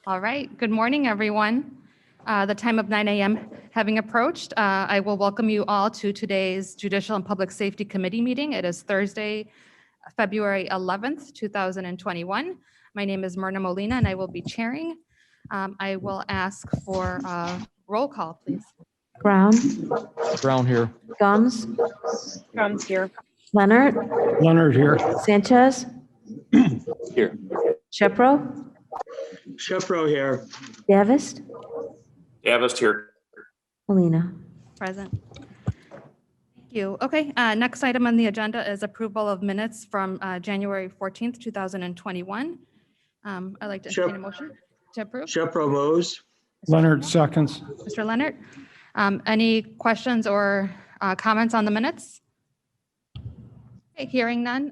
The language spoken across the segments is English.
All right, good morning, everyone. The time of 9 a.m. having approached, I will welcome you all to today's Judicial and Public Safety Committee meeting. It is Thursday, February 11th, 2021. My name is Myrna Molina, and I will be chairing. I will ask for a roll call, please. Brown, Brown here. Gums, Gums here. Leonard, Leonard here. Sanchez, Here. Shepro, Shepro here. Davist, Davist here. Molina. Present. Thank you. Okay, next item on the agenda is approval of minutes from January 14th, 2021. I'd like to entertain a motion to approve. Shepro moves. Leonard seconds. Mr. Leonard, any questions or comments on the minutes? Okay, hearing none.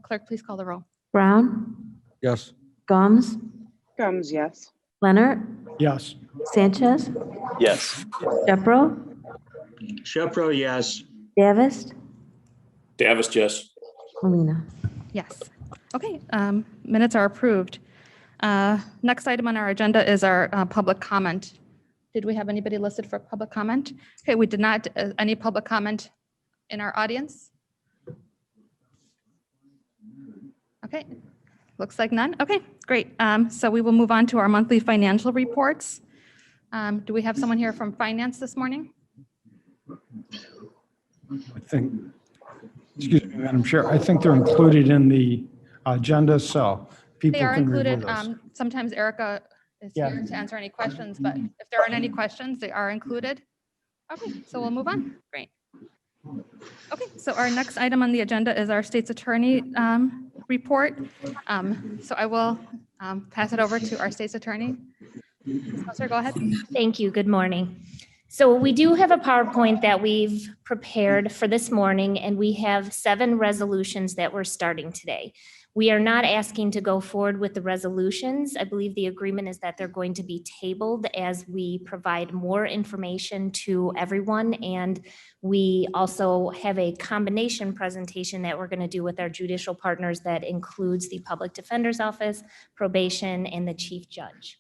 Clerk, please call the roll. Brown, Yes. Gums, Gums, yes. Leonard, Yes. Sanchez, Yes. Shepro, Shepro, yes. Davist, Davist, yes. Molina. Yes. Okay, minutes are approved. Next item on our agenda is our public comment. Did we have anybody listed for public comment? Okay, we did not. Any public comment in our audience? Okay, looks like none. Okay, great. So we will move on to our monthly financial reports. Do we have someone here from finance this morning? I think, excuse me, Madam Chair, I think they're included in the agenda, so people They are can included. review this. Sometimes Erica is here to answer any questions, but if there aren't any questions, they are included. Okay, so we'll move on. Great. Okay, so our next item on the agenda is our state's attorney report. So I will pass it over to our state's attorney. Sir, go ahead. Thank you. Good morning. So we do have a PowerPoint that we've prepared for this morning, and we have 7 resolutions that we're starting today. We are not asking to go forward with the resolutions. I believe the agreement is that they're going to be tabled as we provide more information to everyone. And we also have a combination presentation that we're going to do with our judicial partners that includes the Public Defender's Office, probation, and the Chief Judge.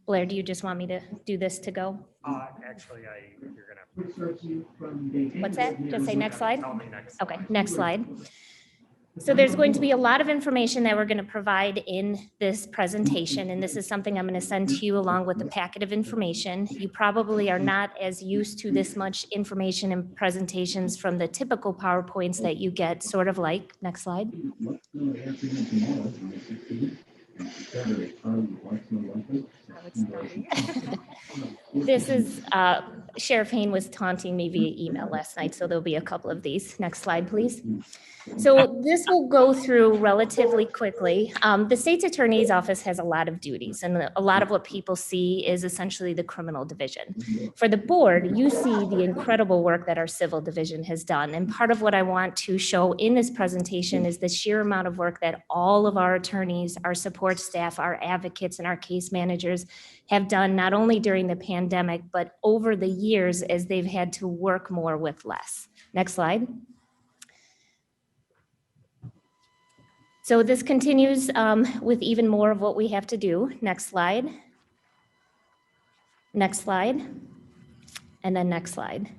Blair, do you just want me to do this to go? Actually, you're gonna. What's that? Just say next slide? Okay, next slide. So there's going to be a lot of information that we're going to provide in this presentation, and this is something I'm going to send to you along with the packet of information. You probably are not as used to this much information and presentations from the typical PowerPoints that you get, sort of like, next slide. This is, Sheriff Hayne was taunting me via email last night, so there'll be a couple of these. Next slide, please. So this will go through relatively quickly. The state's attorney's office has a lot of duties, and a lot of what people see is essentially the criminal division. For the board, you see the incredible work that our civil division has done. And part of what I want to show in this presentation is the sheer amount of work that all of our attorneys, our support staff, our advocates, and our case managers have done, not only during the pandemic, but over the years as they've had to work more with less. Next slide. So this continues with even more of what we have to do. Next slide. Next slide. And then next slide.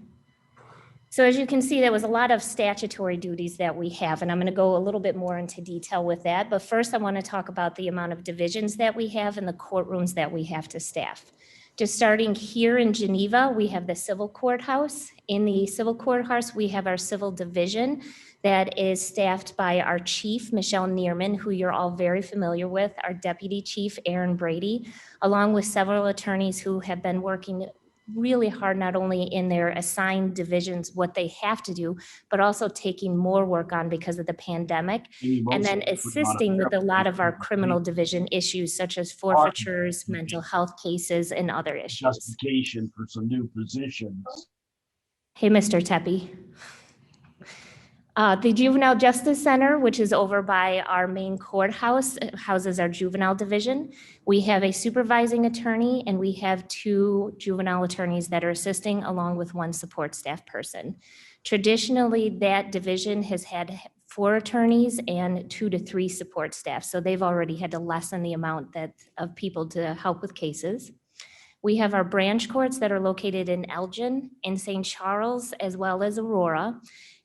So as you can see, there was a lot of statutory duties that we have, and I'm going to go a little bit more into detail with that. But first, I want to talk about the amount of divisions that we have and the courtrooms that we have to staff. Just starting here in Geneva, we have the civil courthouse. In the civil courthouse, we have our civil division that is staffed by our chief, Michelle Neerman, who you're all very familiar with, our deputy chief, Aaron Brady, along with several attorneys who have been working really hard, not only in their assigned divisions, what they have to do, but also taking more work on because of the pandemic, and then assisting with a lot of our criminal division issues, such as forfeitures, mental health cases, and other issues. Justification for some new positions. Hey, Mr. Tepe. The Juvenile Justice Center, which is over by our main courthouse, houses our juvenile division. We have a supervising attorney, and we have 2 juvenile attorneys that are assisting, along with 1 support staff person. Traditionally, that division has had 4 attorneys and 2 to 3 support staff. So they've already had to lessen the amount of people to help with cases. We have our branch courts that are located in Elgin, in St. Charles, as well as Aurora.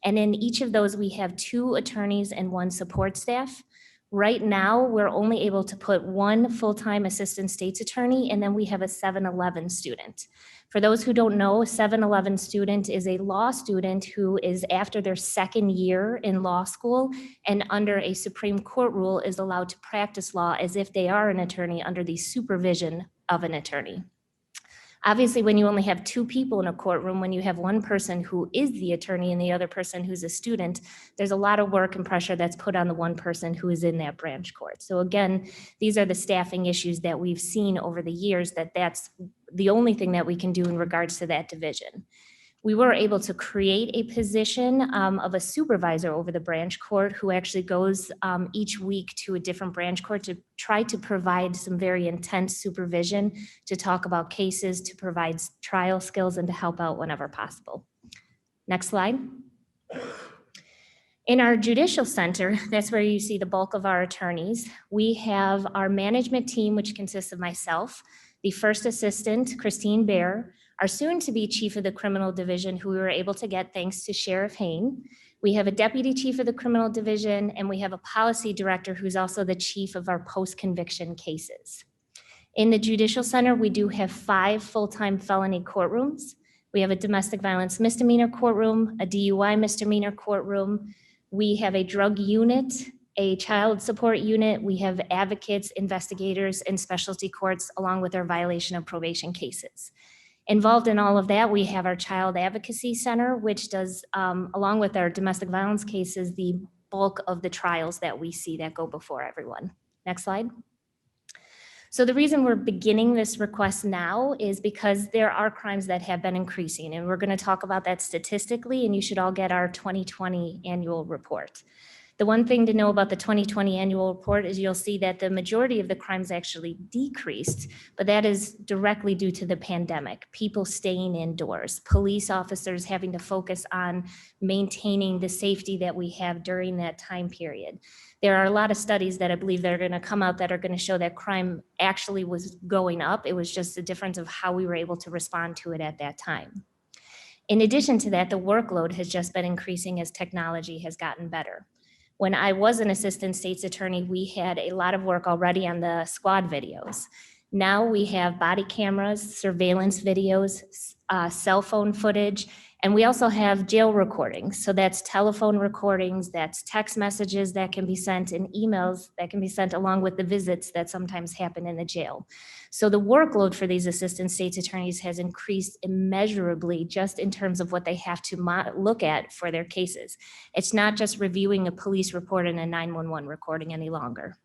And in each of those, we have 2 attorneys and 1 support staff. Right now, we're only able to put 1 full-time assistant state's attorney, and then we have a 711 student. For those who don't know, 711 student is a law student who is after their 2nd year in law school and under a Supreme Court rule is allowed to practice law as if they are an attorney under the supervision of an attorney. Obviously, when you only have 2 people in a courtroom, when you have 1 person who is the attorney and the other person who's a student, there's a lot of work and pressure that's put on the 1 person who is in that branch court. So again, these are the staffing issues that we've seen over the years, that's the only thing that we can do in regards to that division. We were able to create a position of a supervisor over the branch court who actually goes each week to a different branch court to try to provide some very intense supervision, to talk about cases, to provide trial skills, and to help out whenever possible. Next slide. In our Judicial Center, that's where you see the bulk of our attorneys. We have our management team, which consists of myself, the first assistant, Christine Baer, our soon-to-be chief of the criminal division, who we were able to get thanks to Sheriff Hayne. We have a deputy chief of the criminal division, and we have a policy director who's also the chief of our post-conviction cases. In the Judicial Center, we do have 5 full-time felony courtrooms. We have a domestic violence misdemeanor courtroom, a DUI misdemeanor courtroom. We have a drug unit, a child support unit. We have advocates, investigators, and specialty courts, along with our violation of probation cases. Involved in all of that, we have our Child Advocacy Center, which does, along with our domestic violence cases, the bulk of the trials that we see that go before everyone. Next slide. So the reason we're beginning this request now is because there are crimes that have been increasing, and we're going to talk about that statistically, and you should all get our 2020 annual report. The one thing to know about the 2020 annual report is you'll see that the majority of the crimes actually decreased, but that is directly due to the pandemic, people staying indoors, police officers having to focus on maintaining the safety that we have during that time period. There are a lot of studies that I believe that are going to come out that are going to show that crime actually was going up. It was just the difference of how we were able to respond to it at that time. In addition to that, the workload has just been increasing as technology has gotten better. When I was an assistant state's attorney, we had a lot of work already on the squad videos. Now we have body cameras, surveillance videos, cell phone footage, and we also have jail recordings. So that's telephone recordings, that's text messages that can be sent, and emails that can be sent along with the visits that sometimes happen in the jail. So the workload for these assistant state's attorneys has increased immeasurably just in terms of what they have to look at for their cases. It's not just reviewing a police report and a 911 recording any longer.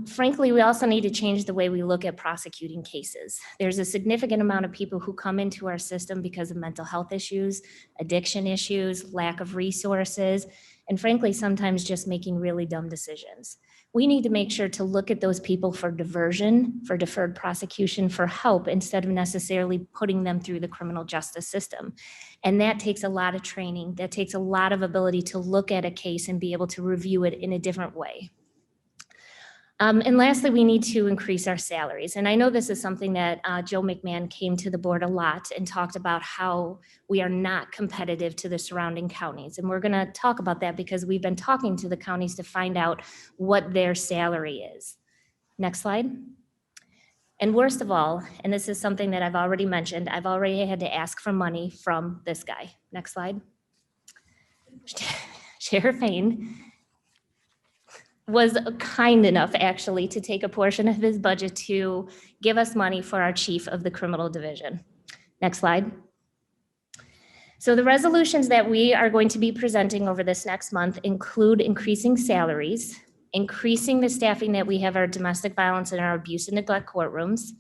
Frankly, we also need to change the way we look at prosecuting cases. There's a significant amount of people who come into our system because of mental health issues, addiction issues, lack of resources, and frankly, sometimes just making really dumb decisions. We need to make sure to look at those people for diversion, for deferred prosecution, for help, instead of necessarily putting them through the criminal justice system. And that takes a lot of training. That takes a lot of ability to look at a case and be able to review it in a different way. And lastly, we need to increase our salaries. And I know this is something that Joe McMahon came to the board a lot and talked about how we are not competitive to the surrounding counties. And we're going to talk about that because we've been talking to the counties to find out what their salary is. Next slide. And worst of all, and this is something that I've already mentioned, I've already had to ask for money from this guy. Next slide. Sheriff Hayne was kind enough actually to take a portion of his budget to give us money for our chief of the criminal division. Next slide. So the resolutions that we are going to be presenting over this next month include increasing salaries, increasing the staffing that we have our domestic violence and our abuse and neglect courtrooms,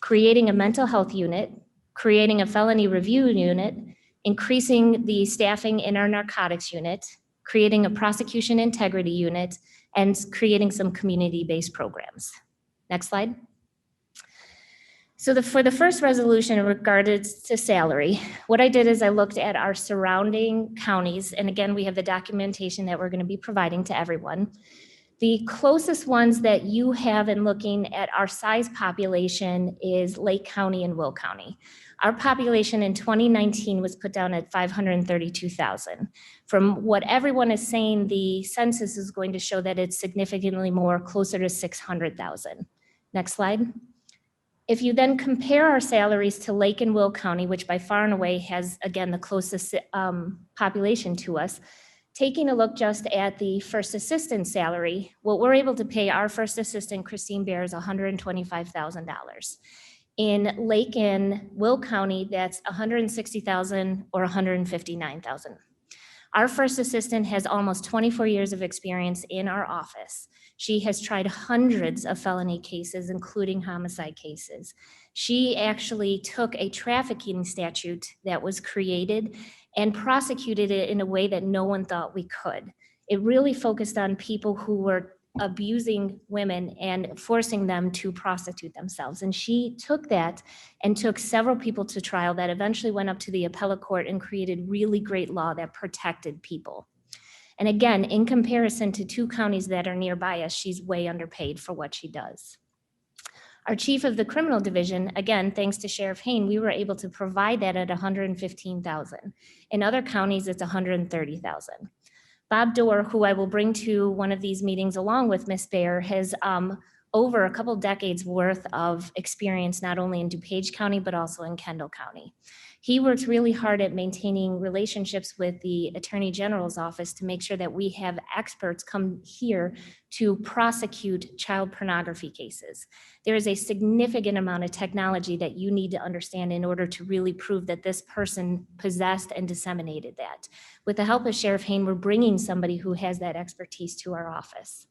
creating a mental health unit, creating a felony review unit, increasing the staffing in our narcotics unit, creating a prosecution integrity unit, and creating some community-based programs. Next slide. So for the first resolution in regards to salary, what I did is I looked at our surrounding counties. And again, we have the documentation that we're going to be providing to everyone. The closest ones that you have in looking at our size population is Lake County and Will County. Our population in 2019 was put down at 532,000. From what everyone is saying, the census is going to show that it's significantly more, closer to 600,000. Next slide. If you then compare our salaries to Lake and Will County, which by far and away has, again, the closest population to us, taking a look just at the first assistant salary, what we're able to pay our first assistant, Christine Bear, is $125,000. In Lake and Will County, that's $160,000 or $159,000. Our first assistant has almost 24 years of experience in our office. She has tried hundreds of felony cases, including homicide cases. She actually took a trafficking statute that was created and prosecuted it in a way that no one thought we could. It really focused on people who were abusing women and forcing them to prostitute themselves. And she took that and took several people to trial that eventually went up to the appellate court and created really great law that protected people. And again, in comparison to two counties that are nearby us, she's way underpaid for what she does. Our chief of the criminal division, again, thanks to Sheriff Hayne, we were able to provide that at $115,000. In other counties, it's $130,000. Bob Dorr, who I will bring to one of these meetings along with Ms. Bear, has over a couple decades worth of experience, not only in DuPage County, but also in Kendall County. He works really hard at maintaining relationships with the Attorney General's office to make sure that we have experts come here to prosecute child pornography cases. There is a significant amount of technology that you need to understand in order to really prove that this person possessed and disseminated that. With the help of Sheriff Hayne, we're bringing somebody who has that expertise to our office.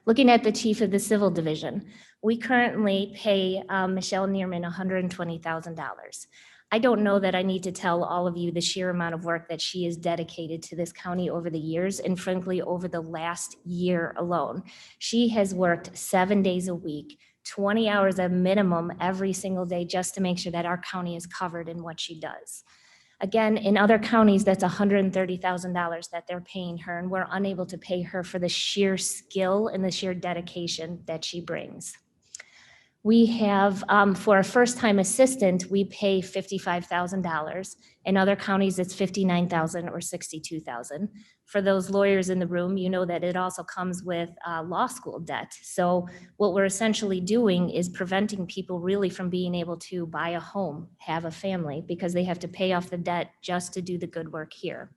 Looking at the chief of the civil division, we currently pay Michelle Neerman $120,000. I don't know that I need to tell all of you the sheer amount of work that she has dedicated to this county over the years, and frankly, over the last year alone. She has worked 7 days a week, 20 hours a minimum every single day, just to make sure that our county is covered in what she does. Again, in other counties, that's $130,000 that they're paying her, and we're unable to pay her for the sheer skill and the sheer dedication that she brings. We have, for a first-time assistant, we pay $55,000. In other counties, it's $59,000 or $62,000. For those lawyers in the room, you know that it also comes with law school debt. So what we're essentially doing is preventing people really from being able to buy a home, have a family, because they have to pay off the debt just to do the good work here.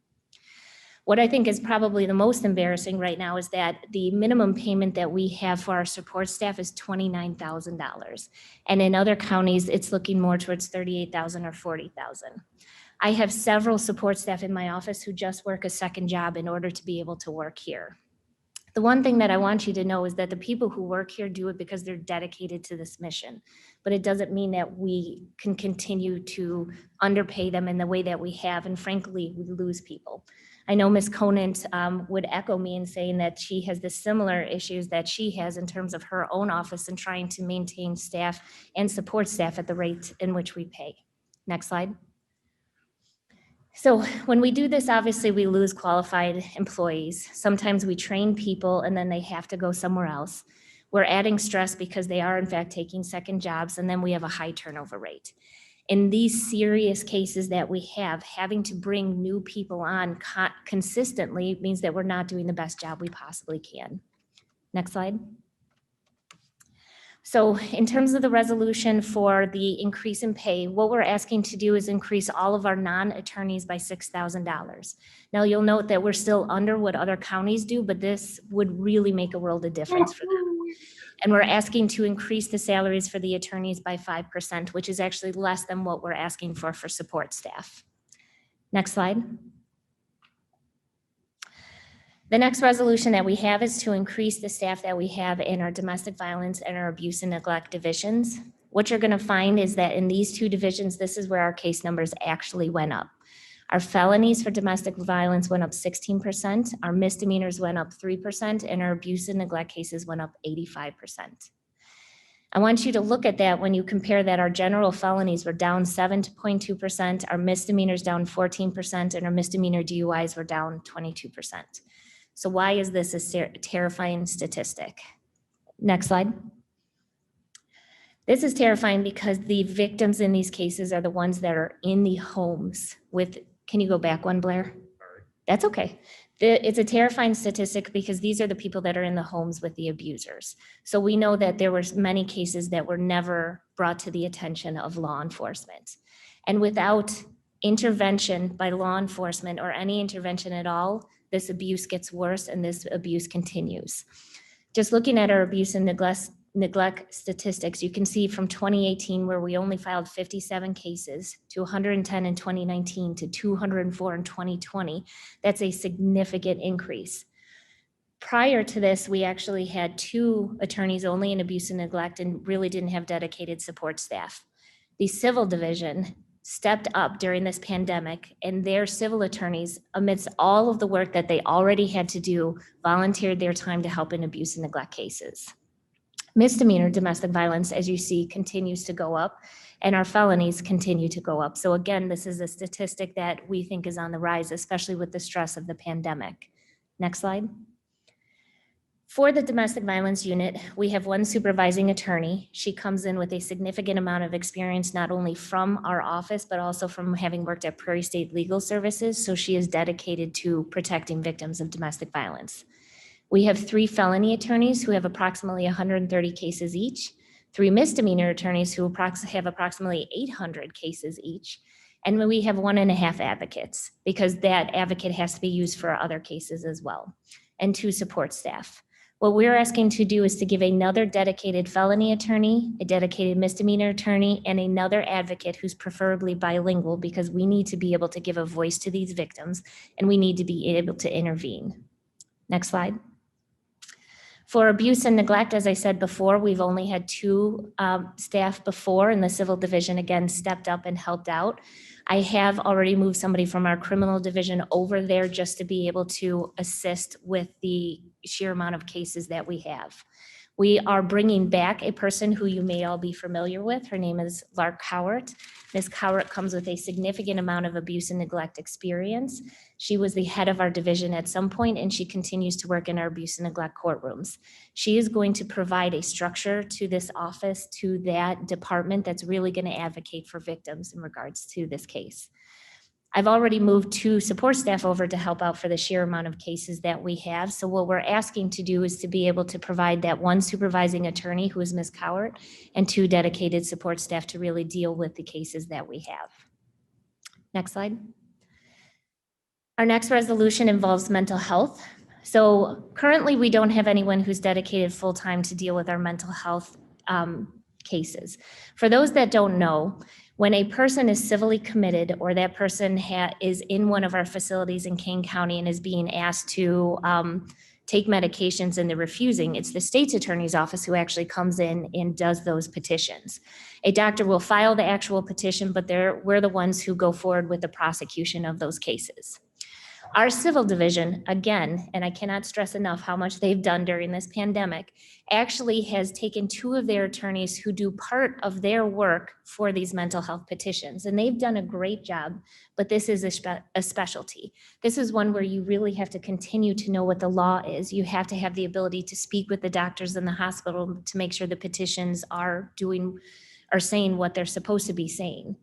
What I think is probably the most embarrassing right now is that the minimum payment that we have for our support staff is $29,000. And in other counties, it's looking more towards $38,000 or $40,000. I have several support staff in my office who just work a second job in order to be able to work here. The one thing that I want you to know is that the people who work here do it because they're dedicated to this mission. But it doesn't mean that we can continue to underpay them in the way that we have. And frankly, we lose people. I know Ms. Conant would echo me in saying that she has the similar issues that she has in terms of her own office and trying to maintain staff and support staff at the rate in which we pay. Next slide. So when we do this, obviously we lose qualified employees. Sometimes we train people and then they have to go somewhere else. We're adding stress because they are in fact taking second jobs, and then we have a high turnover rate. In these serious cases that we have, having to bring new people on consistently means that we're not doing the best job we possibly can. Next slide. So in terms of the resolution for the increase in pay, what we're asking to do is increase all of our non-attorneys by $6,000. Now you'll note that we're still under what other counties do, but this would really make a world of difference for them. And we're asking to increase the salaries for the attorneys by 5%, which is actually less than what we're asking for support staff. Next slide. The next resolution that we have is to increase the staff that we have in our domestic violence and our abuse and neglect divisions. What you're going to find is that in these two divisions, this is where our case numbers actually went up. Our felonies for domestic violence went up 16%, our misdemeanors went up 3%, and our abuse and neglect cases went up 85%. I want you to look at that when you compare that our general felonies were down 7.2%, our misdemeanors down 14%, and our misdemeanor DUIs were down 22%. So why is this a terrifying statistic? Next slide. This is terrifying because the victims in these cases are the ones that are in the homes with, can you go back one, Blair? That's okay. It's a terrifying statistic because these are the people that are in the homes with the abusers. So we know that there were many cases that were never brought to the attention of law enforcement. And without intervention by law enforcement or any intervention at all, this abuse gets worse and this abuse continues. Just looking at our abuse and neglect statistics, you can see from 2018, where we only filed 57 cases, to 110 in 2019, to 204 in 2020. That's a significant increase. Prior to this, we actually had 2 attorneys only in abuse and neglect and really didn't have dedicated support staff. The civil division stepped up during this pandemic, and their civil attorneys, amidst all of the work that they already had to do, volunteered their time to help in abuse and neglect cases. Misdemeanor domestic violence, as you see, continues to go up, and our felonies continue to go up. So again, this is a statistic that we think is on the rise, especially with the stress of the pandemic. Next slide. For the domestic violence unit, we have 1 supervising attorney. She comes in with a significant amount of experience, not only from our office, but also from having worked at Prairie State Legal Services. So she is dedicated to protecting victims of domestic violence. We have 3 felony attorneys who have approximately 130 cases each, 3 misdemeanor attorneys who have approximately 800 cases each, and we have 1.5 advocates, because that advocate has to be used for other cases as well, and 2 support staff. What we're asking to do is to give another dedicated felony attorney, a dedicated misdemeanor attorney, and another advocate who's preferably bilingual, because we need to be able to give a voice to these victims, and we need to be able to intervene. Next slide. For abuse and neglect, as I said before, we've only had 2 staff before, and the civil division again stepped up and helped out. I have already moved somebody from our criminal division over there just to be able to assist with the sheer amount of cases that we have. We are bringing back a person who you may all be familiar with. Her name is Lark Cowart. Ms. Cowart comes with a significant amount of abuse and neglect experience. She was the head of our division at some point, and she continues to work in our abuse and neglect courtrooms. She is going to provide a structure to this office, to that department, that's really going to advocate for victims in regards to this case. I've already moved 2 support staff over to help out for the sheer amount of cases that we have. So what we're asking to do is to be able to provide that 1 supervising attorney, who is Ms. Cowart, and 2 dedicated support staff to really deal with the cases that we have. Next slide. Our next resolution involves mental health. So currently we don't have anyone who's dedicated full-time to deal with our mental health cases. For those that don't know, when a person is civilly committed, or that person is in one of our facilities in Kane County and is being asked to take medications and they're refusing, it's the state's attorney's office who actually comes in and does those petitions. A doctor will file the actual petition, but we're the ones who go forward with the prosecution of those cases. Our civil division, again, and I cannot stress enough how much they've done during this pandemic, actually has taken 2 of their attorneys who do part of their work for these mental health petitions. And they've done a great job, but this is a specialty. This is one where you really have to continue to know what the law is. You have to have the ability to speak with the doctors in the hospital to make sure the petitions are saying what they're supposed to be saying.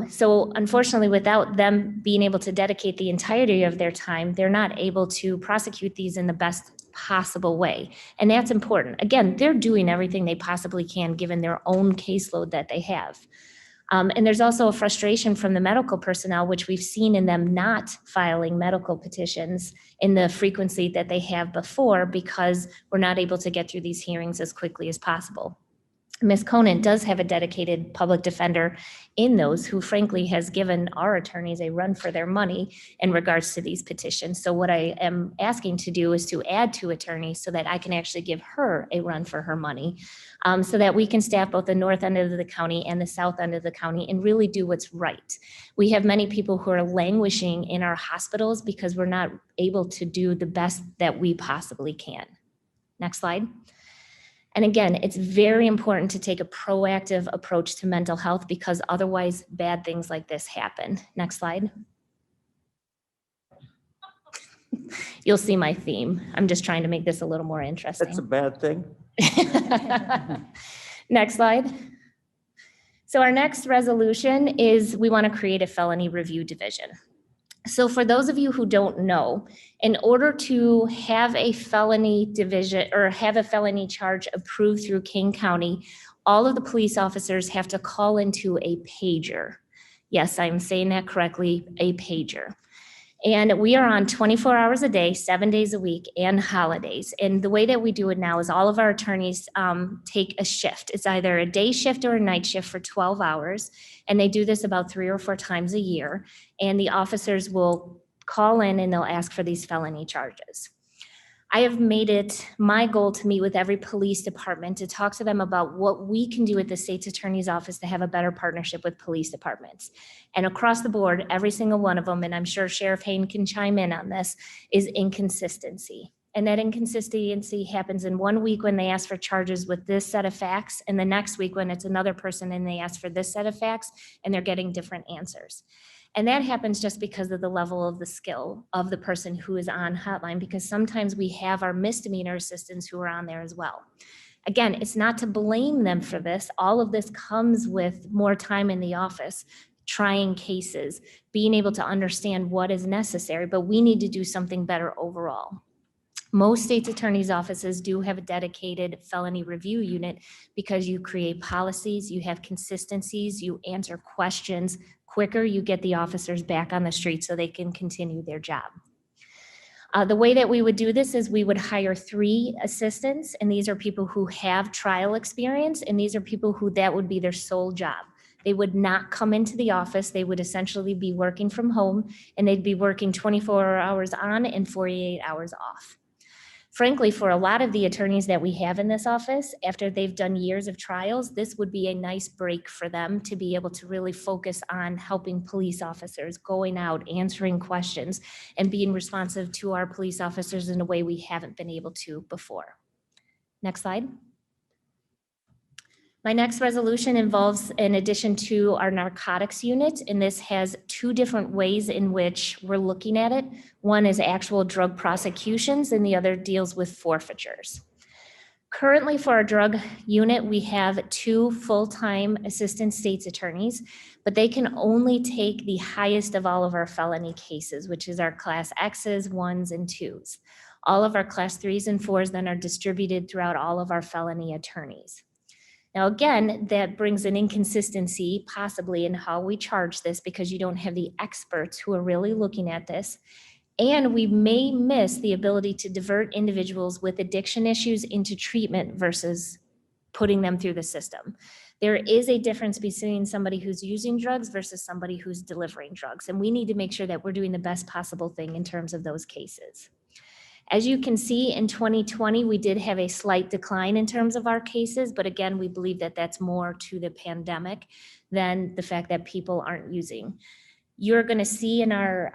So unfortunately, without them being able to dedicate the entirety of their time, they're not able to prosecute these in the best possible way. And that's important. Again, they're doing everything they possibly can given their own caseload that they have. And there's also a frustration from the medical personnel, which we've seen in them not filing medical petitions in the frequency that they have before, because we're not able to get through these hearings as quickly as possible. Ms. Conan does have a dedicated public defender in those, who frankly has given our attorneys a run for their money in regards to these petitions. So what I am asking to do is to add 2 attorneys so that I can actually give her a run for her money, so that we can staff both the north end of the county and the south end of the county and really do what's right. We have many people who are languishing in our hospitals because we're not able to do the best that we possibly can. Next slide. And again, it's very important to take a proactive approach to mental health because otherwise bad things like this happen. Next slide. You'll see my theme. I'm just trying to make this a little more interesting. That's a bad thing. Next slide. So our next resolution is we want to create a felony review division. So for those of you who don't know, in order to have a felony division or have a felony charge approved through King County, all of the police officers have to call into a pager. Yes, I'm saying that correctly, a pager. And we are on 24 hours a day, 7 days a week, and holidays. And the way that we do it now is all of our attorneys take a shift. It's either a day shift or a night shift for 12 hours. And they do this about 3 or 4 times a year. And the officers will call in and they'll ask for these felony charges. I have made it my goal to meet with every police department to talk to them about what we can do at the state's attorney's office to have a better partnership with police departments. And across the board, every single one of them, and I'm sure Sheriff Hayne can chime in on this, is inconsistency. And that inconsistency happens in 1 week when they ask for charges with this set of facts, and the next week when it's another person and they ask for this set of facts, and they're getting different answers. And that happens just because of the level of the skill of the person who is on hotline, because sometimes we have our misdemeanor assistants who are on there as well. Again, it's not to blame them for this. All of this comes with more time in the office, trying cases, being able to understand what is necessary, but we need to do something better overall. Most state's attorney's offices do have a dedicated felony review unit because you create policies, you have consistencies, you answer questions quicker, you get the officers back on the street so they can continue their job. The way that we would do this is we would hire 3 assistants, and these are people who have trial experience, and these are people who that would be their sole job. They would not come into the office. They would essentially be working from home, and they'd be working 24 hours on and 48 hours off. Frankly, for a lot of the attorneys that we have in this office, after they've done years of trials, this would be a nice break for them to be able to really focus on helping police officers, going out, answering questions, and being responsive to our police officers in a way we haven't been able to before. Next slide. My next resolution involves an addition to our narcotics unit, and this has 2 different ways in which we're looking at it. One is actual drug prosecutions, and the other deals with forfeitures. Currently for our drug unit, we have 2 full-time assistant state's attorneys, but they can only take the highest of all of our felony cases, which is our class X's, 1s, and 2s. All of our class 3s and 4s then are distributed throughout all of our felony attorneys. Now, again, that brings an inconsistency possibly in how we charge this because you don't have the experts who are really looking at this. And we may miss the ability to divert individuals with addiction issues into treatment versus putting them through the system. There is a difference between somebody who's using drugs versus somebody who's delivering drugs. And we need to make sure that we're doing the best possible thing in terms of those cases. As you can see, in 2020, we did have a slight decline in terms of our cases, but again, we believe that that's more to the pandemic than the fact that people aren't using. You're going to see in our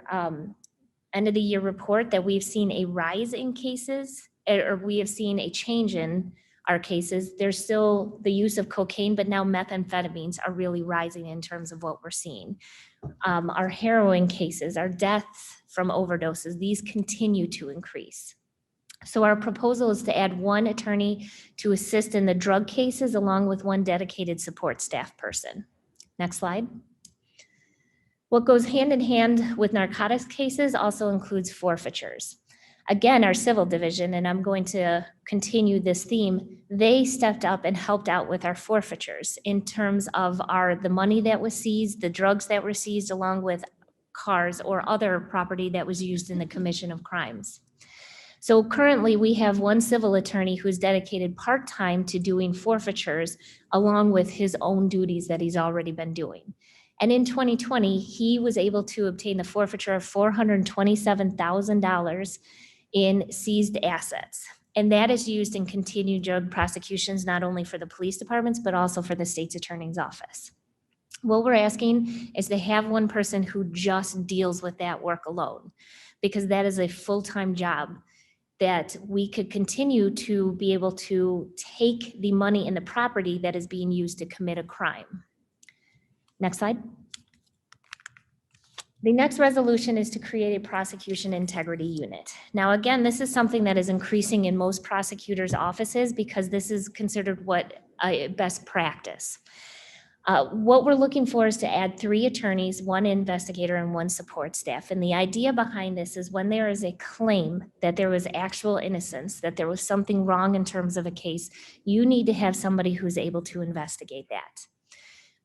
end of the year report that we've seen a rise in cases, or we have seen a change in our cases. There's still the use of cocaine, but now methamphetamines are really rising in terms of what we're seeing. Our heroin cases, our deaths from overdoses, these continue to increase. So our proposal is to add 1 attorney to assist in the drug cases along with 1 dedicated support staff person. Next slide. What goes hand in hand with narcotics cases also includes forfeitures. Again, our civil division, and I'm going to continue this theme, they stepped up and helped out with our forfeitures in terms of the money that was seized, the drugs that were seized, along with cars or other property that was used in the commission of crimes. So currently we have 1 civil attorney who's dedicated part-time to doing forfeitures along with his own duties that he's already been doing. And in 2020, he was able to obtain the forfeiture of $427,000 in seized assets. And that is used in continued drug prosecutions, not only for the police departments, but also for the state's attorney's office. What we're asking is to have 1 person who just deals with that work alone, because that is a full-time job. that we could continue to be able to take the money and the property that is being used to commit a crime. Next slide. The next resolution is to create a prosecution integrity unit. Now, again, this is something that is increasing in most prosecutors' offices because this is considered what a best practice. What we're looking for is to add 3 attorneys, 1 investigator, and 1 support staff. And the idea behind this is when there is a claim that there was actual innocence, that there was something wrong in terms of a case, you need to have somebody who's able to investigate that.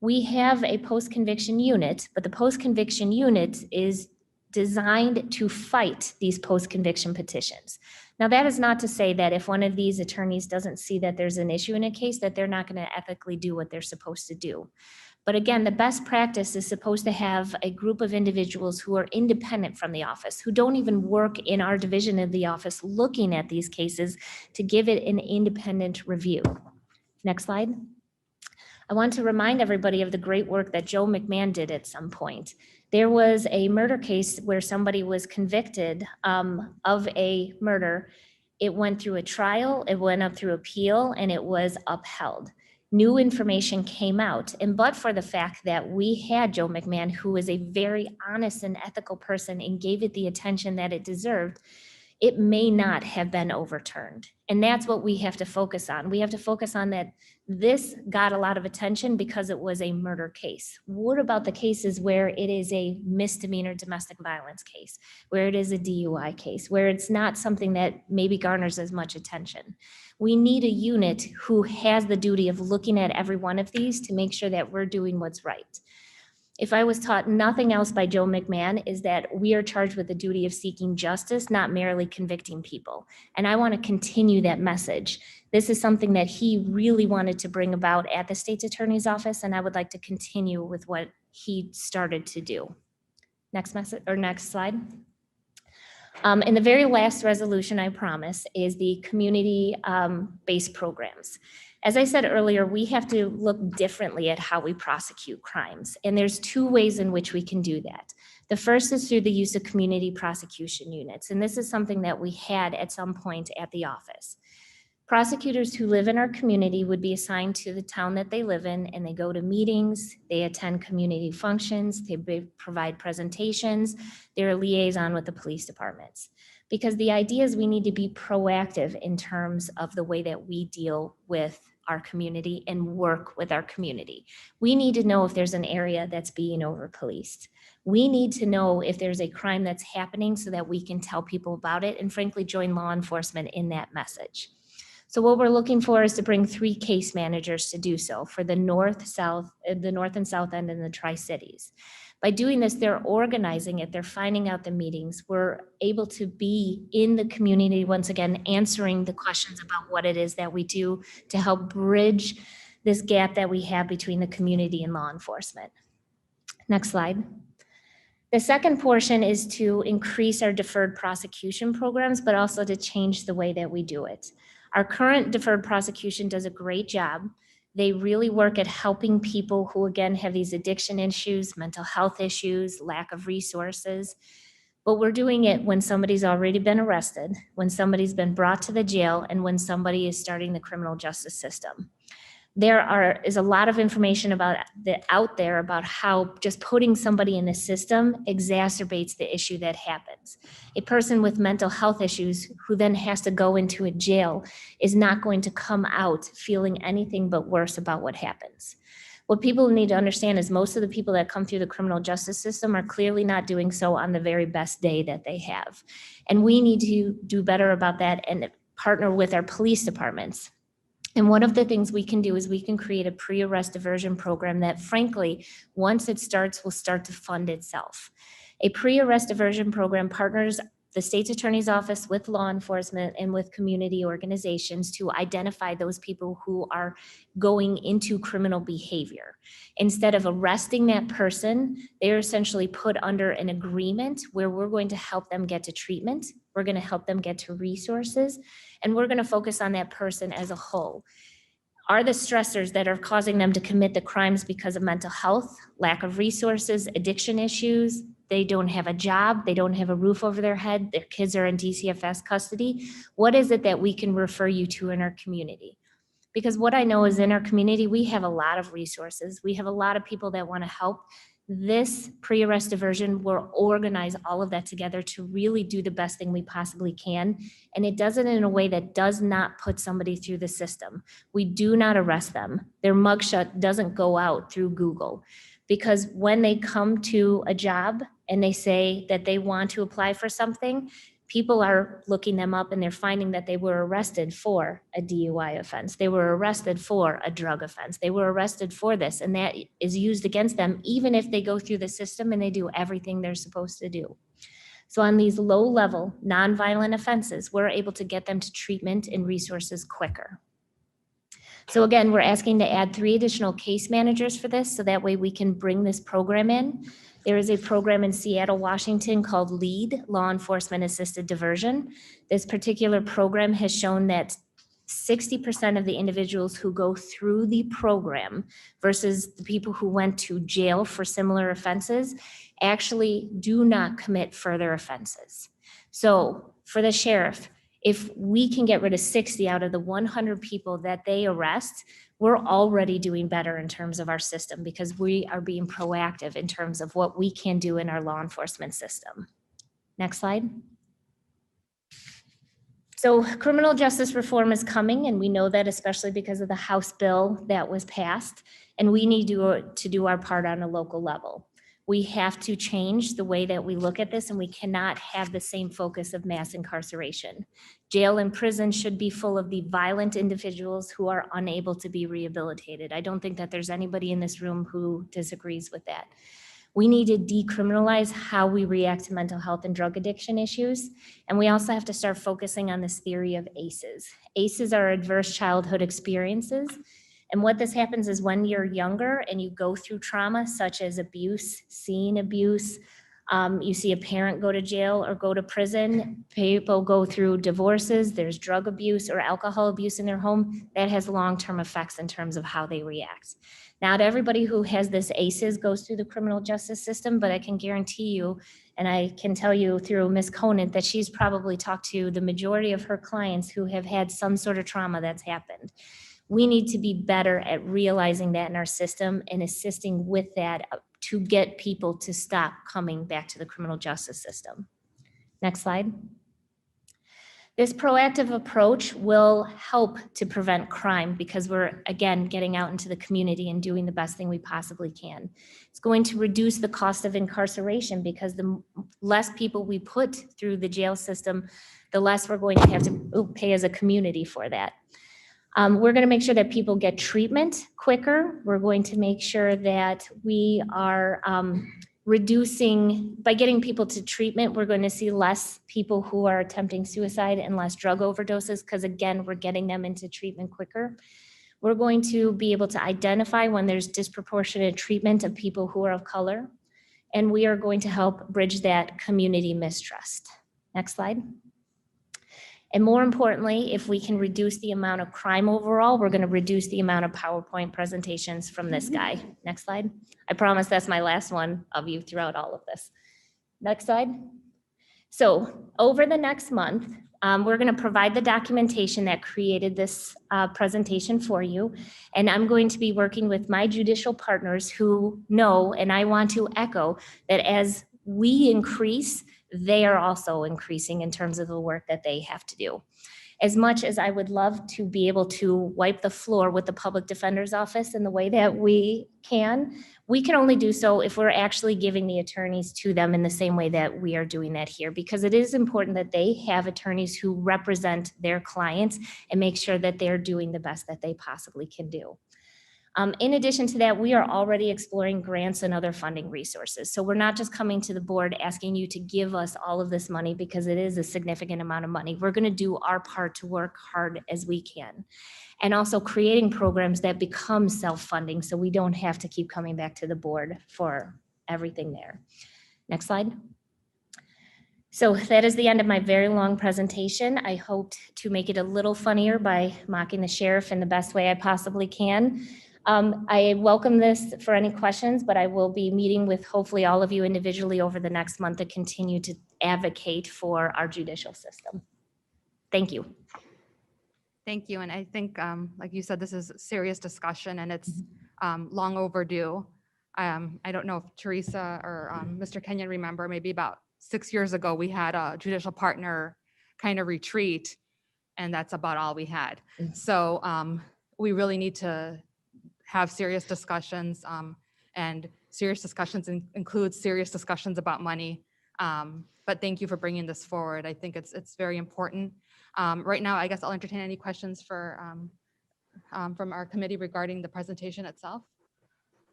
We have a post-conviction unit, but the post-conviction unit is designed to fight these post-conviction petitions. Now, that is not to say that if one of these attorneys doesn't see that there's an issue in a case, that they're not going to ethically do what they're supposed to do. But again, the best practice is supposed to have a group of individuals who are independent from the office, who don't even work in our division of the office looking at these cases to give it an independent review. Next slide. I want to remind everybody of the great work that Joe McMahon did at some point. There was a murder case where somebody was convicted of a murder. It went through a trial, it went up through appeal, and it was upheld. New information came out, and but for the fact that we had Joe McMahon, who was a very honest and ethical person and gave it the attention that it deserved, it may not have been overturned. And that's what we have to focus on. We have to focus on that this got a lot of attention because it was a murder case. What about the cases where it is a misdemeanor domestic violence case, where it is a DUI case, where it's not something that maybe garners as much attention? We need a unit who has the duty of looking at every one of these to make sure that we're doing what's right. If I was taught nothing else by Joe McMahon, is that we are charged with the duty of seeking justice, not merely convicting people. And I want to continue that message. This is something that he really wanted to bring about at the state's attorney's office, and I would like to continue with what he started to do. Next message, or next slide. And the very last resolution, I promise, is the community-based programs. As I said earlier, we have to look differently at how we prosecute crimes. And there's 2 ways in which we can do that. The first is through the use of community prosecution units. And this is something that we had at some point at the office. Prosecutors who live in our community would be assigned to the town that they live in, and they go to meetings, they attend community functions, they provide presentations, they're a liaison with the police departments. Because the idea is we need to be proactive in terms of the way that we deal with our community and work with our community. We need to know if there's an area that's being over-policed. We need to know if there's a crime that's happening so that we can tell people about it and frankly join law enforcement in that message. So what we're looking for is to bring 3 case managers to do so for the north and south end and the Tri-Cities. By doing this, they're organizing it, they're finding out the meetings. We're able to be in the community, once again, answering the questions about what it is that we do to help bridge this gap that we have between the community and law enforcement. Next slide. The second portion is to increase our deferred prosecution programs, but also to change the way that we do it. Our current deferred prosecution does a great job. They really work at helping people who, again, have these addiction issues, mental health issues, lack of resources. But we're doing it when somebody's already been arrested, when somebody's been brought to the jail, and when somebody is starting the criminal justice system. There is a lot of information out there about how just putting somebody in the system exacerbates the issue that happens. A person with mental health issues who then has to go into a jail is not going to come out feeling anything but worse about what happens. What people need to understand is most of the people that come through the criminal justice system are clearly not doing so on the very best day that they have. And we need to do better about that and partner with our police departments. And one of the things we can do is we can create a pre-arrest diversion program that, frankly, once it starts, will start to fund itself. A pre-arrest diversion program partners the state's attorney's office with law enforcement and with community organizations to identify those people who are going into criminal behavior. Instead of arresting that person, they're essentially put under an agreement where we're going to help them get to treatment, we're going to help them get to resources, and we're going to focus on that person as a whole. Are the stressors that are causing them to commit the crimes because of mental health, lack of resources, addiction issues, they don't have a job, they don't have a roof over their head, their kids are in DCFS custody. What is it that we can refer you to in our community? Because what I know is in our community, we have a lot of resources. We have a lot of people that want to help. This pre-arrest diversion will organize all of that together to really do the best thing we possibly can. And it does it in a way that does not put somebody through the system. We do not arrest them. Their mugshot doesn't go out through Google. Because when they come to a job and they say that they want to apply for something, people are looking them up and they're finding that they were arrested for a DUI offense. They were arrested for a drug offense. They were arrested for this, and that is used against them even if they go through the system and they do everything they're supposed to do. So on these low-level, nonviolent offenses, we're able to get them to treatment and resources quicker. So again, we're asking to add 3 additional case managers for this, so that way we can bring this program in. There is a program in Seattle, Washington called LEAD, Law Enforcement Assisted Diversion. This particular program has shown that 60% of the individuals who go through the program versus the people who went to jail for similar offenses actually do not commit further offenses. So for the sheriff, if we can get rid of 60 out of the 100 people that they arrest, we're already doing better in terms of our system because we are being proactive in terms of what we can do in our law enforcement system. Next slide. So criminal justice reform is coming, and we know that especially because of the House bill that was passed, and we need to do our part on a local level. We have to change the way that we look at this, and we cannot have the same focus of mass incarceration. Jail and prison should be full of the violent individuals who are unable to be rehabilitated. I don't think that there's anybody in this room who disagrees with that. We need to decriminalize how we react to mental health and drug addiction issues. And we also have to start focusing on this theory of ACEs. ACEs are adverse childhood experiences. And what this happens is when you're younger and you go through trauma such as abuse, seeing abuse, you see a parent go to jail or go to prison, people go through divorces, there's drug abuse or alcohol abuse in their home, that has long-term effects in terms of how they react. Not everybody who has this ACEs goes through the criminal justice system, but I can guarantee you, and I can tell you through Ms. Conant that she's probably talked to the majority of her clients who have had some sort of trauma that's happened. We need to be better at realizing that in our system and assisting with that to get people to stop coming back to the criminal justice system. Next slide. This proactive approach will help to prevent crime because we're, again, getting out into the community and doing the best thing we possibly can. It's going to reduce the cost of incarceration because the less people we put through the jail system, the less we're going to have to pay as a community for that. We're going to make sure that people get treatment quicker. We're going to make sure that we are reducing, by getting people to treatment, we're going to see less people who are attempting suicide and less drug overdoses because, again, we're getting them into treatment quicker. We're going to be able to identify when there's disproportionate treatment of people who are of color, and we are going to help bridge that community mistrust. Next slide. And more importantly, if we can reduce the amount of crime overall, we're going to reduce the amount of PowerPoint presentations from this guy. Next slide. I promise that's my last one of you throughout all of this. Next slide. So over the next month, we're going to provide the documentation that created this presentation for you. And I'm going to be working with my judicial partners who know, and I want to echo, that as we increase, they are also increasing in terms of the work that they have to do. As much as I would love to be able to wipe the floor with the public defender's office in the way that we can only do so if we're actually giving the attorneys to them in the same way that we are doing that here, because it is important that they have attorneys who represent their clients and make sure that they're doing the best that they possibly can do. In addition to that, we are already exploring grants and other funding resources. So we're not just coming to the board asking you to give us all of this money because it is a significant amount of money. We're going to do our part to work hard as we can. And also creating programs that become self-funding so we don't have to keep coming back to the board for everything there. Next slide. So that is the end of my very long presentation. I hoped to make it a little funnier by mocking the sheriff in the best way I possibly can. I welcome this for any questions, but I will be meeting with hopefully all of you individually over the next month to continue to advocate for our judicial system. Thank you. Thank you. And I think, like you said, this is serious discussion and it's long overdue. I don't know if Teresa or Mr. Kenyon remember, maybe about 6 years ago, we had a judicial partner kind of retreat, and that's about all we had. So we really need to have serious discussions, and serious discussions include serious discussions about money. But thank you for bringing this forward. I think it's very important. Right now, I guess I'll entertain any questions from our committee regarding the presentation itself.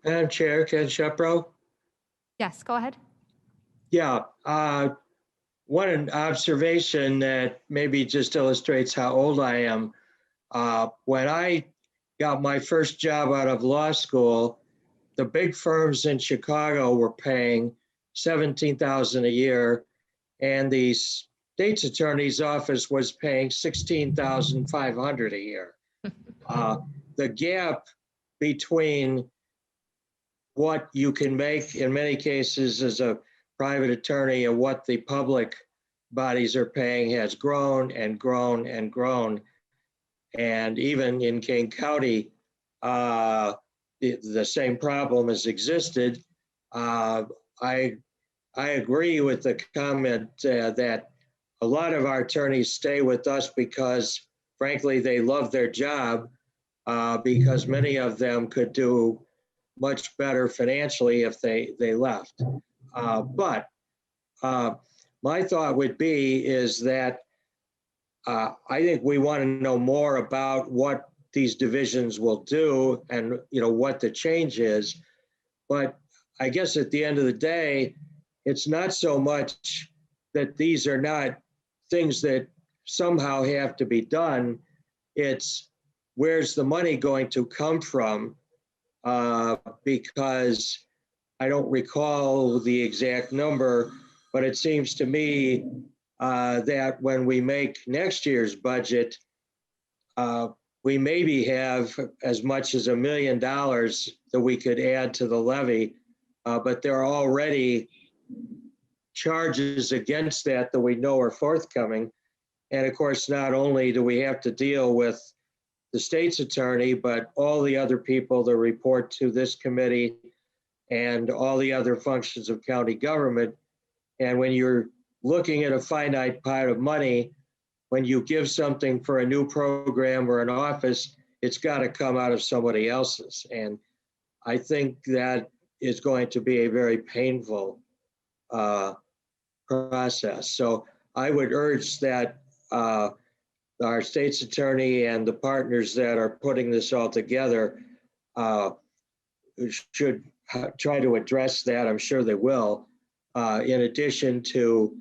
Madam Chair, Ken Shepro? Yes, go ahead. Yeah, one observation that maybe just illustrates how old I am. When I got my first job out of law school, the big firms in Chicago were paying $17,000 a year, and the state's attorney's office was paying $16,500 a year. The gap between what you can make in many cases as a private attorney and what the public bodies are paying has grown and grown and grown. And even in King County, the same problem has existed. I agree with the comment that a lot of our attorneys stay with us because, frankly, they love their job, because many of them could do much better financially if they left. But my thought would be is that I think we want to know more about what these divisions will do and what the change is. But I guess at the end of the day, it's not so much that these are not things that somehow have to be done. It's where's the money going to come from? Because I don't recall the exact number, but it seems to me that when we make next year's budget, we maybe have as much as $1 million that we could add to the levy, but there are already charges against that we know are forthcoming. And of course, not only do we have to deal with the state's attorney, but all the other people that report to this committee and all the other functions of county government. And when you're looking at a finite pot of money, when you give something for a new program or an office, it's got to come out of somebody else's. And I think that is going to be a very painful process. So I would urge that our state's attorney and the partners that are putting this all together should try to address that. I'm sure they will, in addition to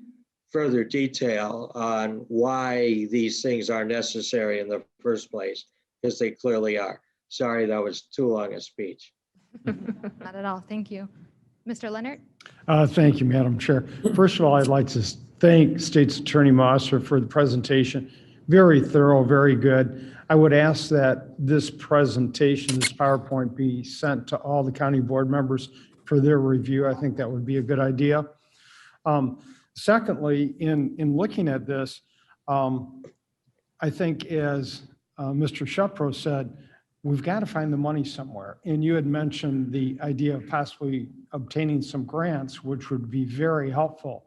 further detail on why these things are necessary in the first place, because they clearly are. Sorry, that was too long a speech. Not at all. Thank you. Mr. Leonard? Thank you, Madam Chair. First of all, I'd like to thank State's Attorney Mosser for the presentation. Very thorough, very good. I would ask that this presentation, this PowerPoint, be sent to all the county board members for their review. I think that would be a good idea. Secondly, in looking at this, I think as Mr. Shepro said, we've got to find the money somewhere. And you had mentioned the idea of possibly obtaining some grants, which would be very helpful.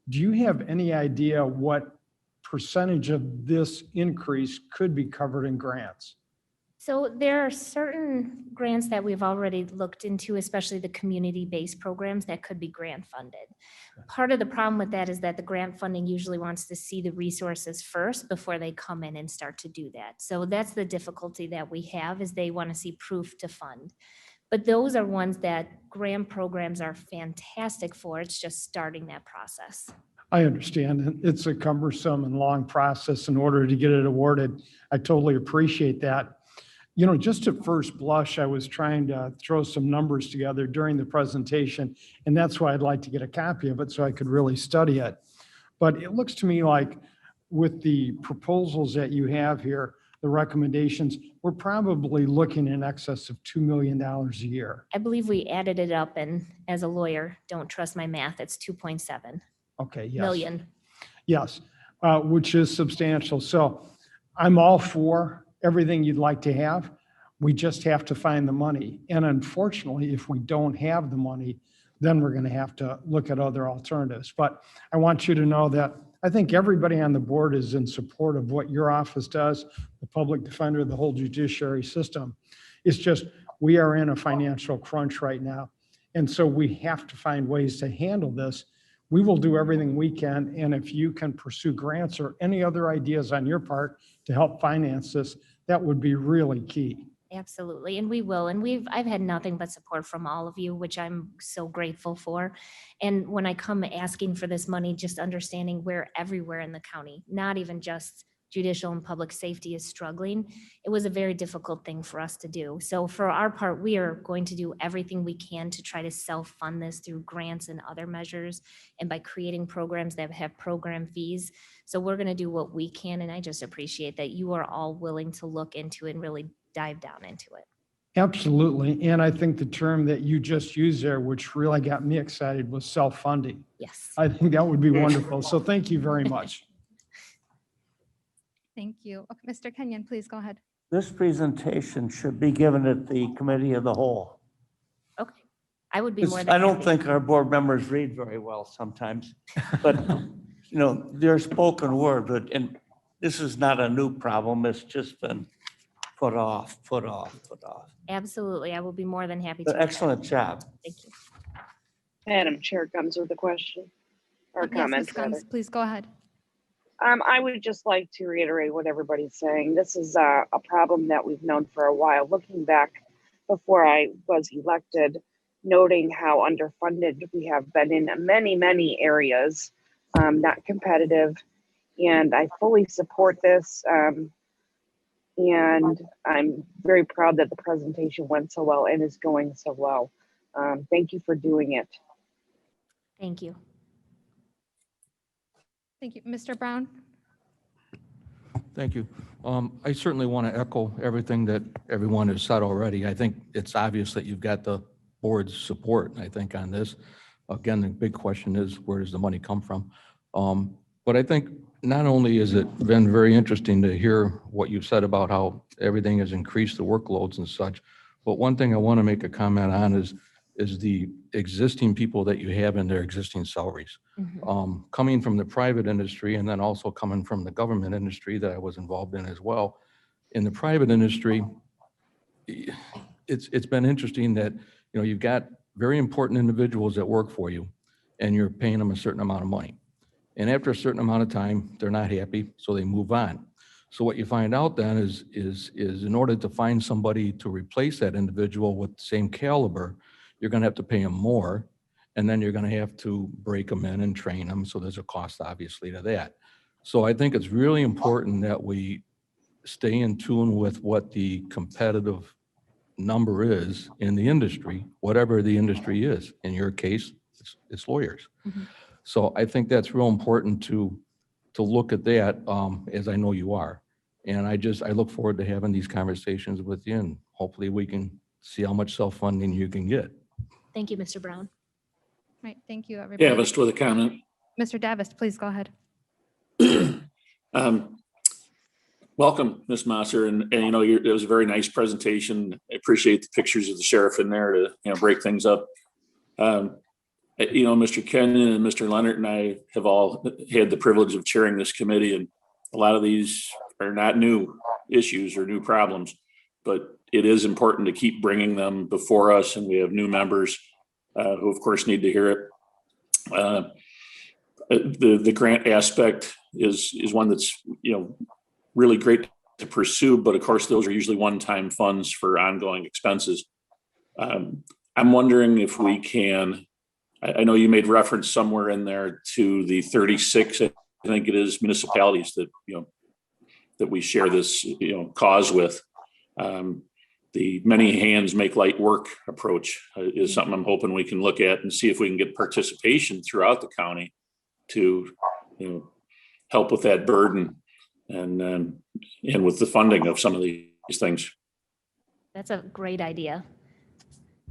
Do you have any idea what percentage of this increase could be covered in grants? So there are certain grants that we've already looked into, especially the community-based programs that could be grant funded. Part of the problem with that is that the grant funding usually wants to see the resources first before they come in and start to do that. So that's the difficulty that we have, is they want to see proof to fund. But those are ones that grant programs are fantastic for. It's just starting that process. I understand it's a cumbersome and long process in order to get it awarded. I totally appreciate that. You know, just at first blush, I was trying to throw some numbers together during the presentation, and that's why I'd like to get a copy of it so I could really study it. But it looks to me like with the proposals that you have here, the recommendations, we're probably looking in excess of $2 million a year. I believe we added it up, and as a lawyer, don't trust my math, it's 2.7 Okay, yes. million. Yes, which is substantial. So I'm all for everything you'd like to have. We just have to find the money. And unfortunately, if we don't have the money, then we're going to have to look at other alternatives. But I want you to know that I think everybody on the board is in support of what your office does, the public defender, the whole judiciary system. It's just, we are in a financial crunch right now. And so we have to find ways to handle this. We will do everything we can. And if you can pursue grants or any other ideas on your part to help finance this, that would be really key. Absolutely, and we will. And I've had nothing but support from all of you, which I'm so grateful for. And when I come asking for this money, just understanding where everywhere in the county, not even just judicial and public safety is struggling, it was a very difficult thing for us to do. So for our part, we are going to do everything we can to try to self-fund this through grants and other measures, and by creating programs that have program fees. So we're going to do what we can, and I just appreciate that you are all willing to look into it and really dive down into it. Absolutely. And I think the term that you just used there, which really got me excited, was self-funding. Yes. I think that would be wonderful. So thank you very much. Thank you. Okay, Mr. Kenyon, please go ahead. This presentation should be given at the committee of the whole. Okay. I would be more than I don't happy. think our board members read very well sometimes, but you know, they're spoken word, and this is not a new problem. It's just been put off. Absolutely. I will be more than happy to. But excellent job. Thank you. Madam Chair comes with a question or Yes, comment. Ms. Gumbs, please go ahead. I would just like to reiterate what everybody's saying. This is a problem that we've known for a while. Looking back before I was elected, noting how underfunded we have been in many, many areas, not competitive. And I fully support this. And I'm very proud that the presentation went so well and is going so well. Thank you for doing it. Thank you. Thank you. Mr. Brown? Thank you. I certainly want to echo everything that everyone has said already. I think it's obvious that you've got the board's support, I think, on this. Again, the big question is, where does the money come from? But I think not only has it been very interesting to hear what you've said about how everything has increased the workloads and such, but one thing I want to make a comment on is the existing people that you have in their existing salaries. Coming from the private industry and then also coming from the government industry that I was involved in as well. In the private industry, it's been interesting that, you know, you've got very important individuals that work for you and you're paying them a certain amount of money. And after a certain amount of time, they're not happy, so they move on. So what you find out then is in order to find somebody to replace that individual with the same caliber, you're going to have to pay them more, and then you're going to have to break them in and train them. So there's a cost, obviously, to that. So I think it's really important that we stay in tune with what the competitive number is in the industry, whatever the industry is. In your case, it's lawyers. So I think that's real important to look at that, as I know you are. And I look forward to having these conversations with you, and hopefully we can see how much self-funding you can get. Thank you, Mr. Brown. Right. Thank you, everybody. Davist with a comment. Mr. Davist, please go ahead. Welcome, Ms. Mosser, and you know, it was a very nice presentation. I appreciate the pictures of the sheriff in there to, you know, break things up. You know, Mr. Kenyon and Mr. Leonard and I have all had the privilege of chairing this committee, and a lot of these are not new issues or new problems, but it is important to keep bringing them before us, and we have new members who, of course, need to hear it. The grant aspect is one that's, you know, really great to pursue, but of course, those are usually one-time funds for ongoing expenses. I'm wondering if we can, I know you made reference somewhere in there to the 36, I think it is, municipalities that, you know, that we share this, you know, cause with. The many hands make light work approach is something I'm hoping we can look at and see if we can get participation throughout the county to, you know, help with that burden. and with the funding of some of these things. That's a great idea.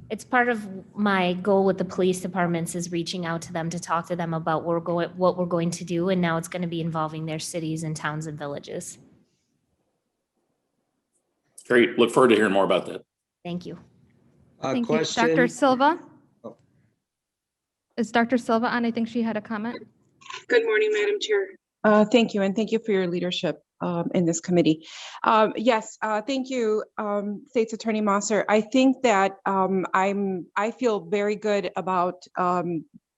It's part of my goal with the police departments is reaching out to them to talk to them about what we're going to do. And now it's going to be involving their cities and towns and villages. Great. Look forward to hearing more about that. Thank you. Thank you. Question. Dr. Silva? Oh. Is Dr. Silva on? I think she had a comment. Good morning, Madam Chair. Thank you, and thank you for your leadership in this committee. Yes, thank you, State's Attorney Mosser. I think that I feel very good about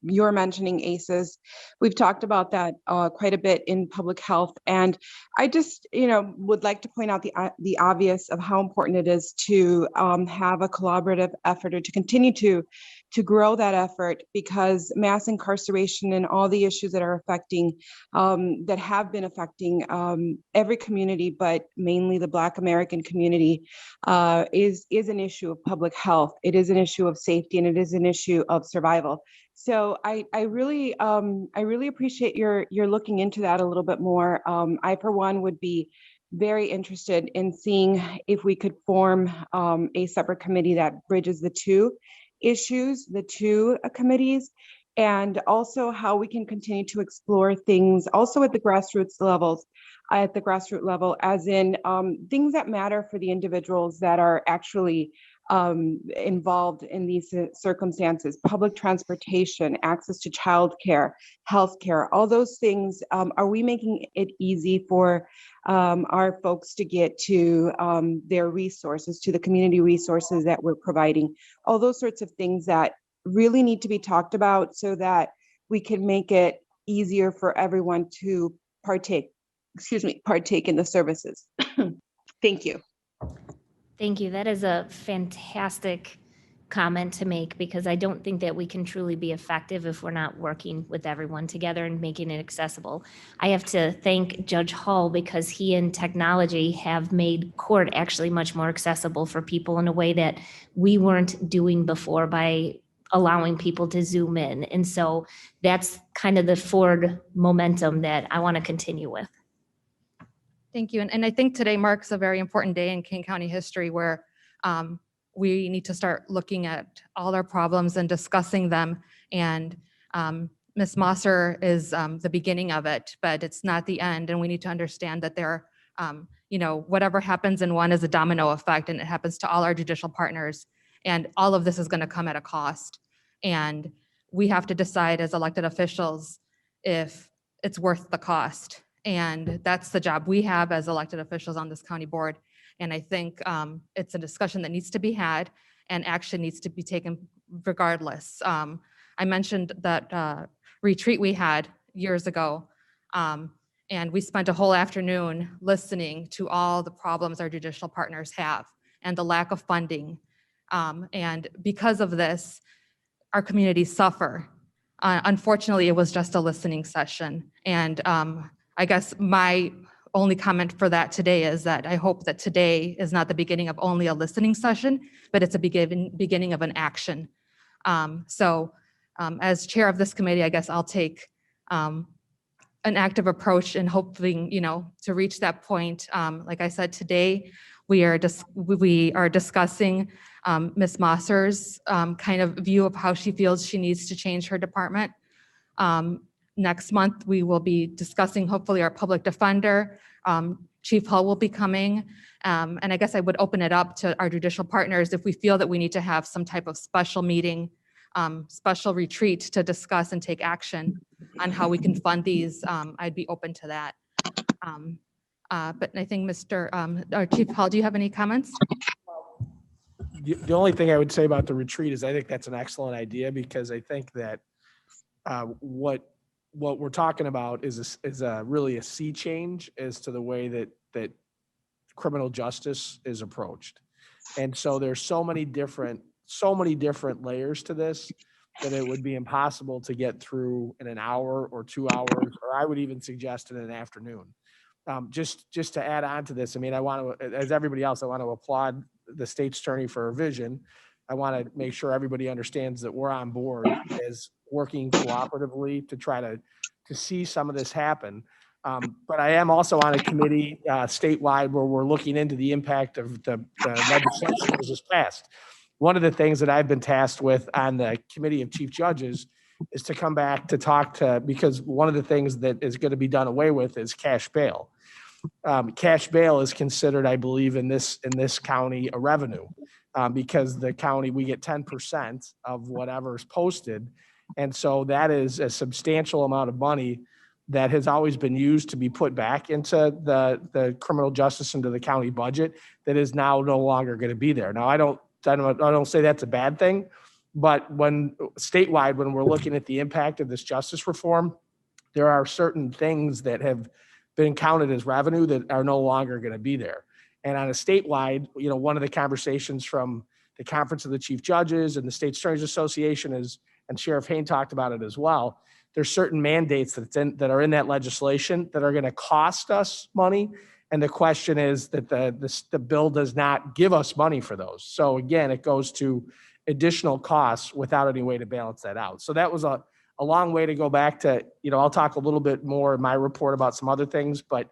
your mentioning ACEs. We've talked about that quite a bit in public health, and I just, would like to point out the obvious of how important it is to have a collaborative effort or to continue to grow that effort, because mass incarceration and all the issues that are affecting, that have been affecting every community, but mainly the Black American community, is an issue of public health. It is an issue of safety, and it is an issue of survival. So I really appreciate your looking into that a little bit more. I, for one, would be very interested in seeing if we could form a separate committee that bridges the two issues, the two committees, and also how we can continue to explore things also at the grassroots level, as in things that matter for the individuals that are actually involved in these circumstances: public transportation, access to childcare, healthcare, all those things. Are we making it easy for our folks to get to their resources, to the community resources that we're providing? All those sorts of things that really need to be talked about so that we can make it easier for everyone to partake in the services. Thank you. Thank you. That is a fantastic comment to make, because I don't think that we can truly be effective if we're not working with everyone together and making it accessible. I have to thank Judge Hall, because he and technology have made court actually much more accessible for people in a way that we weren't doing before by allowing people to zoom in. And so that's kind of the forward momentum that I want to continue with. Thank you. And I think today marks a very important day in King County history where we need to start looking at all our problems and discussing them. And Ms. Mosser is the beginning of it, but it's not the end. And we need to understand that there, whatever happens in one is a domino effect, and it happens to all our judicial partners. And all of this is going to come at a cost. And we have to decide as elected officials if it's worth the cost. And that's the job we have as elected officials on this county board. And I think it's a discussion that needs to be had, and action needs to be taken regardless. I mentioned that retreat we had years ago, and we spent a whole afternoon listening to all the problems our judicial partners have and the lack of funding. And because of this, our communities suffer. Unfortunately, it was just a listening session. And I guess my only comment for that today is that I hope that today is not the beginning of only a listening session, but it's a beginning of an action. As chair of this committee, I guess I'll take an active approach in hoping, to reach that point. Like I said, today we are discussing Ms. Mosser's kind of view of how she feels she needs to change her department. Next month, we will be discussing hopefully our public defender. Chief Hull will be coming. And I guess I would open it up to our judicial partners if we feel that we need to have some type of special meeting, special retreat to discuss and take action on how we can fund these. I'd be open to that. But I think Chief Hull, do you have any comments? The only thing I would say about the retreat is I think that's an excellent idea, because I think that what we're talking about is really a sea change as to the way that criminal justice is approached. And so there's so many different layers to this that it would be impossible to get through in an hour or 2 hours, or I would even suggest in an afternoon. Just to add on to this, I mean, I want to, as everybody else, I want to applaud the state's attorney for her vision. I want to make sure everybody understands that we're on board as working cooperatively to try to see some of this happen. But I am also on a committee statewide where we're looking into the impact of the legislation that was just passed. One of the things that I've been tasked with on the committee of chief judges is to come back to talk to, because one of the things that is going to be done away with is cash bail. Cash bail is considered, I believe, in this county a revenue, because the county, we get 10% of whatever's posted. And so that is a substantial amount of money that has always been used to be put back into the criminal justice, into the county budget, that is now no longer going to be there. Now, I don't say that's a bad thing, but when statewide, when we're looking at the impact of this justice reform, there are certain things that have been counted as revenue that are no longer going to be there. And on a statewide, one of the conversations from the Conference of the Chief Judges and the State Attorneys Association is, and Sheriff Hayne talked about it as well, there's certain mandates that are in that legislation that are going to cost us money. And the question is that the bill does not give us money for those. So again, it goes to additional costs without any way to balance that out. So that was a long way to go back to, I'll talk a little bit more in my report about some other things, but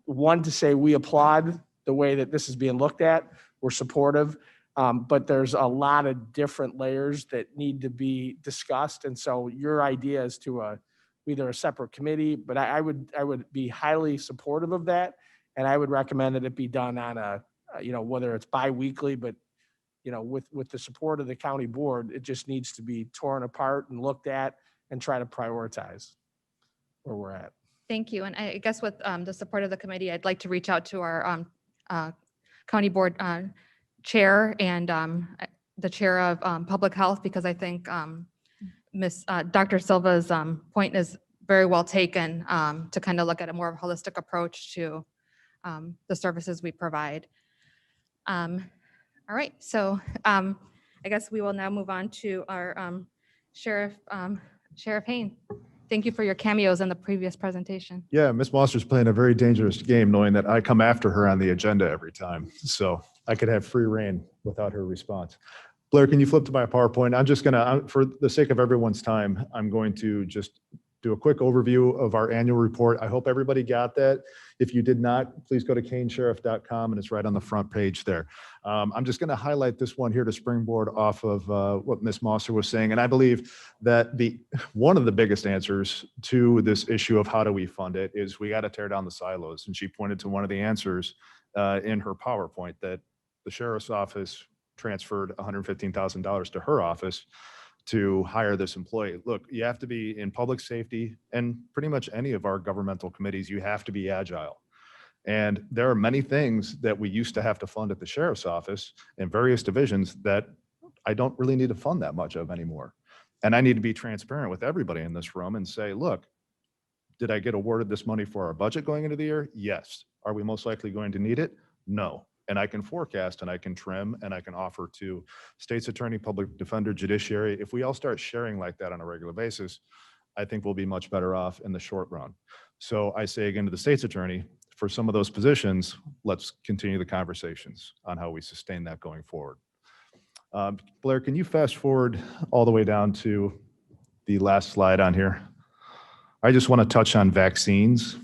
one, to say we applaud the way that this is being looked at. We're supportive, but there's a lot of different layers that need to be discussed. And so your idea is to either a separate committee, but I would be highly supportive of that. And I would recommend that it be done on whether it's bi-weekly, but with the support of the county board, it just needs to be torn apart and looked at and try to prioritize where we're at. Thank you. And I guess with the support of the committee, I'd like to reach out to our county board chair and the chair of public health, because I think Dr. Silva's point is very well taken, to kind of look at a more holistic approach to the services we provide. All right, so I guess we will now move on to our Sheriff Hayne. Thank you for your cameos in the previous presentation. Yeah, Ms. Moster's playing a very dangerous game, knowing that I come after her on the agenda every time. So I could have free reign without her response. Blair, can you flip to my PowerPoint? I'm just gonna, for the sake of everyone's time, I'm going to just do a quick overview of our annual report. I hope everybody got that. If you did not, please go to canesheriff.com and it's right on the front page there. I'm just going to highlight this one here to springboard off of what Ms. Moster was saying. And I believe that one of the biggest answers to this issue of how do we fund it is we got to tear down the silos. And she pointed to one of the answers in her PowerPoint, that the sheriff's office transferred $115,000 to her office to hire this employee. Look, you have to be in public safety and pretty much any of our governmental committees, you have to be agile. And there are many things that we used to have to fund at the sheriff's office in various divisions that I don't really need to fund that much of anymore. And I need to be transparent with everybody in this room and say, look, did I get awarded this money for our budget going into the year? Yes. Are we most likely going to need it? No. And I can forecast and I can trim and I can offer to state's attorney, public defender, judiciary. If we all start sharing like that on a regular basis, I think we'll be much better off in the short run. So I say again to the state's attorney, for some of those positions, let's continue the conversations on how we sustain that going forward. Blair, can you fast forward all the way down to the last slide on here? I just want to touch on vaccines.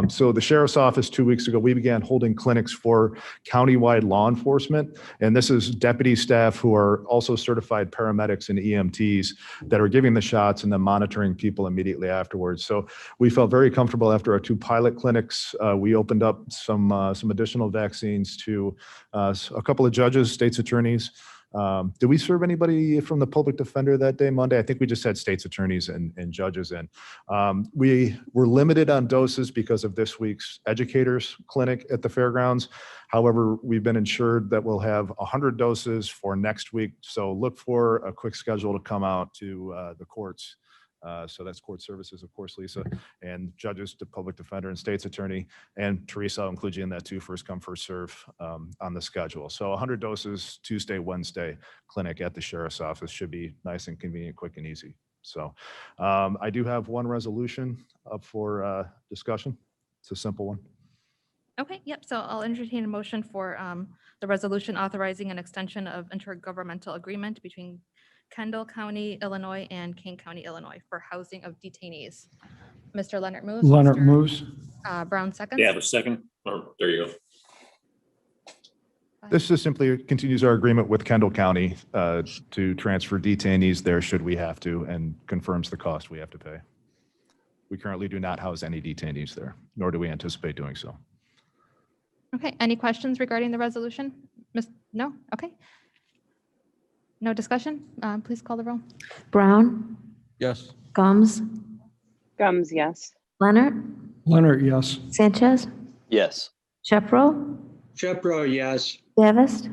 So the sheriff's office 2 weeks ago, we began holding clinics for countywide law enforcement. And this is deputy staff who are also certified paramedics and EMTs that are giving the shots and then monitoring people immediately afterwards. So we felt very comfortable after our 2 pilot clinics. We opened up some additional vaccines to a couple of judges, state's attorneys. Did we serve anybody from the public defender that day, Monday? I think we just had state's attorneys and judges in. We were limited on doses because of this week's educators clinic at the fairgrounds. However, we've been assured that we'll have 100 doses for next week. So look for a quick schedule to come out to the courts. So that's court services, of course, Lisa, and judges to public defender and state's attorney. And Teresa, I'll include you in that too, first come, first serve on the schedule. So 100 doses, Tuesday, Wednesday, clinic at the sheriff's office should be nice and convenient, quick and easy. So I do have one resolution up for discussion. It's a simple one. Okay, yep. So I'll entertain a motion for the resolution authorizing an extension of intergovernmental agreement between Kendall County, Illinois, and Kane County, Illinois for housing of detainees. Mr. Leonard moves. Leonard Mr. moves. Brown seconds. Yeah, have a second. Oh, there you go. This just simply continues our agreement with Kendall County to transfer detainees there should we have to, and confirms the cost we have to pay. We currently do not house any detainees there, nor do we anticipate doing so. Okay, any questions regarding the resolution? No? Okay. No discussion? Please call the roll. Brown, Yes. Gums, Gums, yes. Leonard, Leonard, yes. Sanchez, Yes. Shepro, Shepro, yes. Davis,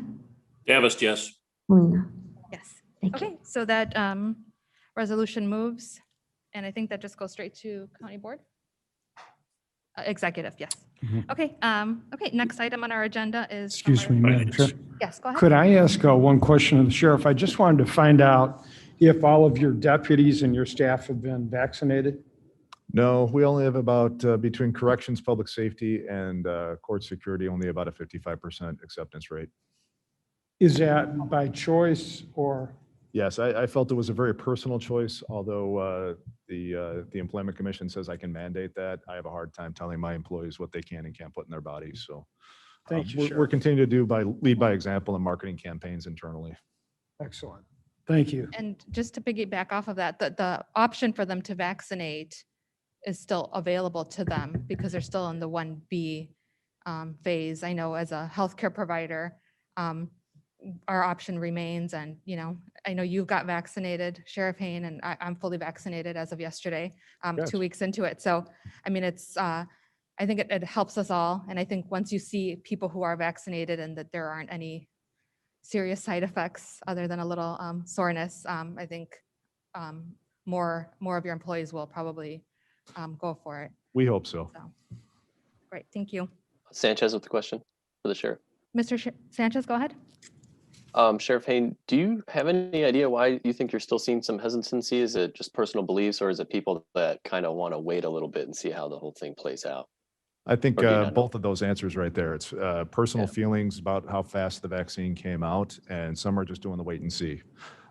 Davis, yes. Molina. Yes. Thank you. Okay, so that resolution moves, and I think that just goes straight to county board? Executive, yes. Mhm. Okay, okay, next item on our agenda is. Excuse me, Madam Chair. Yes, go ahead. Could I ask one question of the sheriff? I just wanted to find out if all of your deputies and your staff have been vaccinated? No, we only have about, between corrections, public safety, and court security, only about a 55% acceptance rate. Is that by choice or? Yes, I felt it was a very personal choice, although the Employment Commission says I can mandate that. I have a hard time telling my employees what they can and can't put in their bodies, so. Thank you, We're Sheriff. continuing to lead by example in marketing campaigns internally. Excellent. Thank you. And just to piggyback off of that, the option for them to vaccinate is still available to them because they're still in the 1B phase. I know as a healthcare provider, our option remains, and I know you got vaccinated, Sheriff Hayne, and I'm fully vaccinated as of yesterday, Yes. 2 weeks into it. So, I mean, it's, I think it helps us all. And I think once you see people who are vaccinated and that there aren't any serious side effects other than a little soreness, I think more of your employees will probably go for it. We hope so. So, great, thank you. Sanchez with the question for the sheriff. Mr. Sanchez, go ahead. Sheriff Hayne, do you have any idea why you think you're still seeing some hesitancy? Is it just personal beliefs, or is it people that kind of want to wait a little bit and see how the whole thing plays out? I think Or do you not know? both of those answers right there. It's personal feelings about how fast the vaccine came out, and some are just doing the wait and see.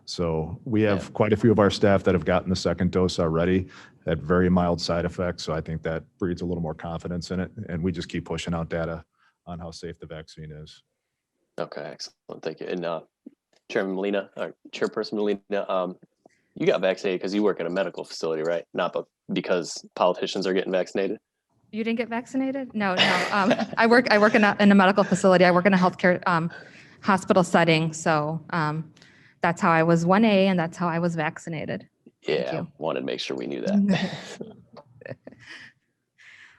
So we have quite a few of our staff that have gotten the second dose already, had very mild side effects. So I think that breeds a little more confidence in it. And we just keep pushing out data on how safe the vaccine is. Okay, excellent. Thank you. And Chairman Molina, or Chairperson Molina, you got vaccinated because you work in a medical facility, right? Not because politicians are getting vaccinated? You didn't get vaccinated? No. I work in a medical facility. I work in a healthcare hospital setting. So that's how I was 1A, and that's how I was vaccinated. Yeah, wanted to make sure we knew that.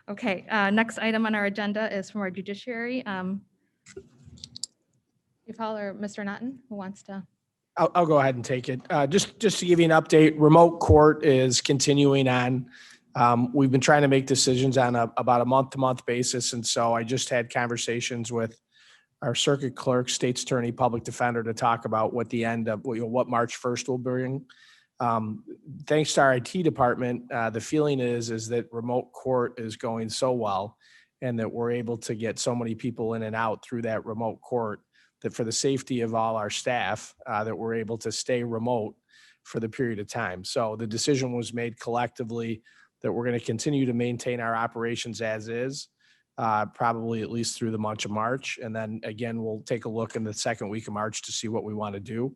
Okay, next item on our agenda is from our judiciary. You follow or Mr. Naughton, who wants to? I'll go ahead and take it. Just to give you an update, remote court is continuing on. We've been trying to make decisions on about a month-to-month basis. And so I just had conversations with our circuit clerk, state's attorney, public defender to talk about what the end of, what March 1st will bring. Thanks to our IT department, the feeling is that remote court is going so well, and that we're able to get so many people in and out through that remote court, that for the safety of all our staff, that we're able to stay remote for the period of time. So the decision was made collectively that we're going to continue to maintain our operations as is, probably at least through the month of March. And then again, we'll take a look in the second week of March to see what we want to do.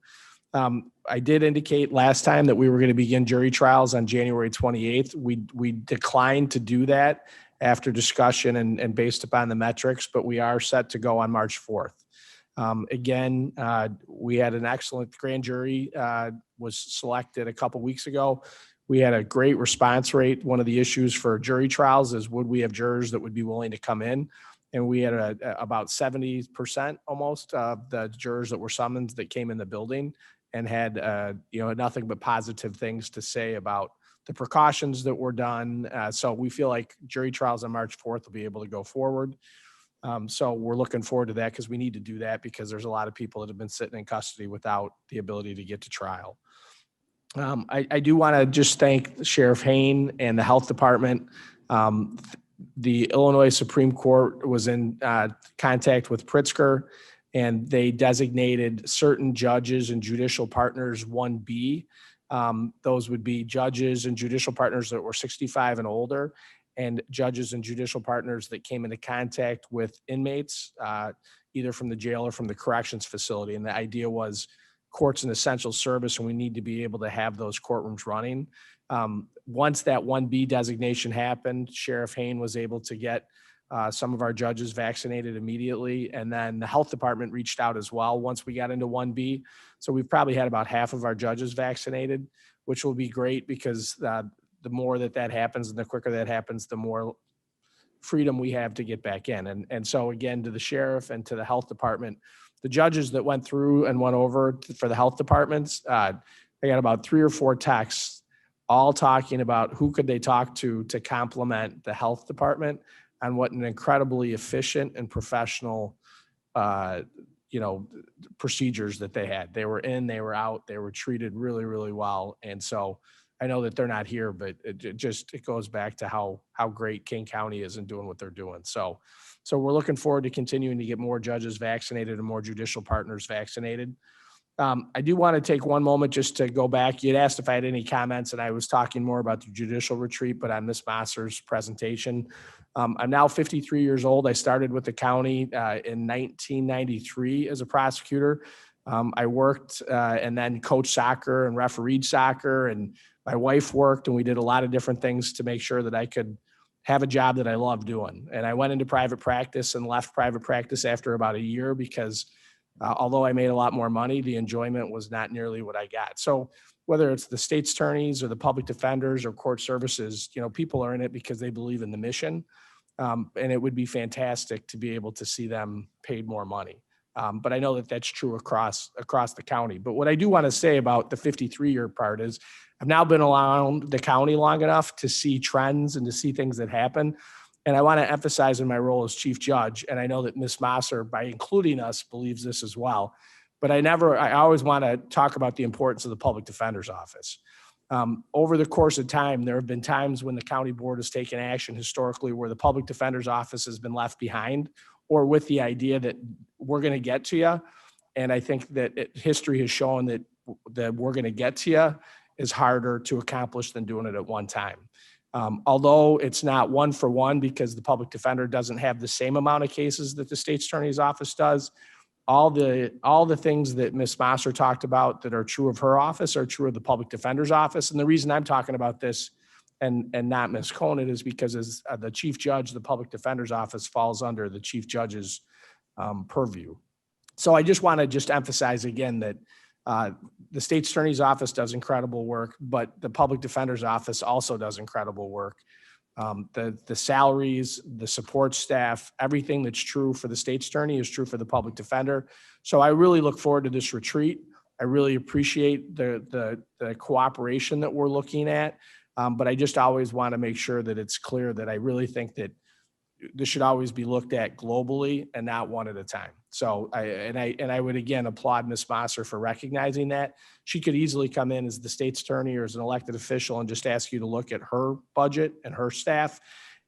I did indicate last time that we were going to begin jury trials on January 28th. We declined to do that after discussion and based upon the metrics, but we are set to go on March 4th. Again, we had an excellent grand jury, was selected a couple weeks ago. We had a great response rate. One of the issues for jury trials is, would we have jurors that would be willing to come in? And we had about 70% almost of the jurors that were summoned that came in the building and had nothing but positive things to say about the precautions that were done. So we feel like jury trials on March 4th will be able to go forward. So we're looking forward to that, because we need to do that, because there's a lot of people that have been sitting in custody without the ability to get to trial. I do want to just thank Sheriff Hayne and the health department. The Illinois Supreme Court was in contact with Pritzker. and they designated certain judges and judicial partners 1B. Those would be judges and judicial partners that were 65 and older, and judges and judicial partners that came into contact with inmates, either from the jail or from the corrections facility. And the idea was court's an essential service and we need to be able to have those courtrooms running. Once that 1B designation happened, Sheriff Hayne was able to get some of our judges vaccinated immediately. And then the health department reached out as well once we got into 1B. So we've probably had about half of our judges vaccinated, which will be great because the more that happens and the quicker that happens, the more freedom we have to get back in. And so again, to the sheriff and to the health department, the judges that went through and went over for the health departments, I got about 3 or 4 texts all talking about who could they talk to complement the health department on what an incredibly efficient and professional, procedures that they had. They were in, they were out, they were treated really, really well. And so I know that they're not here, but it goes back to how great King County is in doing what they're doing. So we're looking forward to continuing to get more judges vaccinated and more judicial partners vaccinated. I do want to take one moment just to go back. You'd asked if I had any comments, and I was talking more about the judicial retreat, but on Ms. Mosser's presentation. I'm now 53 years old. I started with the county in 1993 as a prosecutor. I worked and then coached soccer and refereed soccer, and my wife worked, and we did a lot of different things to make sure that I could have a job that I loved doing. And I went into private practice and left private practice after about a year because although I made a lot more money, the enjoyment was not nearly what I got. So whether it's the state's attorneys or the public defenders or court services, people are in it because they believe in the mission. And it would be fantastic to be able to see them paid more money. But I know that that's true across the county. But what I do want to say about the 53-year part is I've now been around the county long enough to see trends and to see things that happen. And I want to emphasize in my role as chief judge, and I know that Ms. Mosser, by including us, believes this as well, but I always want to talk about the importance of the public defender's office. Over the course of time, there have been times when the county board has taken action historically where the public defender's office has been left behind, or with the idea that we're going to get to you. And I think that history has shown that we're going to get to you is harder to accomplish than doing it at one time. Although it's not one for one because the public defender doesn't have the same amount of cases that the state's attorney's office does, all the things that Ms. Mosser talked about that are true of her office are true of the public defender's office. And the reason I'm talking about this and not Ms. Conant is because as the chief judge, the public defender's office falls under the chief judge's purview. So I just want to emphasize again that the state's attorney's office does incredible work, but the public defender's office also does incredible work. The salaries, the support staff, everything that's true for the state's attorney is true for the public defender. So I really look forward to this retreat. I really appreciate the cooperation that we're looking at. But I just always want to make sure that it's clear that I really think that this should always be looked at globally and not one at a time. So I would again applaud Ms. Mosser for recognizing that. She could easily come in as the state's attorney or as an elected official and just ask you to look at her budget and her staff.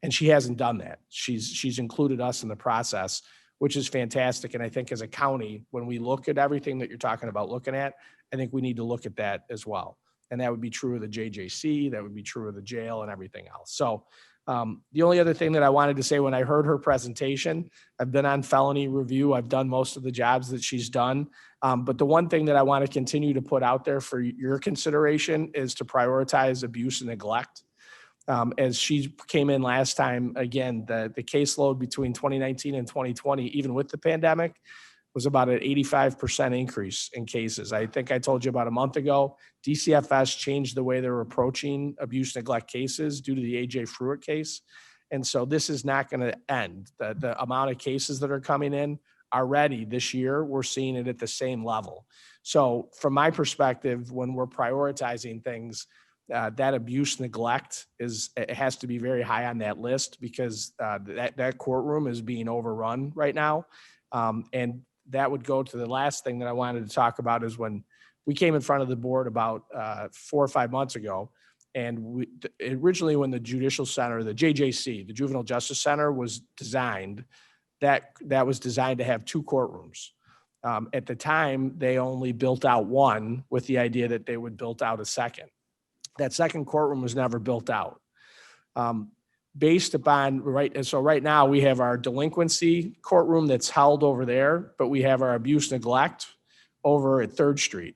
And she hasn't done that. She's included us in the process, which is fantastic. And I think as a county, when we look at everything that you're talking about looking at, I think we need to look at that as well. And that would be true of the JJC, that would be true of the jail and everything else. So the only other thing that I wanted to say when I heard her presentation, I've been on felony review. I've done most of the jobs that she's done. But the one thing that I want to continue to put out there for your consideration is to prioritize abuse and neglect. As she came in last time, again, the caseload between 2019 and 2020, even with the pandemic, was about an 85% increase in cases. I think I told you about a month ago, DCFS changed the way they're approaching abuse neglect cases due to the AJ Fruitt case. And so this is not going to end. The amount of cases that are coming in already this year, we're seeing it at the same level. So from my perspective, when we're prioritizing things, that abuse neglect it has to be very high on that list because that courtroom is being overrun right now. And that would go to the last thing that I wanted to talk about is when we came in front of the board about 4 or 5 months ago. And originally when the Judicial Center, the JJC, the Juvenile Justice Center was designed, that was designed to have 2 courtrooms. At the time, they only built out one with the idea that they would build out a second. That second courtroom was never built out. Based upon, right now we have our delinquency courtroom that's held over there, but we have our abuse neglect over at 3rd Street.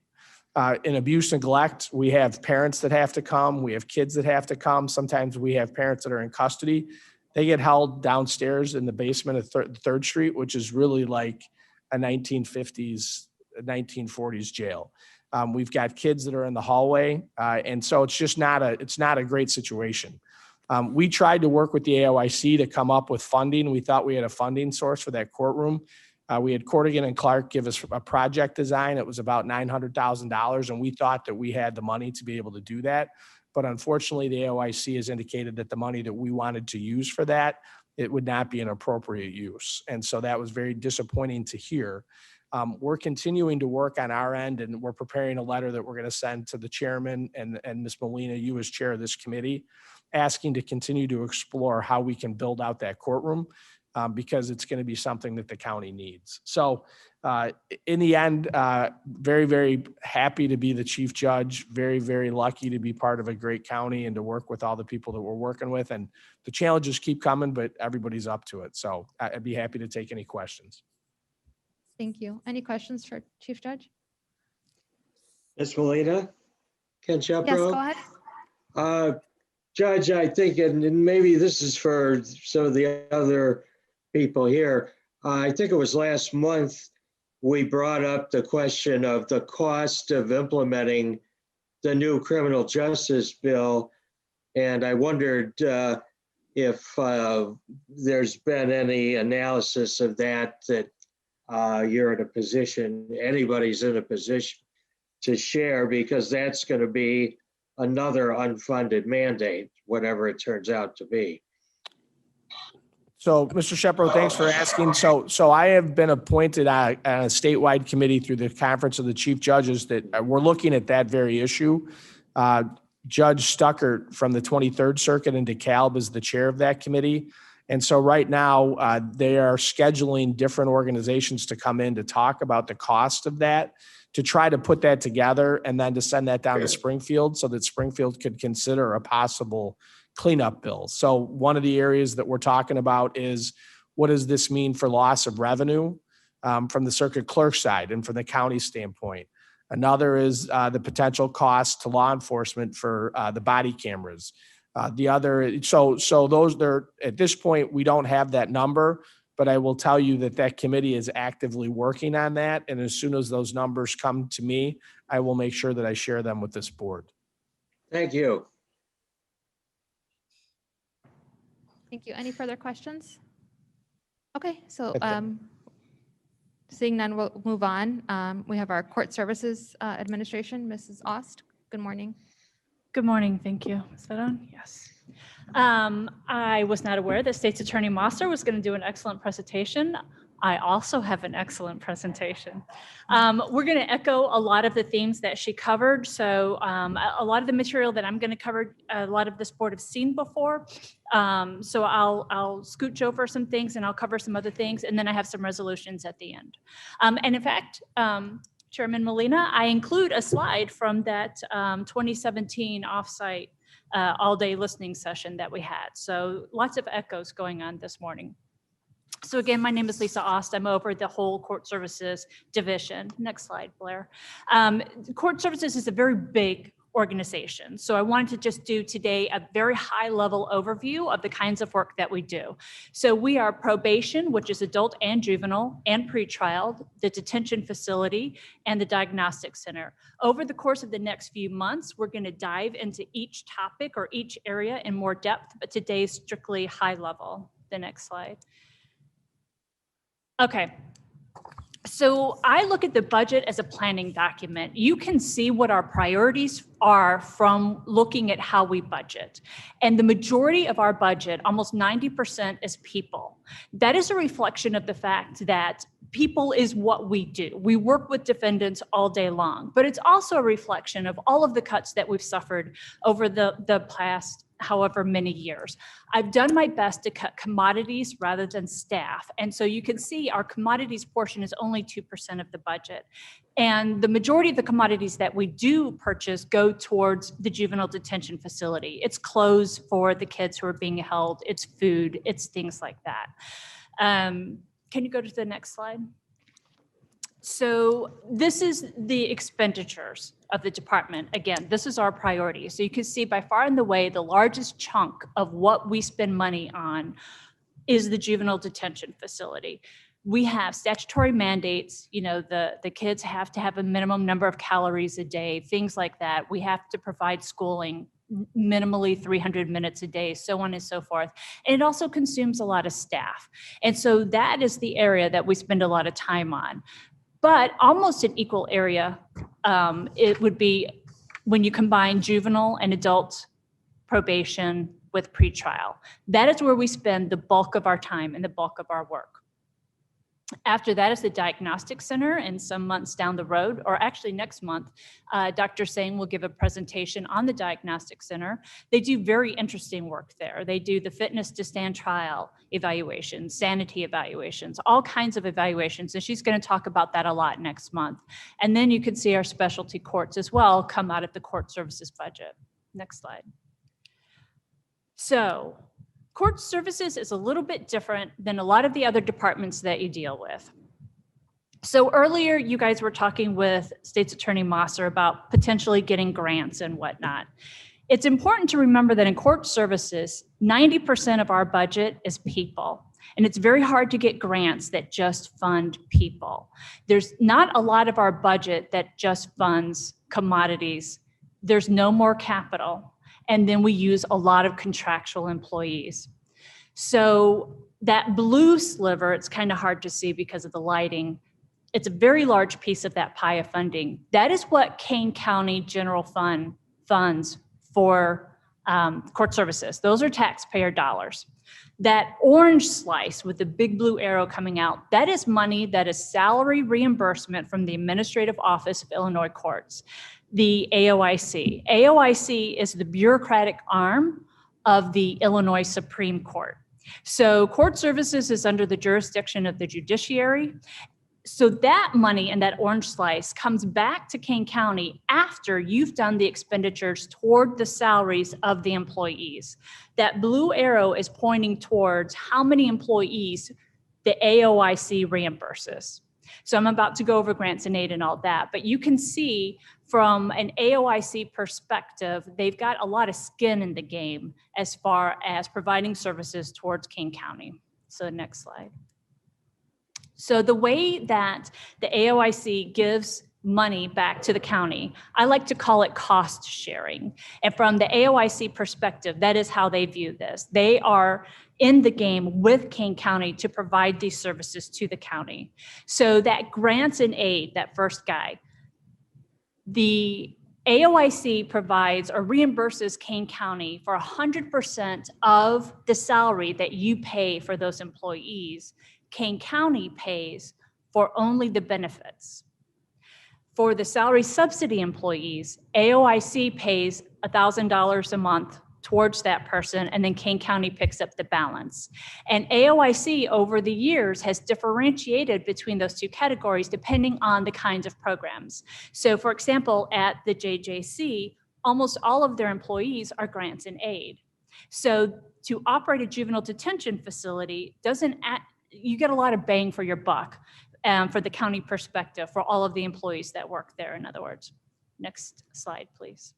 In abuse neglect, we have parents that have to come, we have kids that have to come. Sometimes we have parents that are in custody. They get held downstairs in the basement of 3rd Street, which is really like a 1950s, 1940s jail. We've got kids that are in the hallway. And so it's just not a great situation. We tried to work with the AOIC to come up with funding. We thought we had a funding source for that courtroom. We had Cordigan and Clark give us a project design. It was about $900,000, and we thought that we had the money to be able to do that. But unfortunately, the AOIC has indicated that the money that we wanted to use for that, it would not be an appropriate use. And so that was very disappointing to hear. We're continuing to work on our end, and we're preparing a letter that we're going to send to the chairman and Ms. Molina, you as chair of this committee, asking to continue to explore how we can build out that courtroom. Because it's going to be something that the county needs. So in the end, very, very happy to be the chief judge, very, very lucky to be part of a great county and to work with all the people that we're working with. And the challenges keep coming, but everybody's up to it. So I'd be happy to take any questions. Thank you. Any questions for Chief Judge? Ms. Molina? Ken Shepro? Yes, go ahead. Judge, I think, and maybe this is for some of the other people here. I think it was last month we brought up the question of the cost of implementing the new criminal justice bill. And I wondered if there's been any analysis of that you're in a position, anybody's in a position to share, because that's going to be another unfunded mandate, whatever it turns out to be. So, Mr. Shepro, thanks for asking. So I have been appointed on a statewide committee through the Conference of the Chief Judges that we're looking at that very issue. Judge Stuckert from the 23rd Circuit in DeKalb is the chair of that committee. And so right now they are scheduling different organizations to come in to talk about the cost of that, to try to put that together and then to send that down to Springfield so that Springfield could consider a possible cleanup bill. So one of the areas that we're talking about is, what does this mean for loss of revenue from the circuit clerk side and from the county standpoint? Another is the potential cost to law enforcement for the body cameras. The other, so those there at this point, we don't have that number, but I will tell you that that committee is actively working on that. And as soon as those numbers come to me, I will make sure that I share them with this board. Thank you. Thank you. Any further questions? Okay, so seeing none, we'll move on. We have our Court Services Administration, Mrs. Ost. Good morning. Good morning. Thank you. Is that on? Yes. I was not aware that State's Attorney Mosser was going to do an excellent presentation. I also have an excellent presentation. We're going to echo a lot of the themes that she covered. So a lot of the material that I'm going to cover, a lot of this board have seen before. So I'll scooch over some things and I'll cover some other things. And then I have some resolutions at the end. And in fact, Chairman Molina, I include a slide from that 2017 offsite all-day listening session that we had. So lots of echoes going on this morning. So again, my name is Lisa Ost. I'm over the whole Court Services Division. Next slide, Blair. Court Services is a very big organization. So I wanted to just do today a very high level overview of the kinds of work that we do. So we are probation, which is adult and juvenile and pretrial, the detention facility, and the diagnostic center. Over the course of the next few months, we're going to dive into each topic or each area in more depth, but today's strictly high level. The next slide. Okay. So I look at the budget as a planning document. You can see what our priorities are from looking at how we budget. And the majority of our budget, almost 90%, is people. That is a reflection of the fact that people is what we do. We work with defendants all day long, but it's also a reflection of all of the cuts that we've suffered over the past however many years. I've done my best to cut commodities rather than staff. And so you can see our commodities portion is only 2% of the budget. And the majority of the commodities that we do purchase go towards the juvenile detention facility. It's clothes for the kids who are being held, it's food, it's things like that. Can you go to the next slide? So this is the expenditures of the department. Again, this is our priority. So you can see by far and away, the largest chunk of what we spend money on is the juvenile detention facility. We have statutory mandates, you know, the kids have to have a minimum number of calories a day, things like that. We have to provide schooling, minimally 300 minutes a day, so on and so forth. And it also consumes a lot of staff. And so that is the area that we spend a lot of time on. But almost an equal area, it would be when you combine juvenile and adult probation with pretrial. That is where we spend the bulk of our time and the bulk of our work. After that is the Diagnostic Center, and some months down the road, or actually next month, Dr. Hayne will give a presentation on the Diagnostic Center. They do very interesting work there. They do the fitness to stand trial evaluations, sanity evaluations, all kinds of evaluations, and she's going to talk about that a lot next month. And then you can see our specialty courts as well come out of the court services budget. Next slide. So, court services is a little bit different than a lot of the other departments that you deal with. So earlier, you guys were talking with State's Attorney Mosser about potentially getting grants and whatnot. It's important to remember that in court services, 90% of our budget is people. And it's very hard to get grants that just fund people. There's not a lot of our budget that just funds commodities. There's no more capital. And then we use a lot of contractual employees. So that blue sliver, it's kind of hard to see because of the lighting. It's a very large piece of that pie of funding. That is what Kane County General Fund funds for court services. Those are taxpayer dollars. That orange slice with the big blue arrow coming out, that is money that is salary reimbursement from the Administrative Office of Illinois Courts, the AOIC. AOIC is the bureaucratic arm of the Illinois Supreme Court. So court services is under the jurisdiction of the judiciary. So that money and that orange slice comes back to Kane County after you've done the expenditures toward the salaries of the employees. That blue arrow is pointing towards how many employees the AOIC reimburses. So I'm about to go over grants and aid and all that, but you can see from an AOIC perspective, they've got a lot of skin in the game as far as providing services towards Kane County. So next slide. So the way that the AOIC gives money back to the county, I like to call it cost sharing. And from the AOIC perspective, that is how they view this. They are in the game with Kane County to provide these services to the county. So that grants and aid, that first guy, the AOIC provides or reimburses Kane County for 100% of the salary that you pay for those employees. Kane County pays for only the benefits. For the salary subsidy employees, AOIC pays $1,000 a month towards that person, and then Kane County picks up the balance. And AOIC over the years has differentiated between those two categories depending on the kinds of programs. So for example, at the JJC, almost all of their employees are grants and aid. So to operate a juvenile detention facility you get a lot of bang for your buck for the county perspective for all of the employees that work there, in other words. Next slide, please.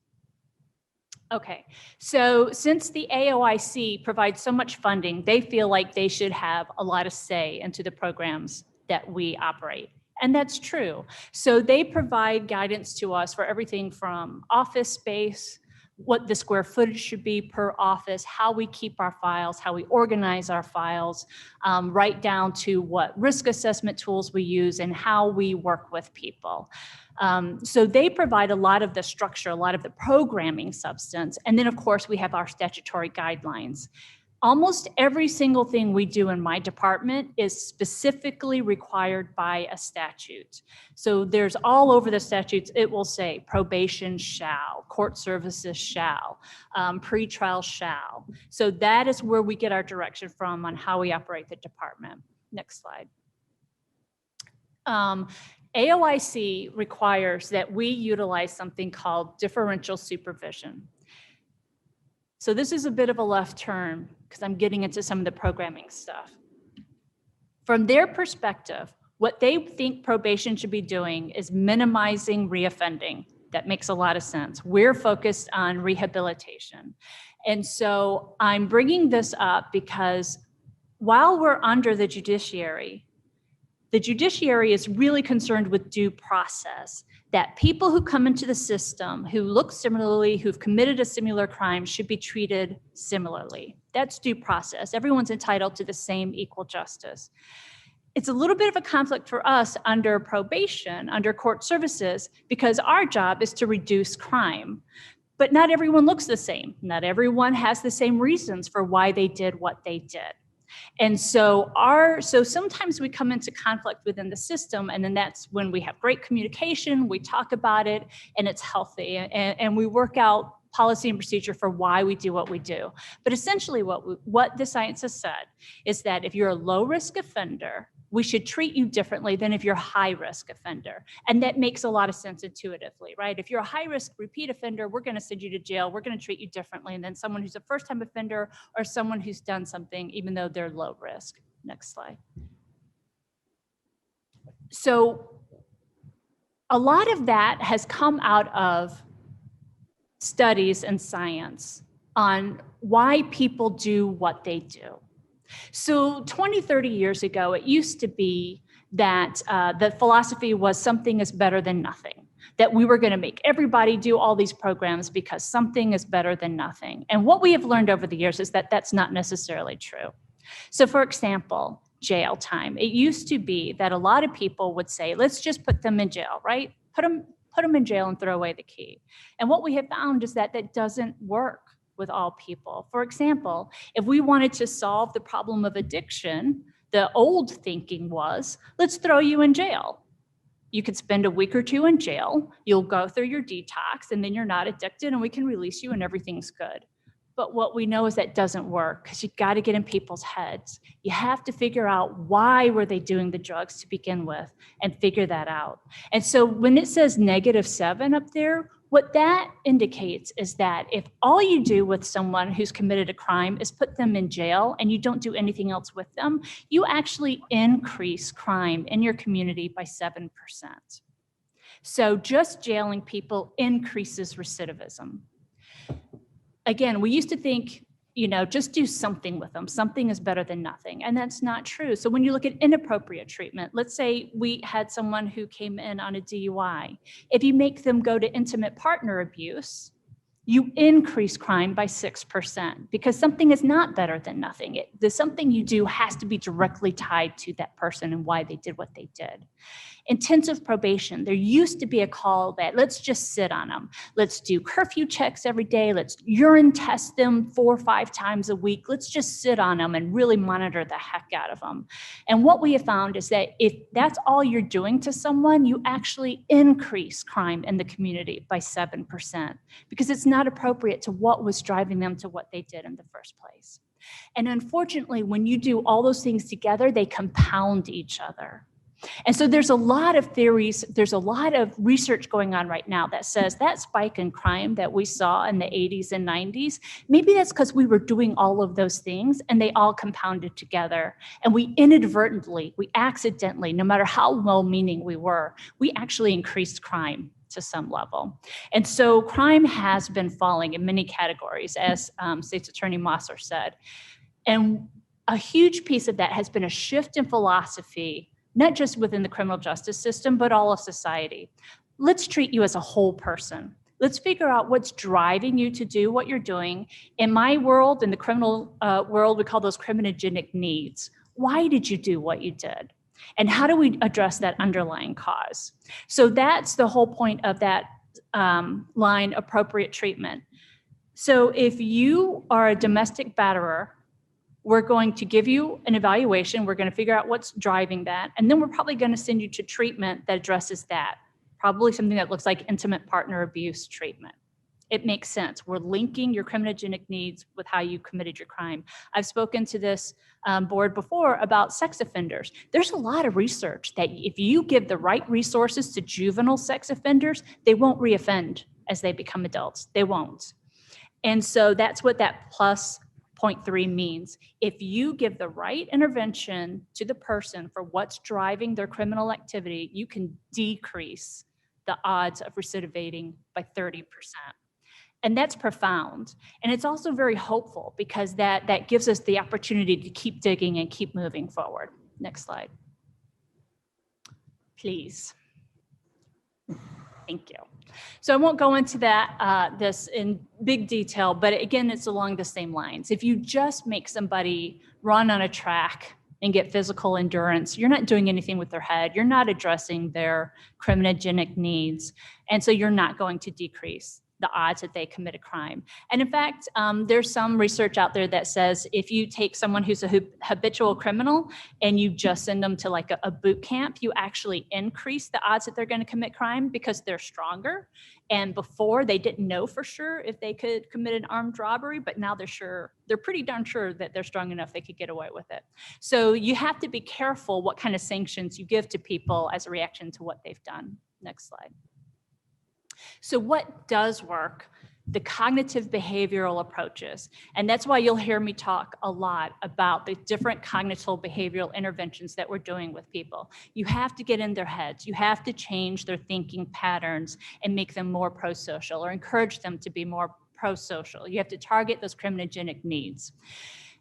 Okay, so since the AOIC provides so much funding, they feel like they should have a lot of say into the programs that we operate. And that's true. So they provide guidance to us for everything from office space, what the square footage should be per office, how we keep our files, how we organize our files, right down to what risk assessment tools we use and how we work with people. So they provide a lot of the structure, a lot of the programming substance. And then of course we have our statutory guidelines. Almost every single thing we do in my department is specifically required by a statute. So there's all over the statutes, it will say probation shall, court services shall, pretrial shall. So that is where we get our direction from on how we operate the department. Next slide. AOIC requires that we utilize something called differential supervision. So this is a bit of a left turn because I'm getting into some of the programming stuff. From their perspective, what they think probation should be doing is minimizing reoffending. That makes a lot of sense. We're focused on rehabilitation. And so I'm bringing this up because while we're under the judiciary is really concerned with due process, that people who come into the system who look similarly, who've committed a similar crime should be treated similarly. That's due process. Everyone's entitled to the same equal justice. It's a little bit of a conflict for us under probation, under court services, because our job is to reduce crime. But not everyone looks the same. Not everyone has the same reasons for why they did what they did. And so sometimes we come into conflict within the system, and then that's when we have great communication, we talk about it, and it's healthy, and we work out policy and procedure for why we do what we do. But essentially what the science has said is that if you're a low-risk offender, we should treat you differently than if you're a high-risk offender. And that makes a lot of sense intuitively, right? If you're a high-risk repeat offender, we're gonna send you to jail, we're gonna treat you differently than someone who's a first-time offender or someone who's done something even though they're low risk. Next slide. So a lot of that has come out of studies and science on why people do what they do. So 20, 30 years ago, it used to be that the philosophy was something is better than nothing, that we were going to make everybody do all these programs because something is better than nothing. And what we have learned over the years is that that's not necessarily true. So for example, jail time. It used to be that a lot of people would say, let's just put them in jail, right? Put them in jail and throw away the key. And what we have found is that that doesn't work with all people. For example, if we wanted to solve the problem of addiction, the old thinking was, let's throw you in jail. You could spend a week or two in jail, you'll go through your detox, and then you're not addicted, and we can release you and everything's good. But what we know is that doesn't work because you got to get in people's heads. You have to figure out why were they doing the drugs to begin with and figure that out. And so when it says -7 up there, what that indicates is that if all you do with someone who's committed a crime is put them in jail and you don't do anything else with them, you actually increase crime in your community by 7%. So just jailing people increases recidivism. Again, we used to think, just do something with them. Something is better than nothing. And that's not true. So when you look at inappropriate treatment, let's say we had someone who came in on a DUI. If you make them go to intimate partner abuse, you increase crime by 6% because something is not better than nothing. The something you do has to be directly tied to that person and why they did what they did. Intensive probation, there used to be a call that let's just sit on them. Let's do curfew checks every day. Let's urine test them 4 or 5 times a week. Let's just sit on them and really monitor the heck out of them. And what we have found is that if that's all you're doing to someone, you actually increase crime in the community by 7% because it's not appropriate to what was driving them to what they did in the first place. And unfortunately, when you do all those things together, they compound each other. And so there's a lot of theories, there's a lot of research going on right now that says that spike in crime that we saw in the 80s and 90s, maybe that's because we were doing all of those things and they all compounded together. And we inadvertently, we accidentally, no matter how well-meaning we were, we actually increased crime to some level. And so crime has been falling in many categories, as State's Attorney Mosser said. And a huge piece of that has been a shift in philosophy, not just within the criminal justice system, but all of society. Let's treat you as a whole person. Let's figure out what's driving you to do what you're doing. In my world, in the criminal world, we call those criminogenic needs. Why did you do what you did? And how do we address that underlying cause? So that's the whole point of that line, appropriate treatment. So if you are a domestic batterer We're going to give you an evaluation. We're going to figure out what's driving that. And then we're probably going to send you to treatment that addresses that. Probably something that looks like intimate partner abuse treatment. It makes sense. We're linking your criminogenic needs with how you committed your crime. I've spoken to this board before about sex offenders. There's a lot of research that if you give the right resources to juvenile sex offenders, they won't reoffend as they become adults. They won't. And so that's what that plus 0.3 means. If you give the right intervention to the person for what's driving their criminal activity, you can decrease the odds of recidivating by 30%. And that's profound. And it's also very hopeful because that gives us the opportunity to keep digging and keep moving forward. Next slide. Please. Thank you. So I won't go into this in big detail, but again, it's along the same lines. If you just make somebody run on a track and get physical endurance, you're not doing anything with their head. You're not addressing their criminogenic needs. And so you're not going to decrease the odds that they commit a crime. And in fact, there's some research out there that says if you take someone who's a habitual criminal and you just send them to like a boot camp, you actually increase the odds that they're going to commit crime because they're stronger. And before they didn't know for sure if they could commit an armed robbery, but now they're pretty darn sure that they're strong enough they could get away with it. So you have to be careful what kind of sanctions you give to people as a reaction to what they've done. Next slide. So what does work? The cognitive behavioral approaches. And that's why you'll hear me talk a lot about the different cognitive behavioral interventions that we're doing with people. You have to get in their heads. You have to change their thinking patterns and make them more pro-social or encourage them to be more pro-social. You have to target those criminogenic needs.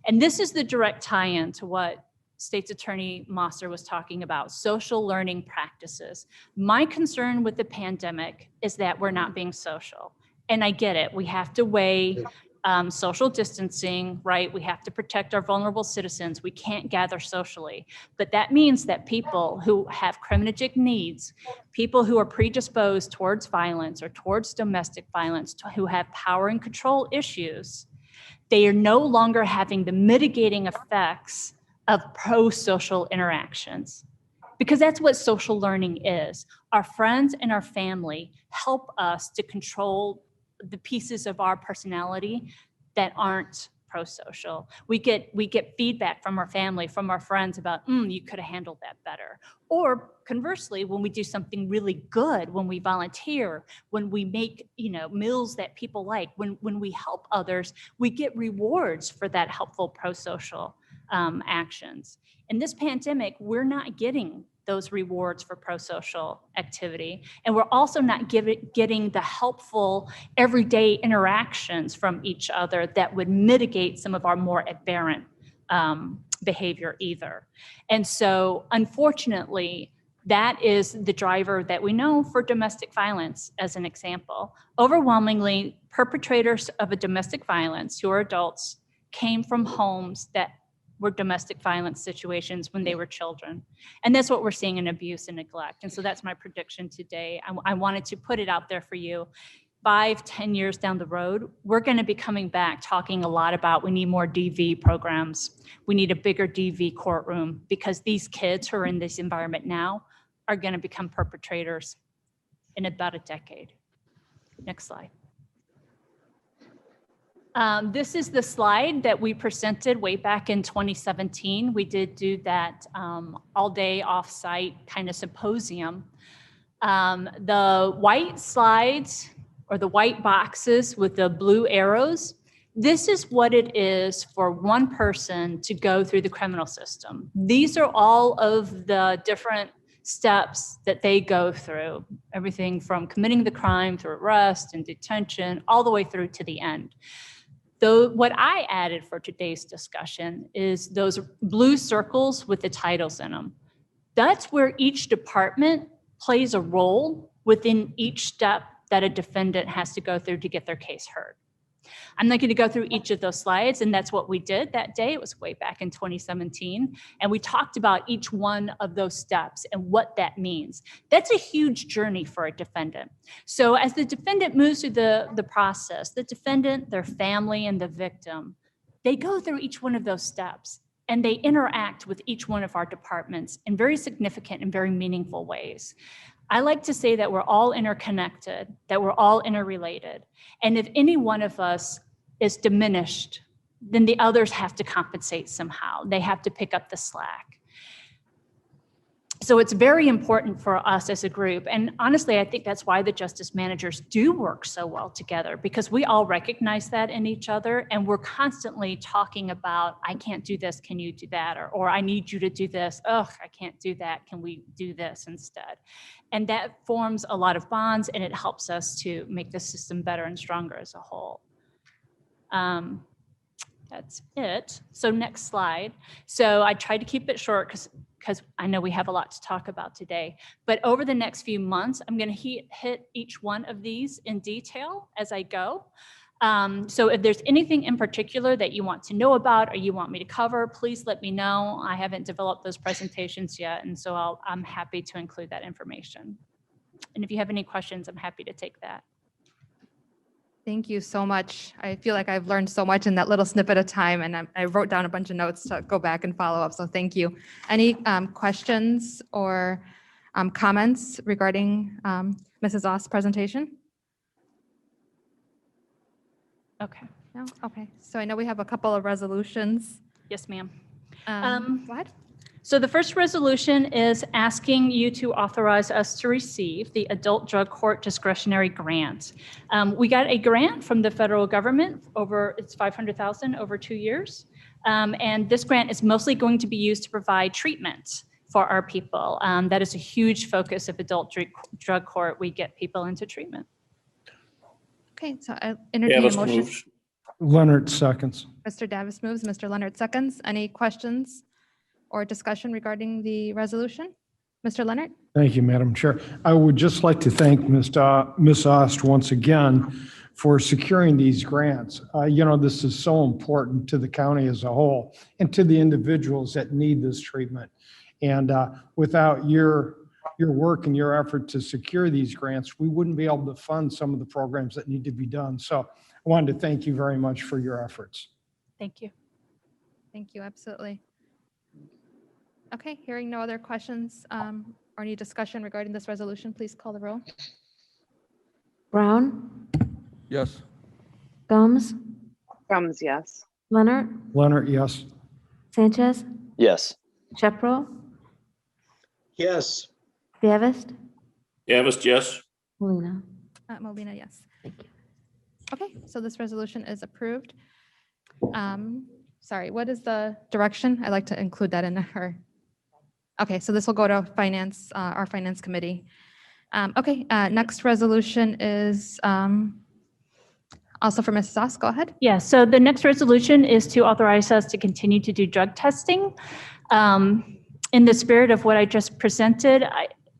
And this is the direct tie-in to what State's Attorney Mosser was talking about, social learning practices. My concern with the pandemic is that we're not being social. And I get it. We have to weigh social distancing, right? We have to protect our vulnerable citizens. We can't gather socially. But that means that people who have criminogenic needs, people who are predisposed towards violence or towards domestic violence, who have power and control issues, they are no longer having the mitigating effects of pro-social interactions, because that's what social learning is. Our friends and our family help us to control the pieces of our personality that aren't pro-social. We get feedback from our family, from our friends about, you could have handled that better. Or conversely, when we do something really good, when we volunteer, when we make meals that people like, when we help others, we get rewards for that helpful pro-social actions. In this pandemic, we're not getting those rewards for pro-social activity. And we're also not getting the helpful everyday interactions from each other that would mitigate some of our more aberrant behavior either. And so unfortunately, that is the driver that we know for domestic violence as an example. Overwhelmingly, perpetrators of a domestic violence who are adults came from homes that were domestic violence situations when they were children. And that's what we're seeing in abuse and neglect. And so that's my prediction today. I wanted to put it out there for you. 5-10 years down the road, we're going to be coming back talking a lot about we need more DV programs. We need a bigger DV courtroom because these kids who are in this environment now are going to become perpetrators in about a decade. Next slide. This is the slide that we presented way back in 2017. We did do that all-day off-site kind of symposium. The white slides or the white boxes with the blue arrows, this is what it is for one person to go through the criminal system. These are all of the different steps that they go through, everything from committing the crime through arrest and detention, all the way through to the end. Though what I added for today's discussion is those blue circles with the titles in them. That's where each department plays a role within each step that a defendant has to go through to get their case heard. I'm not going to go through each of those slides, and that's what we did that day. It was way back in 2017, and we talked about each one of those steps and what that means. That's a huge journey for a defendant. So as the defendant moves through the process, the defendant, their family, and the victim, they go through each one of those steps and they interact with each one of our departments in very significant and very meaningful ways. I like to say that we're all interconnected, that we're all interrelated. And if any one of us is diminished, then the others have to compensate somehow. They have to pick up the slack. So it's very important for us as a group. And honestly, I think that's why the justice managers do work so well together, because we all recognize that in each other. And we're constantly talking about, I can't do this, can you do that? Or I need you to do this. Oh, I can't do that. Can we do this instead? And that forms a lot of bonds, and it helps us to make the system better and stronger as a whole. That's it. So next slide. So I tried to keep it short because I know we have a lot to talk about today. But over the next few months, I'm going to hit each one of these in detail as I go. So if there's anything in particular that you want to know about or you want me to cover, please let me know. I haven't developed those presentations yet, and so I'm happy to include that information. And if you have any questions, I'm happy to take that. Thank you so much. I feel like I've learned so much in that little snippet of time, and I wrote down a bunch of notes to go back and follow up, so thank you. Any questions or comments regarding Mrs. Ost's presentation? Okay. No? Okay. So I know we have a couple of resolutions. Yes, ma'am. Go ahead. So the first resolution is asking you to authorize us to receive the Adult Drug Court Discretionary Grant. We got a grant from the federal government it's $500,000 over 2 years. And this grant is mostly going to be used to provide treatment for our people. That is a huge focus of Adult Drug Court. We get people into treatment. Okay, so I entertain a Davis motion. moves. Leonard seconds. Mr. Davis moves, Mr. Leonard seconds. Any questions or discussion regarding the resolution? Mr. Leonard? Thank you, Madam Chair. I would just like to thank Ms. Ost once again for securing these grants. This is so important to the county as a whole and to the individuals that need this treatment. And without your work and your effort to secure these grants, we wouldn't be able to fund some of the programs that need to be done. So I wanted to thank you very much for your efforts. Thank you. Thank you, absolutely. Okay, hearing no other questions or any discussion regarding this resolution, please call the roll. Brown, Yes. Gums, Gums, yes. Leonard, Leonard, yes. Sanchez, Yes. Shepro, Yes. Davis, Davis, yes. Molina. Molina, yes. Thank you. Okay, so this resolution is approved. Sorry, what is the direction? I'd like to include that in her. Okay, so this will go to finance, our finance committee. Okay, next resolution is also for Mrs. Ost. Go ahead. Yeah, so the next resolution is to authorize us to continue to do drug testing. In the spirit of what I just presented,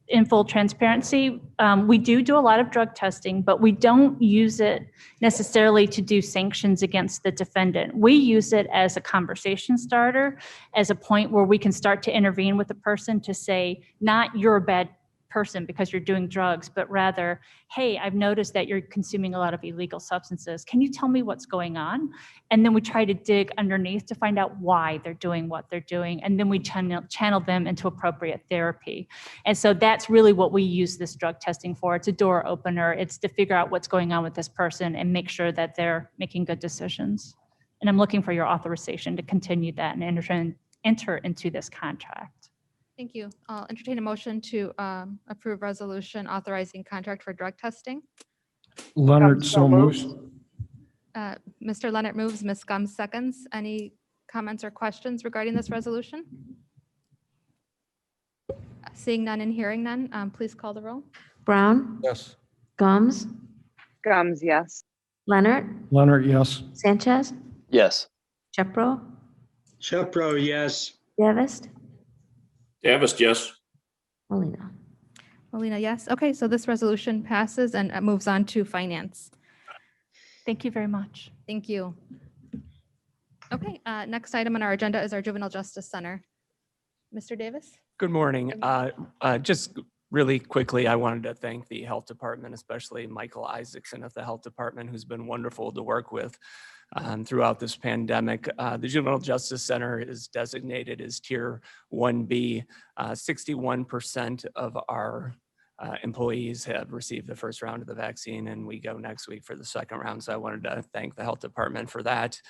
in full transparency, we do a lot of drug testing, but we don't use it necessarily to do sanctions against the defendant. We use it as a conversation starter, as a point where we can start to intervene with the person to say, not you're a bad person because you're doing drugs, but rather, hey, I've noticed that you're consuming a lot of illegal substances. Can you tell me what's going on? And then we try to dig underneath to find out why they're doing what they're doing. And then we channel them into appropriate therapy. And so that's really what we use this drug testing for. It's a door opener. It's to figure out what's going on with this person and make sure that they're making good decisions. And I'm looking for your authorization to continue that and enter into this contract. Thank you. I'll entertain a motion to approve resolution authorizing contract for drug testing. Leonard so moves. Mr. Leonard moves, Ms. Gums seconds. Any comments or questions regarding this resolution? Seeing none and hearing none, please call the roll. Brown, Yes. Gums, Gums, yes. Leonard, Leonard, yes. Sanchez, Yes. Shepro, Shepro, yes. Davis, Davis, yes. Molina. Molina, yes. Okay, so this resolution passes and moves on to finance. Thank you very much. Thank you. Okay, next item on our agenda is our Juvenile Justice Center. Mr. Davis? Good morning. Just Really quickly, I wanted to thank the health department, especially Michael Isaacson of the health department, who's been wonderful to work with throughout this pandemic. The Juvenile Justice Center is designated as Tier 1B. 61% of our employees have received the first round of the vaccine, and we go next week for the second round. So I wanted to thank the health department for that.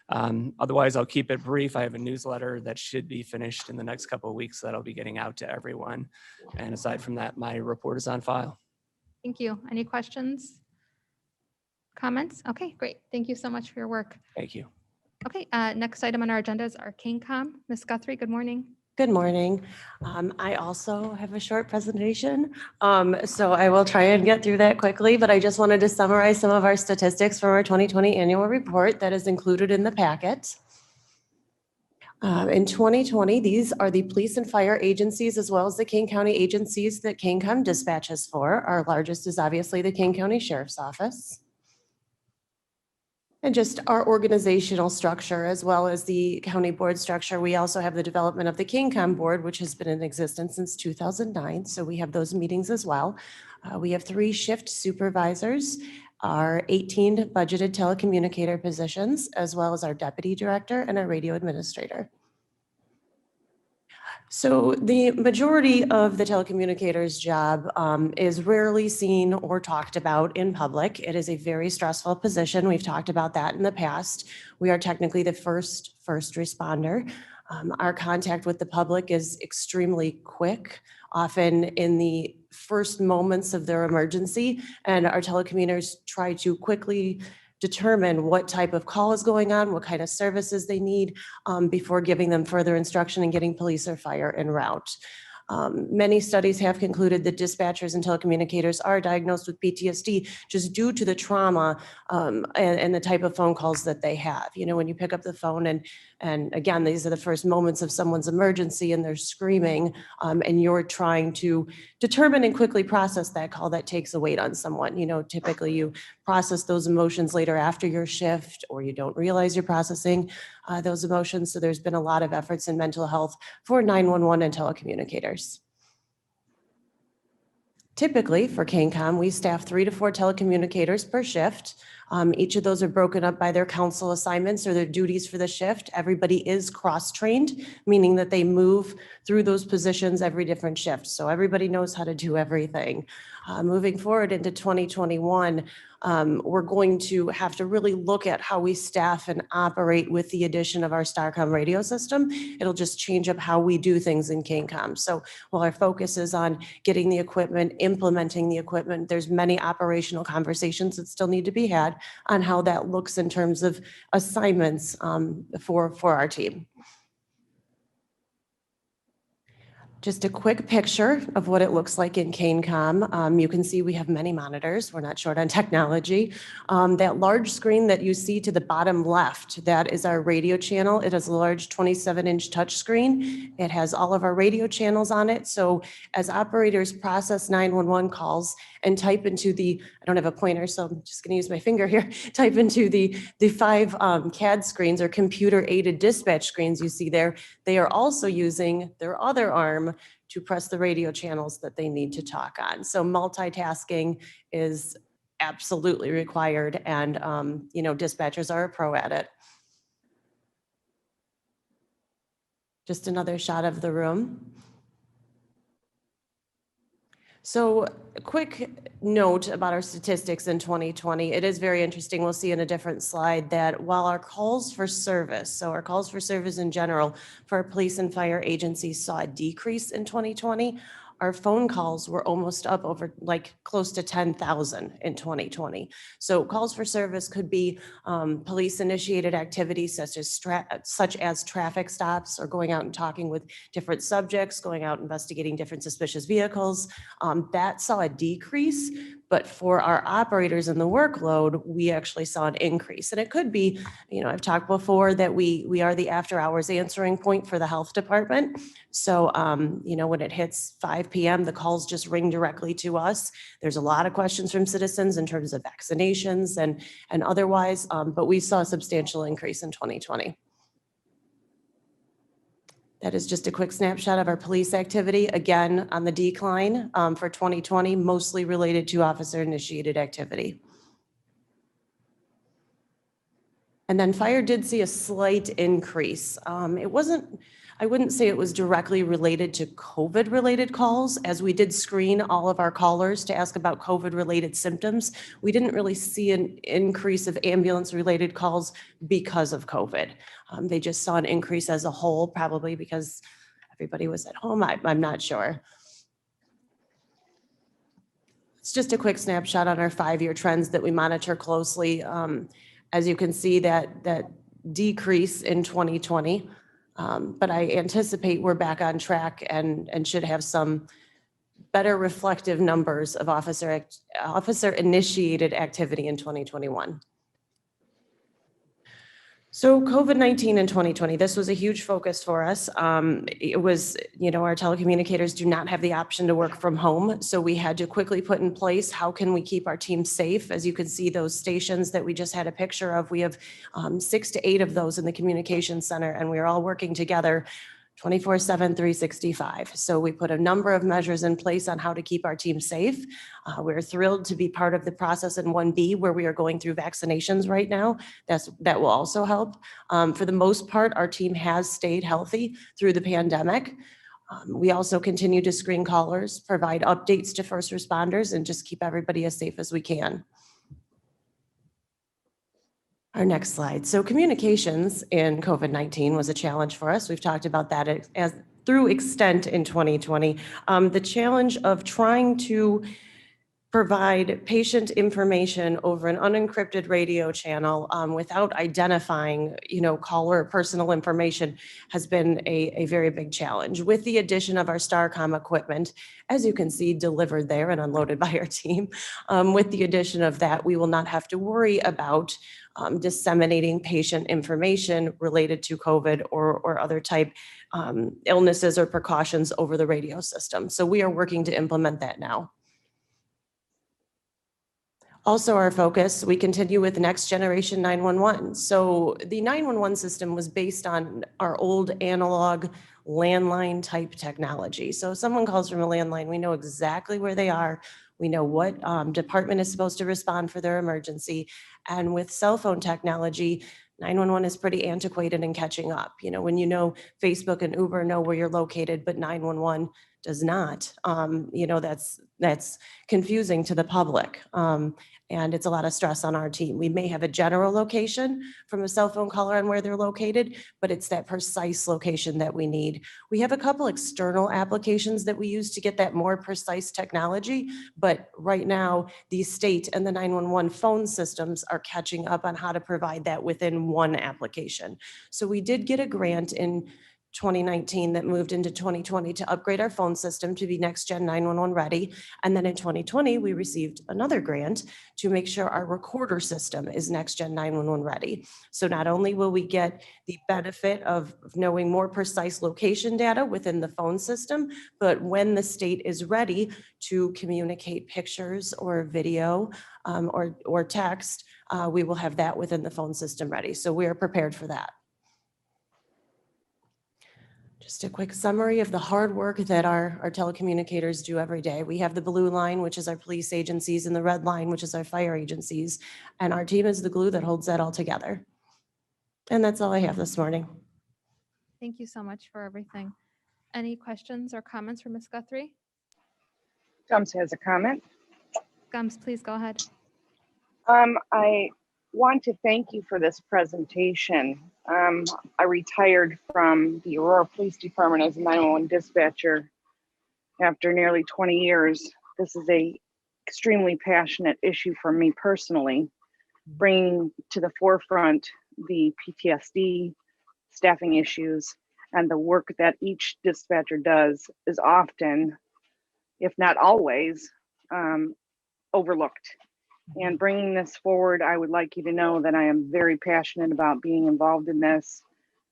Otherwise, I'll keep it brief. I have a newsletter that should be finished in the next couple of weeks that I'll be getting out to everyone. And aside from that, my report is on file. Thank you. Any questions? Comments? Okay, great. Thank you so much for your work. Thank you. Okay, next item on our agenda is our KingCom. Ms. Guthrie, good morning. Good morning. I also have a short presentation, so I will try and get through that quickly, but I just wanted to summarize some of our statistics from our 2020 annual report that is included in the packet. In 2020, these are the police and fire agencies as well as the King County agencies that KingCom dispatches for. Our largest is obviously the King County Sheriff's Office. And just our organizational structure as well as the county board structure. We also have the development of the KingCom board, which has been in existence since 2009. So we have those meetings as well. We have 3 shift supervisors, our 18 budgeted telecommunicator positions, as well as our deputy director and our radio administrator. So the majority of the telecommunicator's job is rarely seen or talked about in public. It is a very stressful position. We've talked about that in the past. We are technically the first responder. Our contact with the public is extremely quick, often in the first moments of their emergency, and our telecommunicators try to quickly determine what type of call is going on, what kind of services they need before giving them further instruction and getting police or fire en route. Many studies have concluded that dispatchers and telecommunicators are diagnosed with PTSD just due to the trauma and the type of phone calls that they have. You know, when you pick up the phone and again, these are the first moments of someone's emergency and they're screaming and you're trying to determine and quickly process that call, that takes a weight on someone. You know, typically you process those emotions later after your shift, or you don't realize you're processing those emotions. So there's been a lot of efforts in mental health for 911 and telecommunicators. Typically for KingCom, we staff 3 to 4 telecommunicators per shift. Each of those are broken up by their council assignments or their duties for the shift. Everybody is cross-trained, meaning that they move through those positions every different shift. So everybody knows how to do everything. Moving forward into 2021, we're going to have to really look at how we staff and operate with the addition of our Starcom radio system. It'll just change up how we do things in KingCom. So while our focus is on getting the equipment, implementing the equipment, there's many operational conversations that still need to be had on how that looks in terms of assignments for our team. Just a quick picture of what it looks like in KingCom. You can see we have many monitors. We're not short on technology. That large screen that you see to the bottom left, that is our radio channel. It is a large 27-inch touch screen. It has all of our radio channels on it. So as operators process 911 calls and type into the, I don't have a pointer, so I'm just gonna use my finger here, type into the 5 CAD screens or computer-aided dispatch screens you see there, they are also using their other arm to press the radio channels that they need to talk on. So multitasking is absolutely required, and you know, dispatchers are a pro at it. Just another shot of the room. So a quick note about our statistics in 2020. It is very interesting. We'll see in a different slide that while our calls for service, so our calls for service in general for our police and fire agencies saw a decrease in 2020, our phone calls were almost up over like close to 10,000 in 2020. So calls for service could be police initiated activities such as traffic stops or going out and talking with different subjects, going out investigating different suspicious vehicles. That saw a decrease, but for our operators in the workload, we actually saw an increase. And it could be, you know, I've talked before that we are the after hours answering point for the health department. So, you know, when it hits 5 p.m., the calls just ring directly to us. There's a lot of questions from citizens in terms of vaccinations and otherwise, but we saw a substantial increase in 2020. That is just a quick snapshot of our police activity, again, on the decline for 2020, mostly related to officer-initiated activity. And then fire did see a slight increase. I wouldn't say it was directly related to COVID-related calls, as we did screen all of our callers to ask about COVID-related symptoms. We didn't really see an increase of ambulance-related calls because of COVID. They just saw an increase as a whole, probably because everybody was at home. I'm not sure. It's just a quick snapshot on our 5-year trends that we monitor closely. As you can see, that decrease in 2020, but I anticipate we're back on track and should have some better reflective numbers of officer-initiated activity in 2021. So COVID-19 in 2020, this was a huge focus for us. It was, our telecommunicators do not have the option to work from home. So we had to quickly put in place, how can we keep our team safe? As you can see, those stations that we just had a picture of, we have 6 to 8 of those in the communication center, and we're all working together 24/7, 365. So we put a number of measures in place on how to keep our team safe. We're thrilled to be part of the process in 1B, where we are going through vaccinations right now. That will also help. For the most part, our team has stayed healthy through the pandemic. We also continue to screen callers, provide updates to first responders, and just keep everybody as safe as we can. Our next slide. So communications in COVID-19 was a challenge for us. We've talked about that as through extent in 2020. The challenge of trying to provide patient information over an unencrypted radio channel without identifying, caller personal information has been a very big challenge. With the addition of our Starcom equipment, as you can see, delivered there and unloaded by our team, with the addition of that, we will not have to worry about disseminating patient information related to COVID or other type illnesses or precautions over the radio system. So we are working to implement that now. Also, our focus, we continue with next generation 911. So the 911 system was based on our old analog landline type technology. So if someone calls from a landline, we know exactly where they are. We know what department is supposed to respond for their emergency. And with cell phone technology, 911 is pretty antiquated and catching up. When Facebook and Uber know where you're located, but 911 does not, that's confusing to the public. And it's a lot of stress on our team. We may have a general location from a cell phone caller on where they're located, but it's that precise location that we need. We have a couple external applications that we use to get that more precise technology, but right now the state and the 911 phone systems are catching up on how to provide that within one application. So we did get a grant in 2019 that moved into 2020 to upgrade our phone system to be next gen 911 ready. And then in 2020, we received another grant to make sure our recorder system is next gen 911 ready. So not only will we get the benefit of knowing more precise location data within the phone system, but when the state is ready to communicate pictures or video or text, we will have that within the phone system ready. So we are prepared for that. Just a quick summary of the hard work that our telecommunicators do every day. We have the blue line, which is our police agencies, and the red line, which is our fire agencies. And our team is the glue that holds that all together. And that's all I have this morning. Thank you so much for everything. Any questions or comments for Ms. Guthrie? Gums has a comment. Gums, please go ahead. I want to thank you for this presentation. I retired from the Aurora Police Department as a 911 dispatcher after nearly 20 years. This is a extremely passionate issue for me personally, bringing to the forefront the PTSD, staffing issues, and the work that each dispatcher does is often, if not always, overlooked. And bringing this forward, I would like you to know that I am very passionate about being involved in this,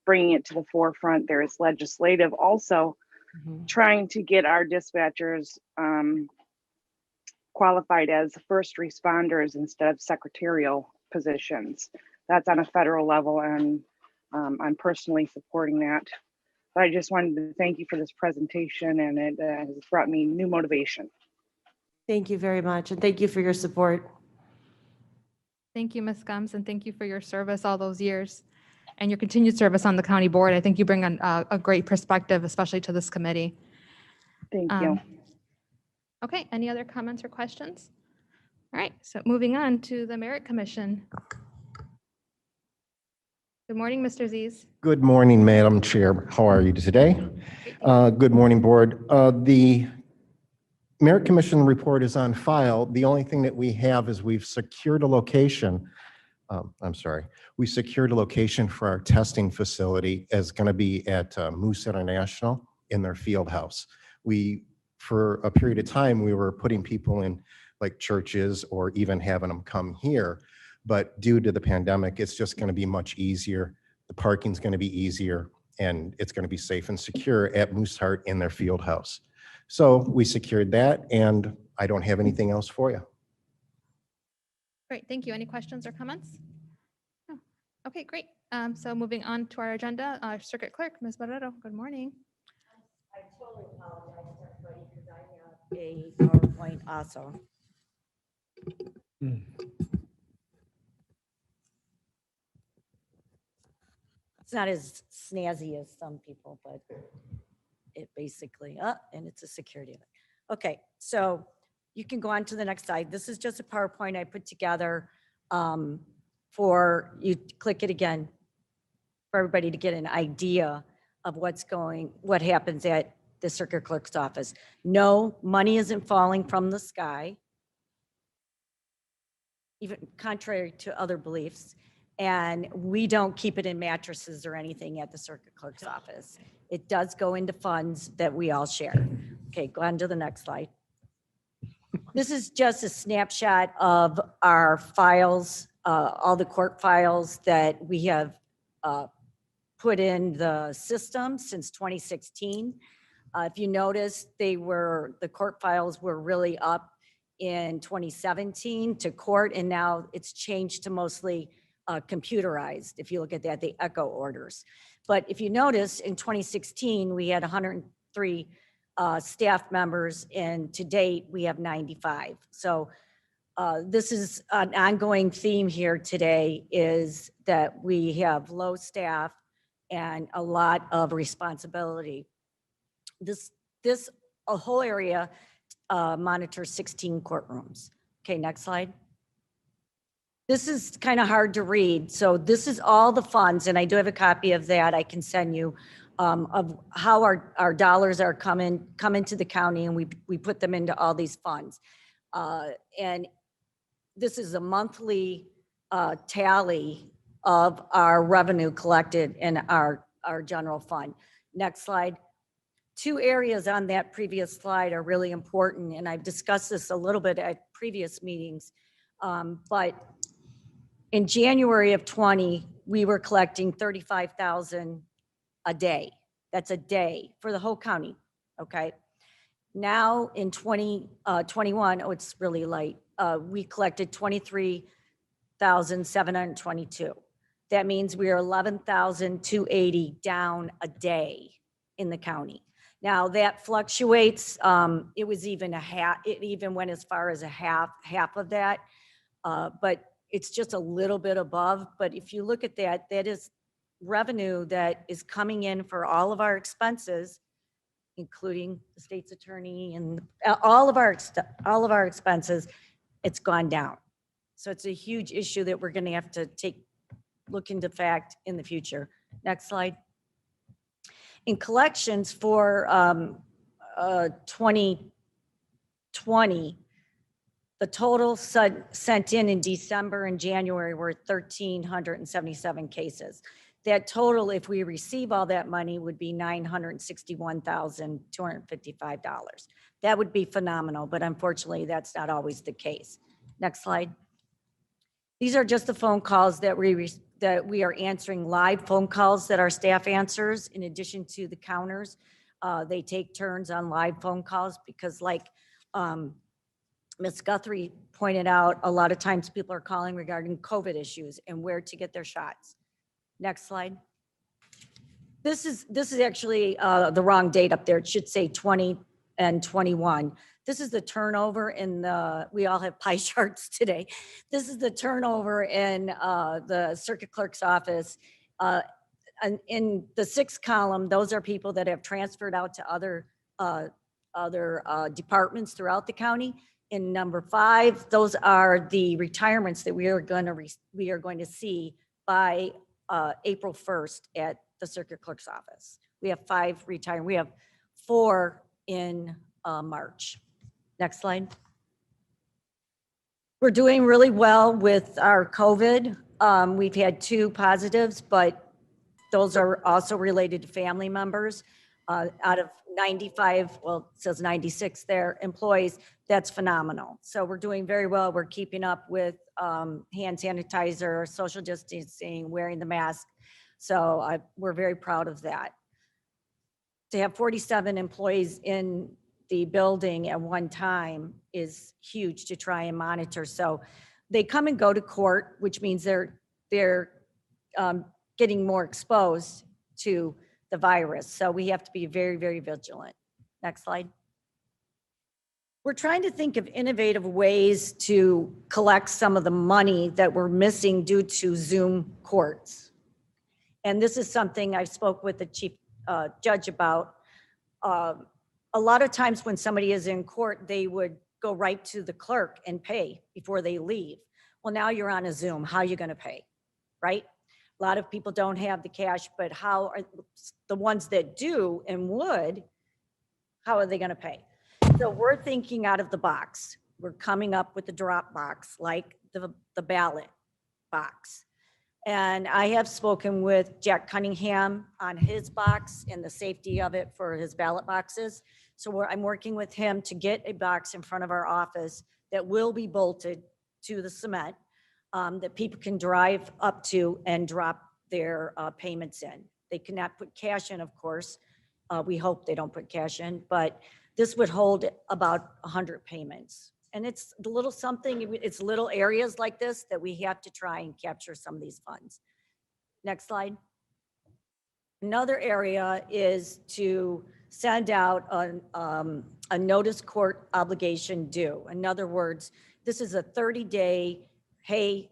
bringing it to the forefront. There is legislative also trying to get our dispatchers qualified as first responders instead of secretarial positions. That's on a federal level, and I'm personally supporting that. But I just wanted to thank you for this presentation, and it has brought me new motivation. Thank you very much, and thank you for your support. Thank you, Ms. Gumbs, and thank you for your service all those years and your continued service on the county board. I think you bring a great perspective, especially to this committee. Thank you. Okay, any other comments or questions? All right, so moving on to the Merit Commission. Good morning, Mr. Ziz. Good morning, Madam Chair. How are you today? Good morning, Board. The Merit Commission report is on file. The only thing that we have is we've secured a location. We secured a location for our testing facility as going to be at Moose International in their field house. For a period of time, we were putting people in like churches or even having them come here. But due to the pandemic, it's just going to be much easier. The parking's going to be easier, and it's going to be safe and secure at Mooseheart in their field house. So we secured that, and I don't have anything else for you. Great, thank you. Any questions or comments? No. Okay, great. So moving on to our agenda, our Circuit Clerk, Ms. Barrero, good morning. I totally apologize to everybody because I have a PowerPoint also. It's not as snazzy as some people, but it basically, and it's a security event. Okay, so you can go on to the next slide. This is just a PowerPoint I put together for you to click it again for everybody to get an idea of what happens at the Circuit Clerk's office. No, money isn't falling from the sky, even contrary to other beliefs. And we don't keep it in mattresses or anything at the Circuit Clerk's office. It does go into funds that we all share. Okay, go on to the next slide. This is just a snapshot of our files, all the court files that we have put in the system since 2016. If you notice, the court files were really up in 2017 to court, and now it's changed to mostly computerized. If you look at that, the echo orders. But if you notice, in 2016, we had 103 staff members, and to date, we have 95. So this is an ongoing theme here today, is that we have low staff and a lot of responsibility. This whole area monitors 16 courtrooms. Okay, next slide. This is kind of hard to read. So this is all the funds, and I do have a copy of that I can send you, of how our dollars are coming to the county, and we put them into all these funds. And this is a monthly tally of our revenue collected in our general fund. Next slide. Two areas on that previous slide are really important, and I've discussed this a little bit at previous meetings, but in January of 20, we were collecting 35,000 a day. That's a day for the whole county, okay? Now in 2021, oh, it's really light. We collected 23,722. That means we are 11,280 down a day in the county. Now that fluctuates. It was even it even went as far as half of that, but it's just a little bit above. But if you look at that, that is revenue that is coming in for all of our expenses, including the state's attorney and all of our expenses. It's gone down. So it's a huge issue that we're going to have to look into fact in the future. Next slide. In collections for 2020, the total sent in December and January were 1,377 cases. That total, if we receive all that money, would be $961,255. That would be phenomenal, but unfortunately, that's not always the case. Next slide. These are just the phone calls that we are answering, live phone calls that our staff answers in addition to the counters. They take turns on live phone calls because, like Ms. Guthrie pointed out, a lot of times people are calling regarding COVID issues and where to get their shots. Next slide. This is actually the wrong date up there. It should say 20 and 21. This is the turnover in we all have pie charts today. This is the turnover in the circuit clerk's office. And in the 6th column, those are people that have transferred out to other departments throughout the county. In number 5, those are the retirements that we are going to see by April 1st at the circuit clerk's office. We have 5 retiring. We have 4 in March. Next slide. We're doing really well with our COVID. We've had 2 positives, but those are also related to family members. Out of 95, well, it says 96 there, employees, that's phenomenal. So we're doing very well. We're keeping up with hand sanitizer, social distancing, wearing the mask. So we're very proud of that. To have 47 employees in the building at one time is huge to try and monitor. So they come and go to court, which means they're getting more exposed to the virus. So we have to be very, very vigilant. Next slide. We're trying to think of innovative ways to collect some of the money that we're missing due to Zoom courts. And this is something I spoke with the chief judge about. A lot of times when somebody is in court, they would go right to the clerk and pay before they leave. Well, now you're on a Zoom. How are you going to pay, right? A lot of people don't have the cash, but how are the ones that do and would, how are they going to pay? So we're thinking out of the box. We're coming up with the drop box, like the ballot box. And I have spoken with Jack Cunningham on his box and the safety of it for his ballot boxes. So I'm working with him to get a box in front of our office that will be bolted to the cement, that people can drive up to and drop their payments in. They cannot put cash in, of course. We hope they don't put cash in, but this would hold about 100 payments. And it's a little something, it's little areas like this that we have to try and capture some of these funds. Next slide. Another area is to send out a notice court obligation due. In other words, this is a 30-day, hey,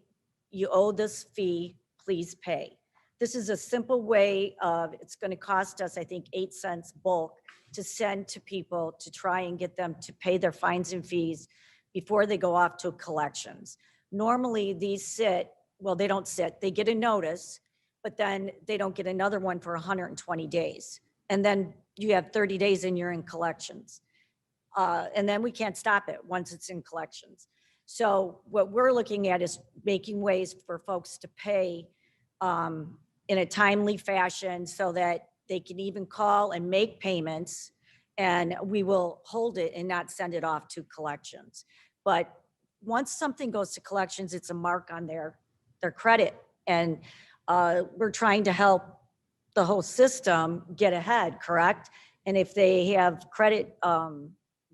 you owe this fee, please pay. This is a simple way of, it's going to cost us, I think, 8 cents bulk to send to people to try and get them to pay their fines and fees before they go off to collections. Normally these sit, well, they don't sit, they get a notice, but then they don't get another one for 120 days. And then you have 30 days and you're in collections. And then we can't stop it once it's in collections. So what we're looking at is making ways for folks to pay in a timely fashion so that they can even call and make payments, and we will hold it and not send it off to collections. But once something goes to collections, it's a mark on their credit. And we're trying to help the whole system get ahead, correct? And if they have credit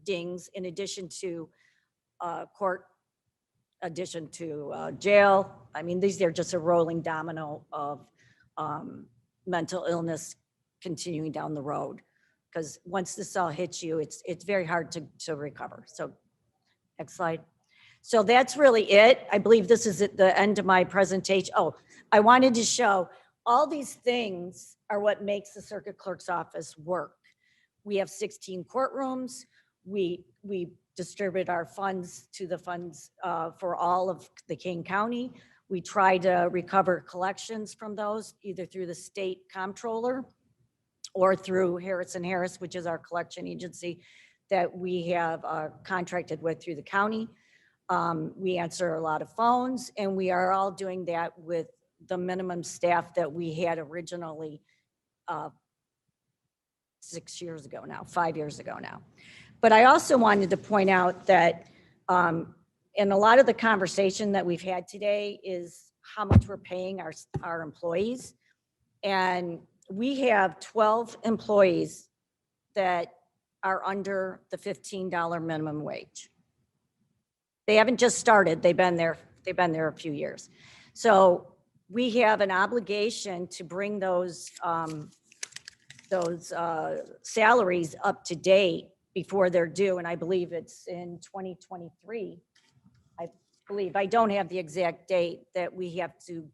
dings in addition to court, addition to jail, I mean, these are just a rolling domino of mental illness continuing down the road. Because once this all hits you, it's very hard to recover. So next slide. So that's really it. I believe this is at the end of my presentation. Oh, I wanted to show all these things are what makes the circuit clerk's office work. We have 16 courtrooms. We distribute our funds to the funds for all of the King County. We try to recover collections from those either through the state comptroller or through Harris & Harris, which is our collection agency that we have contracted with through the county. We answer a lot of phones, and we are all doing that with the minimum staff that we had originally 6 years ago now, 5 years ago now. But I also wanted to point out that in a lot of the conversation that we've had today is how much we're paying our employees. And we have 12 employees that are under the $15 minimum wage. They haven't just started, they've been there a few years. So we have an obligation to bring those those salaries up to date before they're due, and I believe it's in 2023. I believe, I don't have the exact date that we have to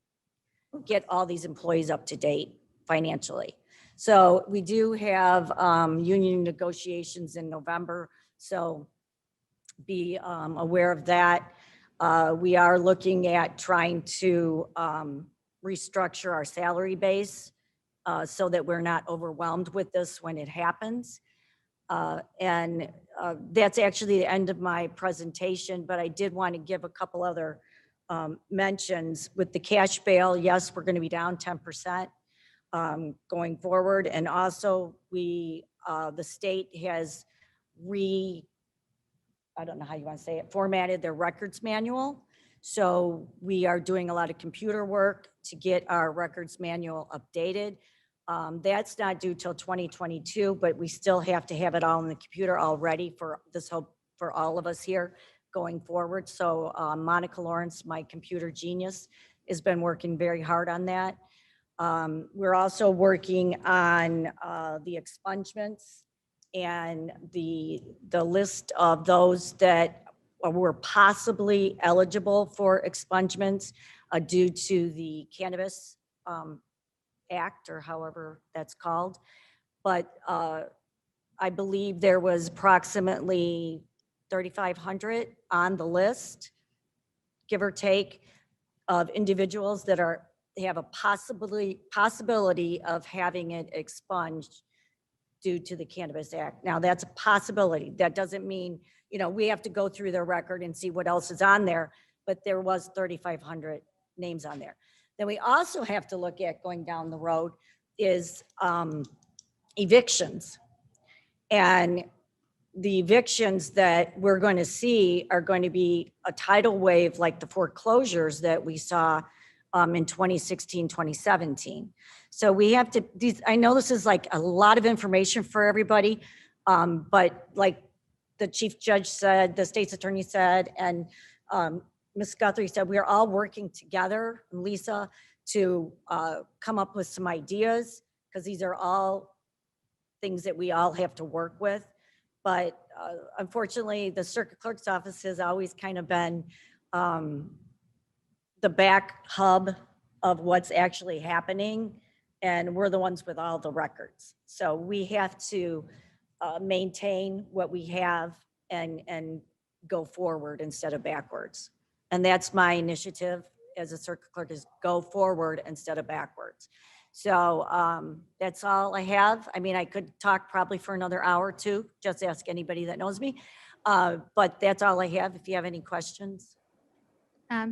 get all these employees up to date financially. So we do have union negotiations in November, so be aware of that. We are looking at trying to restructure our salary base so that we're not overwhelmed with this when it happens. And that's actually the end of my presentation, but I did want to give a couple other mentions. With the cash bail, yes, we're going to be down 10% going forward. And also the state has I don't know how you want to say it, formatted their records manual. So we are doing a lot of computer work to get our records manual updated. That's not due till 2022, but we still have to have it all in the computer all ready for this hope for all of us here going forward. So Monica Lawrence, my computer genius, has been working very hard on that. We're also working on the expungements and the list of those that were possibly eligible for expungements due to the Cannabis Act, or however that's called. But I believe there was approximately 3,500 on the list, give or take, of individuals that have a possibility of having it expunged due to the Cannabis Act. Now, that's a possibility. That doesn't mean, we have to go through their record and see what else is on there, but there was 3,500 names on there. Then we also have to look at, going down the road, is evictions. And the evictions that we're going to see are going to be a tidal wave like the foreclosures that we saw in 2016, 2017. So we have to, I know this is like a lot of information for everybody, but like the chief judge said, the state's attorney said, and Ms. Guthrie said, we are all working together, and Lisa, to come up with some ideas, because these are all things that we all have to work with. But unfortunately, the circuit clerk's office has always kind of been the back hub of what's actually happening, and we're the ones with all the records. So we have to maintain what we have and go forward instead of backwards. And that's my initiative as a circuit clerk, is go forward instead of backwards. So that's all I have. I mean, I could talk probably for another hour or two, just ask anybody that knows me. But that's all I have. If you have any questions.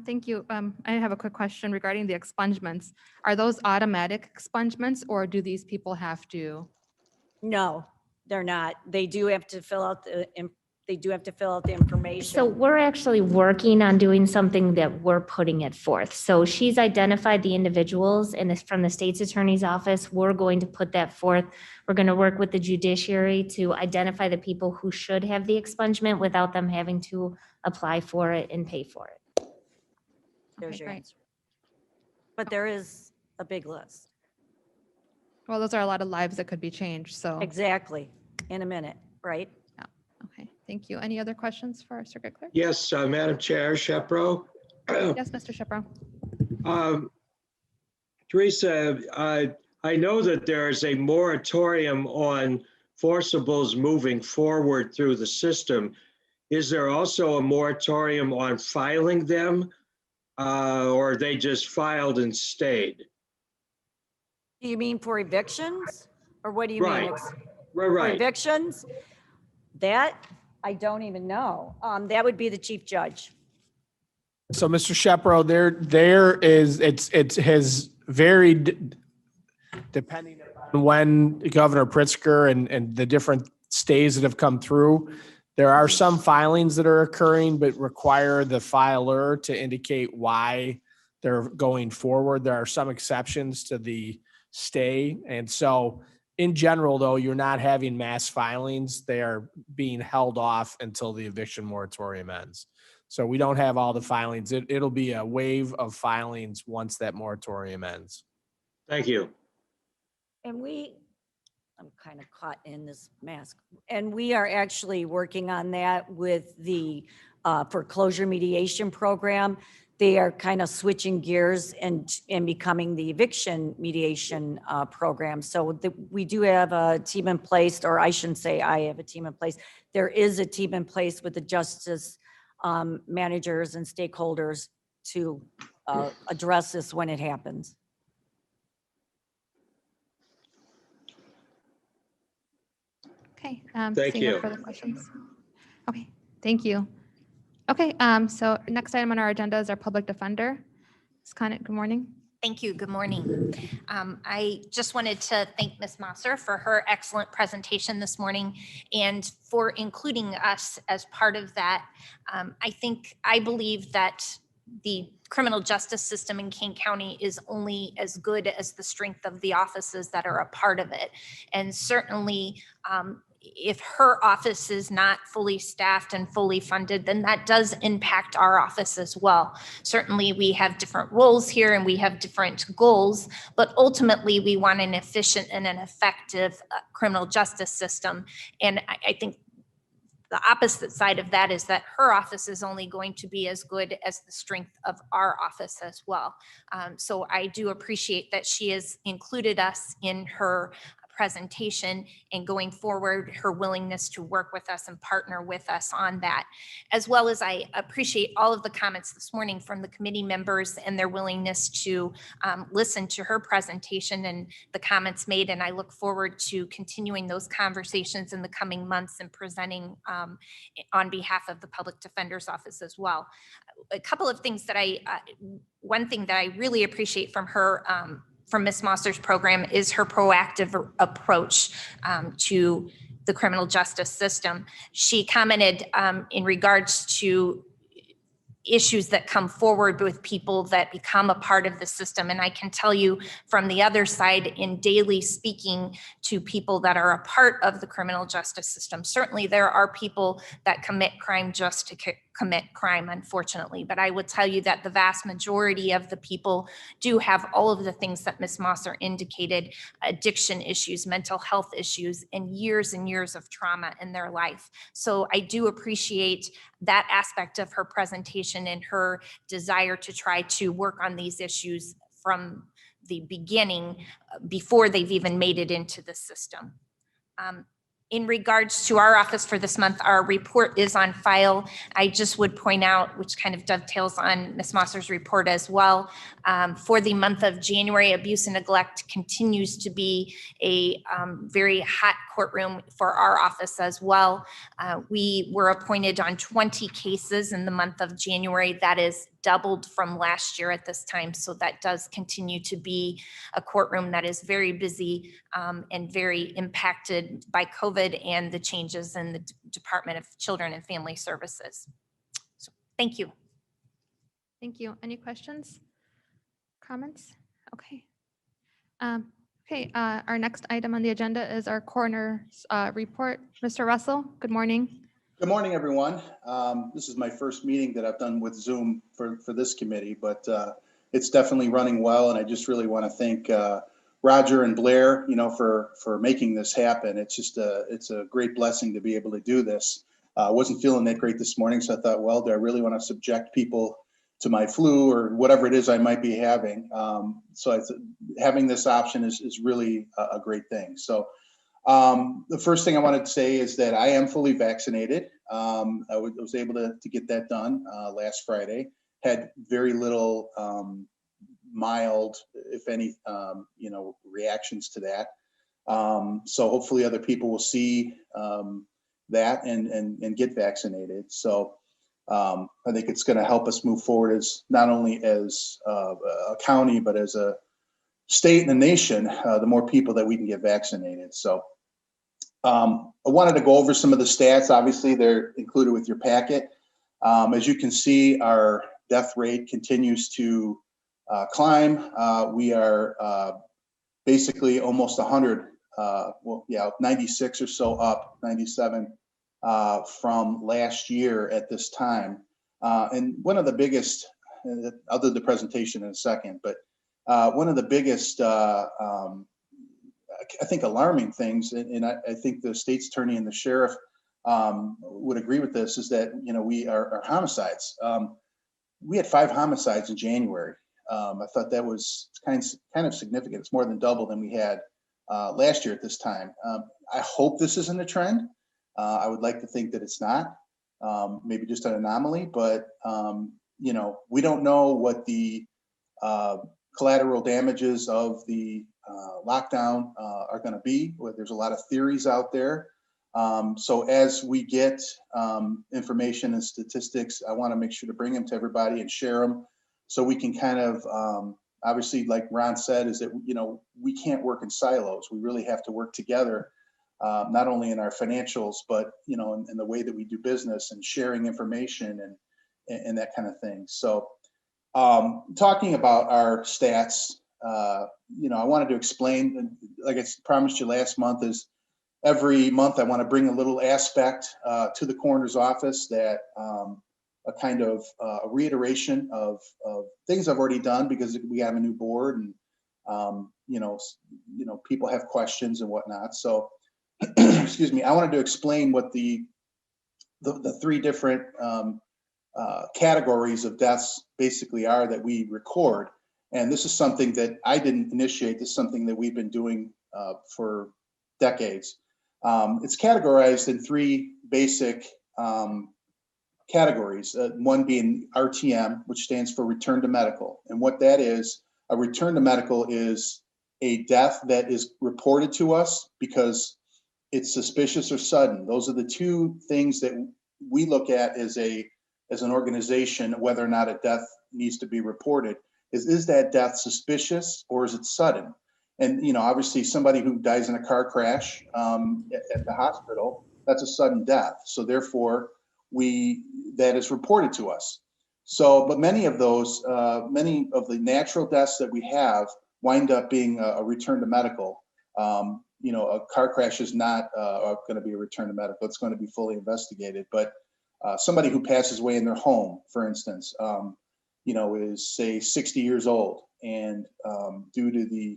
Thank you. I have a quick question regarding the expungements. Are those automatic expungements, or do these people have to? No, they're not. They do have to fill out the information. So we're actually working on doing something that we're putting it forth. So she's identified the individuals, and it's from the state's attorney's office. We're going to put that forth. We're going to work with the judiciary to identify the people who should have the expungement without them having to apply for it and pay for it. There's your answer. But there is a big list. Well, those are a lot of lives that could be changed, so. Exactly, in a minute, right? Yeah. Okay, thank you. Any other questions for our circuit clerk? Yes, Madam Chair, Shepro. Yes, Mr. Shepro. Teresa, I know that there is a moratorium on forcibles moving forward through the system. Is there also a moratorium on filing them, or they just filed and stayed? Do you mean for evictions? Or what do you mean? For Right. evictions? That, I don't even know. That would be the chief judge. So, Mr. Shepro, it has varied depending on when Governor Pritzker and the different stays that have come through. There are some filings that are occurring, but require the filer to indicate why they're going forward. There are some exceptions to the stay. And so in general, though, you're not having mass filings. They are being held off until the eviction moratorium ends. So we don't have all the filings. It'll be a wave of filings once that moratorium ends. Thank you. And we I'm kind of caught in this mask. And we are actually working on that with the foreclosure mediation program. They are kind of switching gears and becoming the eviction mediation program. So we do have a team in place, or I shouldn't say I have a team in place. There is a team in place with the justice managers and stakeholders to address this when it happens. Okay. Thank seeing no you. further questions. Okay, thank you. Okay, so next item on our agenda is our public defender. Ms. Conant, good morning. Thank you. Good morning. I just wanted to thank Ms. Mosser for her excellent presentation this morning and for including us as part of that. I believe that the criminal justice system in Kane County is only as good as the strength of the offices that are a part of it. And certainly, if her office is not fully staffed and fully funded, then that does impact our office as well. Certainly, we have different roles here and we have different goals, but ultimately we want an efficient and an effective criminal justice system. And I think the opposite side of that is that her office is only going to be as good as the strength of our office as well. So I do appreciate that she has included us in her presentation and going forward, her willingness to work with us and partner with us on that. As well as I appreciate all of the comments this morning from the committee members and their willingness to listen to her presentation and the comments made. And I look forward to continuing those conversations in the coming months and presenting on behalf of the Public Defender's Office as well. A couple of things that one thing that I really appreciate from her from Ms. Mosser's program is her proactive approach to the criminal justice system. She commented in regards to issues that come forward with people that become a part of the system. And I can tell you from the other side, in daily speaking to people that are a part of the criminal justice system, certainly there are people that commit crime just to commit crime, unfortunately. But I would tell you that the vast majority of the people do have all of the things that Ms. Mosser indicated: addiction issues, mental health issues, and years of trauma in their life. So I do appreciate that aspect of her presentation and her desire to try to work on these issues from the beginning, before they've even made it into the system. In regards to our office for this month, our report is on file. I just would point out, which kind of dovetails on Ms. Mosser's report as well, for the month of January, abuse and neglect continues to be a very hot courtroom for our office as well. We were appointed on 20 cases in the month of January. That is doubled from last year at this time. So that does continue to be a courtroom that is very busy and very impacted by COVID and the changes in the Department of Children and Family Services. So thank you. Thank you. Any questions, comments? Okay. Our next item on the agenda is our coroner's report. Mr. Russell, good morning. Good morning, everyone. This is my first meeting that I've done with Zoom for this committee, but it's definitely running well. And I just really want to thank Roger and Blair, for making this happen. It's a great blessing to be able to do this. I wasn't feeling that great this morning, so I thought, well, do I really want to subject people to my flu or whatever it is I might be having? So having this option is really a great thing. So the first thing I wanted to say is that I am fully vaccinated. I was able to get that done last Friday. Had very little mild, if any, reactions to that. So hopefully other people will see that and get vaccinated. So I think it's going to help us move forward as not only as a county, but as a state and a nation, the more people that we can get vaccinated. So I wanted to go over some of the stats. Obviously, they're included with your packet. As you can see, our death rate continues to climb. We are basically almost 100, 96 or so up, 97 from last year at this time. And one of the biggest, I'll do the presentation in a second, but one of the biggest I think, alarming things, and I think the state's attorney and the sheriff would agree with this, is that, our homicides. We had 5 homicides in January. I thought that was kind of significant. It's more than double than we had last year at this time. I hope this isn't a trend. I would like to think that it's not, maybe just an anomaly, but we don't know what the collateral damages of the lockdown are going to be. There's a lot of theories out there. So as we get information and statistics, I want to make sure to bring them to everybody and share them, so we can kind of, obviously, like Ron said, is that, we can't work in silos. We really have to work together, not only in our financials, but, in the way that we do business and sharing information and that kind of thing. So talking about our stats, I wanted to explain, like I promised you last month, is every month I want to bring a little aspect to the coroner's office that a kind of a reiteration of things I've already done, because we have a new board, and people have questions and whatnot. So excuse me, I wanted to explain what the 3 different categories of deaths basically are that we record. And this is something that I didn't initiate. This is something that we've been doing for decades. It's categorized in 3 basic categories. One being RTM, which stands for return to medical. And what that is, a return to medical is a death that is reported to us because it's suspicious or sudden. Those are the 2 things that we look at as an organization, whether or not a death needs to be reported. Is that death suspicious or is it sudden? And, obviously somebody who dies in a car crash at the hospital, that's a sudden death. So therefore, that is reported to us. So, but many of the natural deaths that we have wind up being a return to medical. A car crash is not going to be a return to medical. It's going to be fully investigated. But somebody who passes away in their home, for instance, is, say, 60 years old, and due to the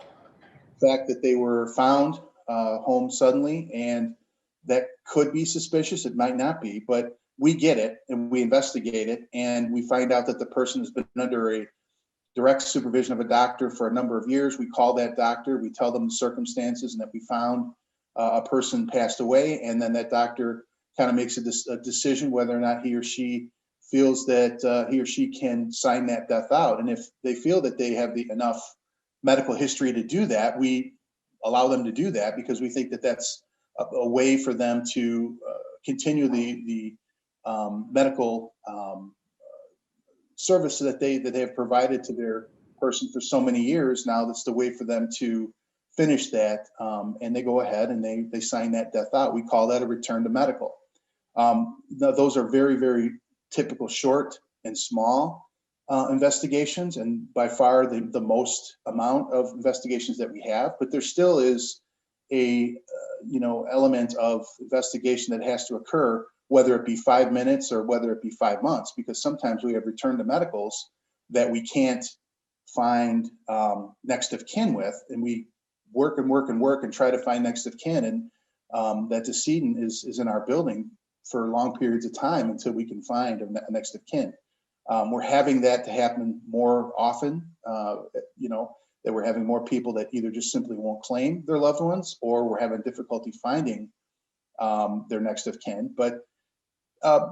fact that they were found home suddenly, and that could be suspicious, it might not be, but we get it and we investigate it, and we find out that the person has been under a direct supervision of a doctor for a number of years. We call that doctor, we tell them the circumstances and that we found a person passed away, and then that doctor kind of makes a decision whether or not he or she feels that he or she can sign that death out. And if they feel that they have enough medical history to do that, we allow them to do that, because we think that that's a way for them to continue the medical service that they have provided to their person for so many years. Now that's the way for them to finish that, and they go ahead and they sign that death out. We call that a return to medical. Those are very, very typical, short and small investigations, and by far the most amount of investigations that we have. But there still is a element of investigation that has to occur, whether it be 5 minutes or whether it be 5 months, because sometimes we have return to medicals that we can't find next of kin with, and we work and try to find next of kin, and that decedent is in our building for long periods of time until we can find a next of kin. We're having that to happen more often, that we're having more people that either just simply won't claim their loved ones, or we're having difficulty finding their next of kin. But as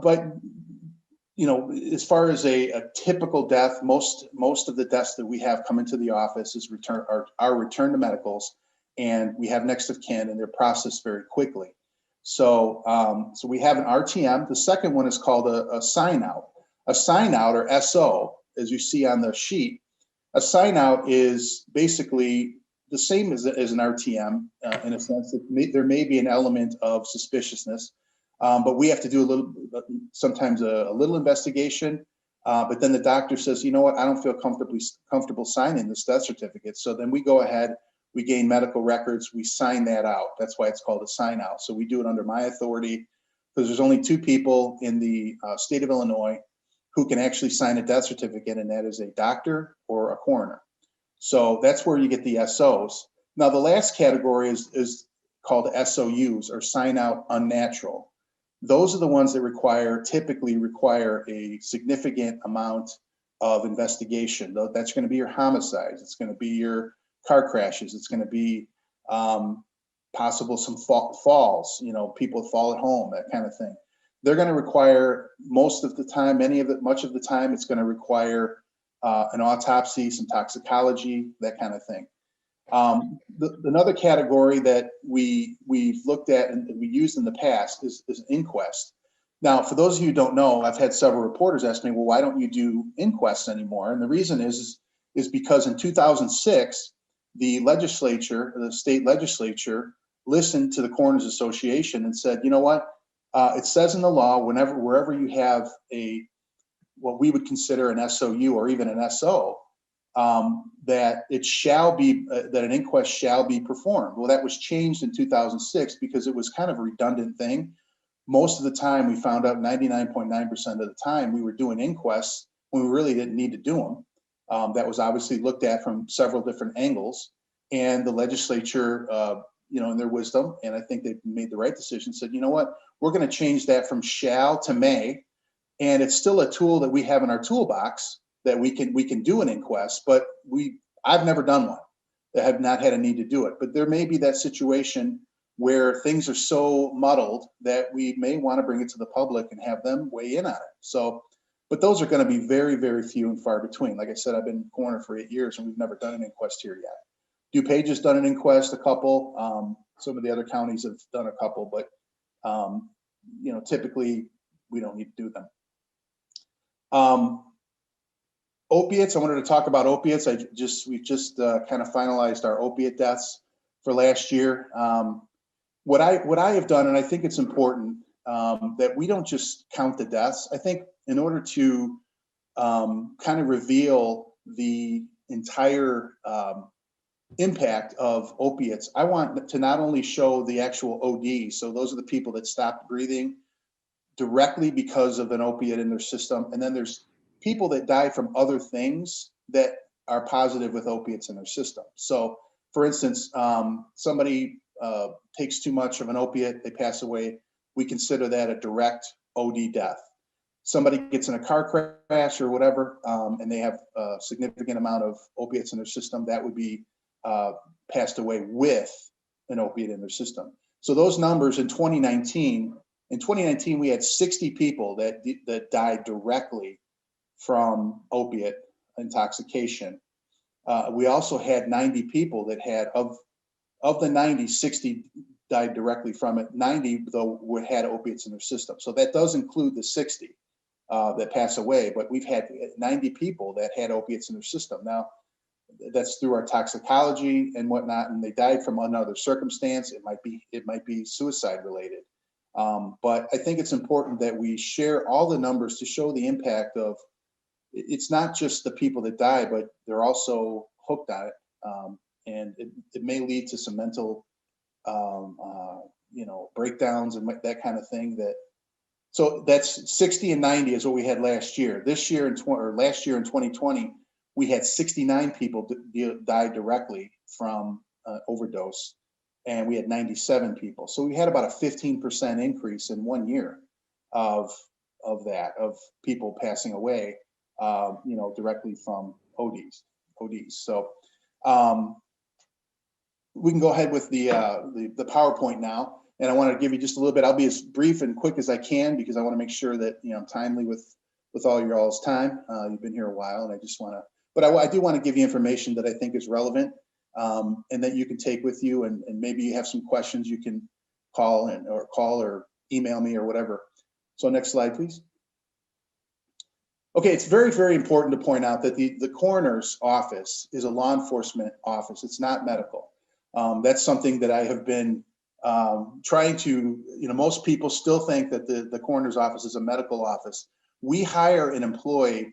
far as a typical death, most of the deaths that we have come into the office is are return to medicals, and we have next of kin, and they're processed very quickly. So we have an RTM. The second one is called a sign out. A sign out, or SO, as you see on the sheet. A sign out is basically the same as an RTM in a sense that there may be an element of suspiciousness, but we have to do sometimes a little investigation. But then the doctor says, you know what, I don't feel comfortable signing this death certificate. So then we go ahead, we gain medical records, we sign that out. That's why it's called a sign out. So we do it under my authority, because there's only 2 people in the state of Illinois who can actually sign a death certificate, and that is a doctor or a coroner. So that's where you get the SOs. Now, the last category is called SOUs, or sign out unnatural. Those are the ones that typically require a significant amount of investigation. That's going to be your homicides. It's going to be your car crashes. It's going to be possible some falls, people fall at home, that kind of thing. They're going to require much of the time, it's going to require an autopsy, some toxicology, that kind of thing. Another category that we've looked at and we used in the past is an inquest. Now, for those of you who don't know, I've had several reporters ask me, well, why don't you do inquests anymore? And the reason is because in 2006, the state legislature listened to the Coroners Association and said, you know what? It says in the law, wherever you have what we would consider an SOU or even an SO, that an inquest shall be performed. Well, that was changed in 2006 because it was kind of a redundant thing. Most of the time, we found out 99.9% of the time we were doing inquests when we really didn't need to do them. That was obviously looked at from several different angles, and the legislature, in their wisdom, and I think they made the right decision, said, you know what, we're going to change that from shall to may, and it's still a tool that we have in our toolbox that we can do an inquest, but I've never done one. I have not had a need to do it, but there may be that situation where things are so muddled that we may want to bring it to the public and have them weigh in on it. So, but those are going to be very, very few and far between. Like I said, I've been coroner for 8 years and we've never done an inquest here yet. DuPage has done an inquest, a couple. Some of the other counties have done a couple, but typically we don't need to do them. Opiates, I wanted to talk about opiates. We just kind of finalized our opiate deaths for last year. What I have done, and I think it's important that we don't just count the deaths. I think in order to kind of reveal the entire impact of opiates, I want to not only show the actual OD, so those are the people that stopped breathing directly because of an opiate in their system, and then there's people that die from other things that are positive with opiates in their system. So, for instance, somebody takes too much of an opiate, they pass away, we consider that a direct OD death. Somebody gets in a car crash or whatever, and they have a significant amount of opiates in their system, that would be passed away with an opiate in their system. So those numbers in 2019, we had 60 people that died directly from opiate intoxication. We also had 90 people that had, of the 90, 60 died directly from it. 90 though had opiates in their system. So that does include the 60 that pass away, but we've had 90 people that had opiates in their system. Now, that's through our toxicology and whatnot, and they died from another circumstance. It might be suicide related. But I think it's important that we share all the numbers to show the impact of, it's not just the people that die, but they're also hooked on it. And it may lead to some mental, breakdowns and that kind of thing. So that's 60 and 90 is what we had last year. Last year in 2020, we had 69 people die directly from overdose, and we had 97 people. So we had about a 15% increase in 1 year of people passing away, directly from ODs. So we can go ahead with the PowerPoint now. And I want to give you just a little bit. I'll be as brief and quick as I can because I want to make sure that I'm timely with all your all's time. You've been here a while, and I just want to. But I do want to give you information that I think is relevant and that you can take with you. And maybe you have some questions, you can call or email me or whatever. So next slide, please. Okay, it's very, very important to point out that the coroner's office is a law enforcement office. It's not medical. That's something that I have been trying to, most people still think that the coroner's office is a medical office. We hire and employ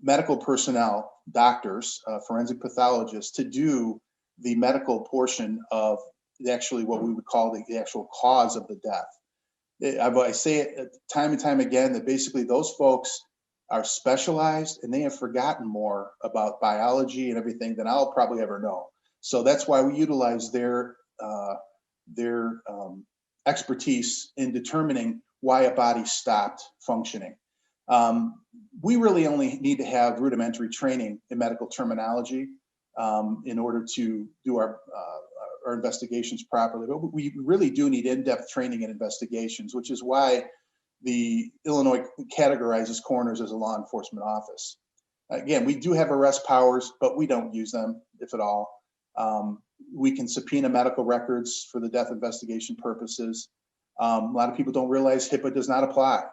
medical personnel, doctors, forensic pathologists, to do the medical portion of actually what we would call the actual cause of the death. I say it time and time again that basically those folks are specialized and they have forgotten more about biology and everything than I'll probably ever know. So that's why we utilize their expertise in determining why a body stopped functioning. We really only need to have rudimentary training in medical terminology in order to do our investigations properly. But we really do need in-depth training in investigations, which is why the Illinois categorizes coroners as a law enforcement office. Again, we do have arrest powers, but we don't use them, if at all. We can subpoena medical records for the death investigation purposes. A lot of people don't realize HIPAA does not apply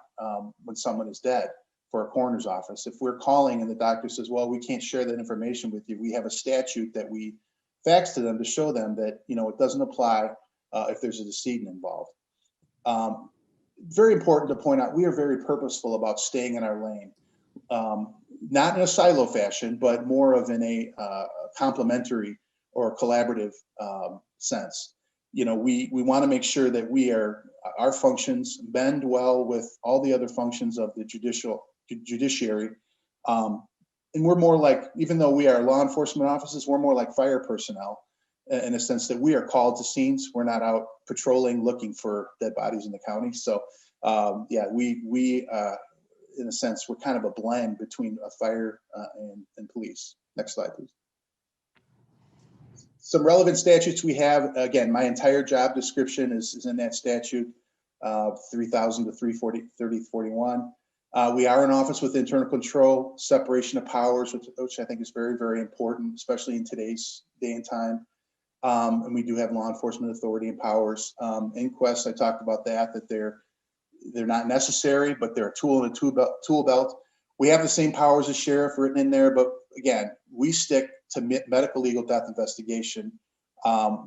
when someone is dead for a coroner's office. If we're calling and the doctor says, well, we can't share that information with you, we have a statute that we fax to them to show them that, you know, it doesn't apply if there's a decedent involved. Very important to point out, we are very purposeful about staying in our lane. Not in a silo fashion, but more of in a complementary or collaborative sense. You know, we want to make sure that our functions bend well with all the other functions of the judiciary. And we're more like, even though we are law enforcement offices, we're more like fire personnel in a sense that we are called to scenes. We're not out patrolling, looking for dead bodies in the county. So yeah, we in a sense, we're kind of a blend between a fire and police. Next slide, please. Some relevant statutes we have. Again, my entire job description is in that statute, 3000 to 3041. We are an office with internal control, separation of powers, which I think is very, very important, especially in today's day and time. And we do have law enforcement authority and powers. Inquests, I talked about that they're not necessary, but they're a tool in a tool belt. We have the same powers as sheriff written in there, but again, we stick to medical legal death investigation.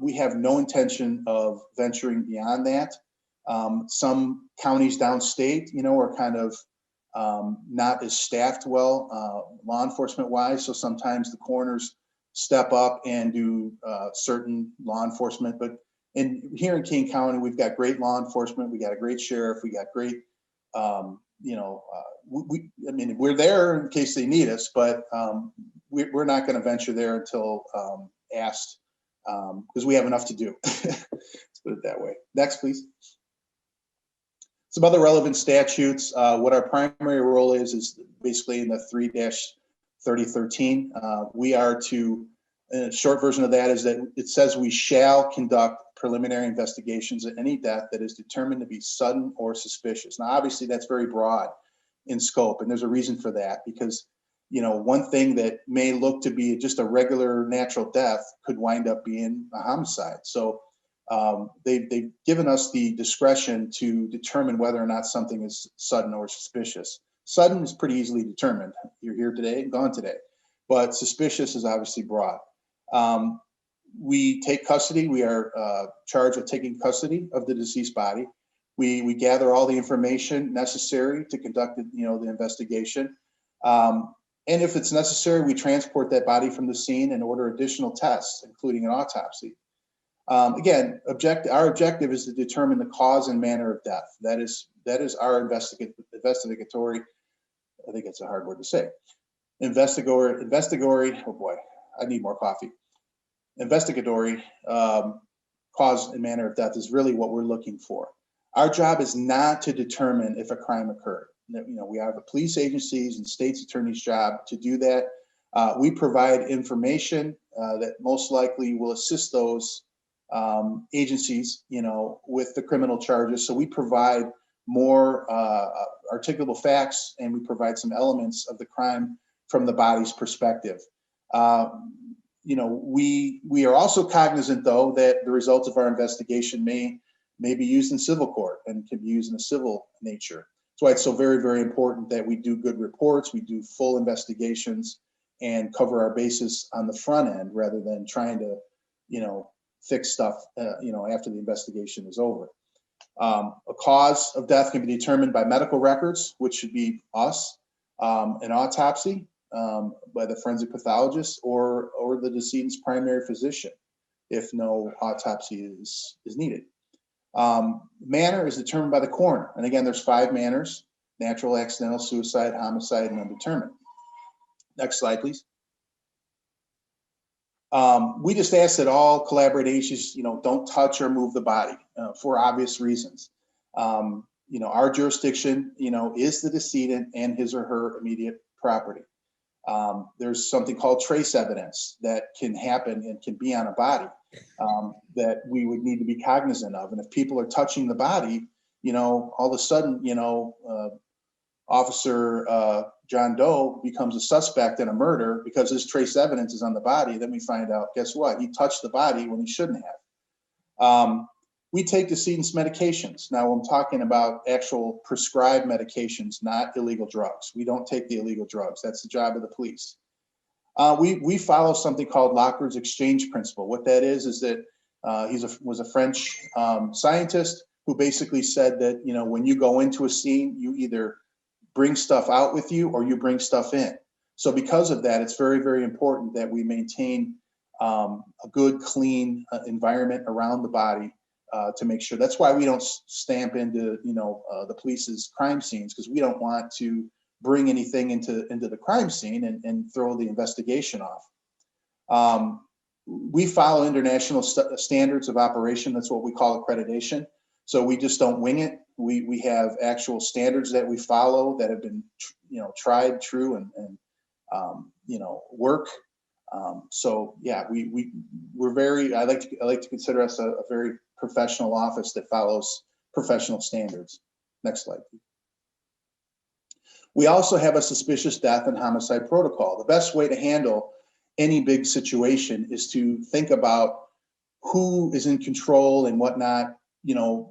We have no intention of venturing beyond that. Some counties downstate, you know, are kind of not as staffed well law enforcement wise. So sometimes the coroners step up and do certain law enforcement, but here in King County, we've got great law enforcement. We got a great sheriff. We got great, you know, I mean, we're there in case they need us, but we're not going to venture there until asked because we have enough to do. Let's put it that way. Next, please. Some other relevant statutes. What our primary role is basically in the 3-3013. We are to, a short version of that is that it says we shall conduct preliminary investigations at any death that is determined to be sudden or suspicious. Now, obviously, that's very broad in scope, and there's a reason for that because, you know, one thing that may look to be just a regular natural death could wind up being a homicide. So they've given us the discretion to determine whether or not something is sudden or suspicious. Sudden is pretty easily determined. You're here today and gone today, but suspicious is obviously broad. We take custody. We are charged with taking custody of the deceased body. We gather all the information necessary to conduct the investigation. And if it's necessary, we transport that body from the scene and order additional tests, including an autopsy. Again, our objective is to determine the cause and manner of death. That is our investigatory, I think it's a hard word to say. Investigatory, oh boy, I need more coffee. Investigatory cause and manner of death is really what we're looking for. Our job is not to determine if a crime occurred. You know, we have the police agencies and state's attorney's job to do that. We provide information that most likely will assist those agencies, you know, with the criminal charges. So we provide more articulable facts, and we provide some elements of the crime from the body's perspective. You know, we are also cognizant, though, that the results of our investigation may be used in civil court and can be used in a civil nature. That's why it's so very, very important that we do good reports, we do full investigations, and cover our bases on the front end rather than trying to, you know, fix stuff, you know, after the investigation is over. A cause of death can be determined by medical records, which should be us, an autopsy by the forensic pathologist or the decedent's primary physician, if no autopsy is needed. Manner is determined by the coroner. And again, there's 5 manners: natural, accidental, suicide, homicide, and undetermined. Next slide, please. We just ask that all collaborate agencies, don't touch or move the body for obvious reasons. Our jurisdiction, is the decedent and his or her immediate property. There's something called trace evidence that can happen and can be on a body that we would need to be cognizant of. And if people are touching the body, all of a sudden, Officer John Doe becomes a suspect in a murder because his trace evidence is on the body. Then we find out, guess what? He touched the body when he shouldn't have. We take decedent's medications. Now I'm talking about actual prescribed medications, not illegal drugs. We don't take the illegal drugs. That's the job of the police. We follow something called Lockwood's exchange principle. What that is that he was a French scientist who basically said that, when you go into a scene, you either bring stuff out with you or you bring stuff in. So because of that, it's very, very important that we maintain a good, clean environment around the body to make sure. That's why we don't stamp into, the police's crime scenes, because we don't want to bring anything into the crime scene and throw the investigation off. We follow international standards of operation. That's what we call accreditation. So we just don't wing it. We have actual standards that we follow that have been, tried, true, and work. So yeah, we're very. I like to consider us a very professional office that follows professional standards. Next slide, please. We also have a suspicious death and homicide protocol. The best way to handle any big situation is to think about who is in control and whatnot,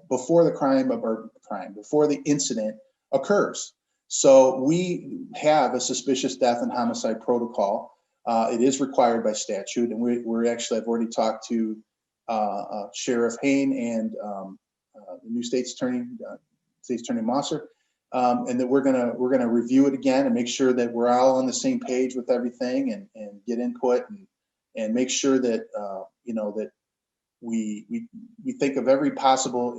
before before the incident occurs. So we have a suspicious death and homicide protocol. It is required by statute, and we're actually, I've already talked to Sheriff Hayne and the new State's Attorney Mosser, and that we're gonna review it again and make sure that we're all on the same page with everything and get input and make sure that that we think of every possible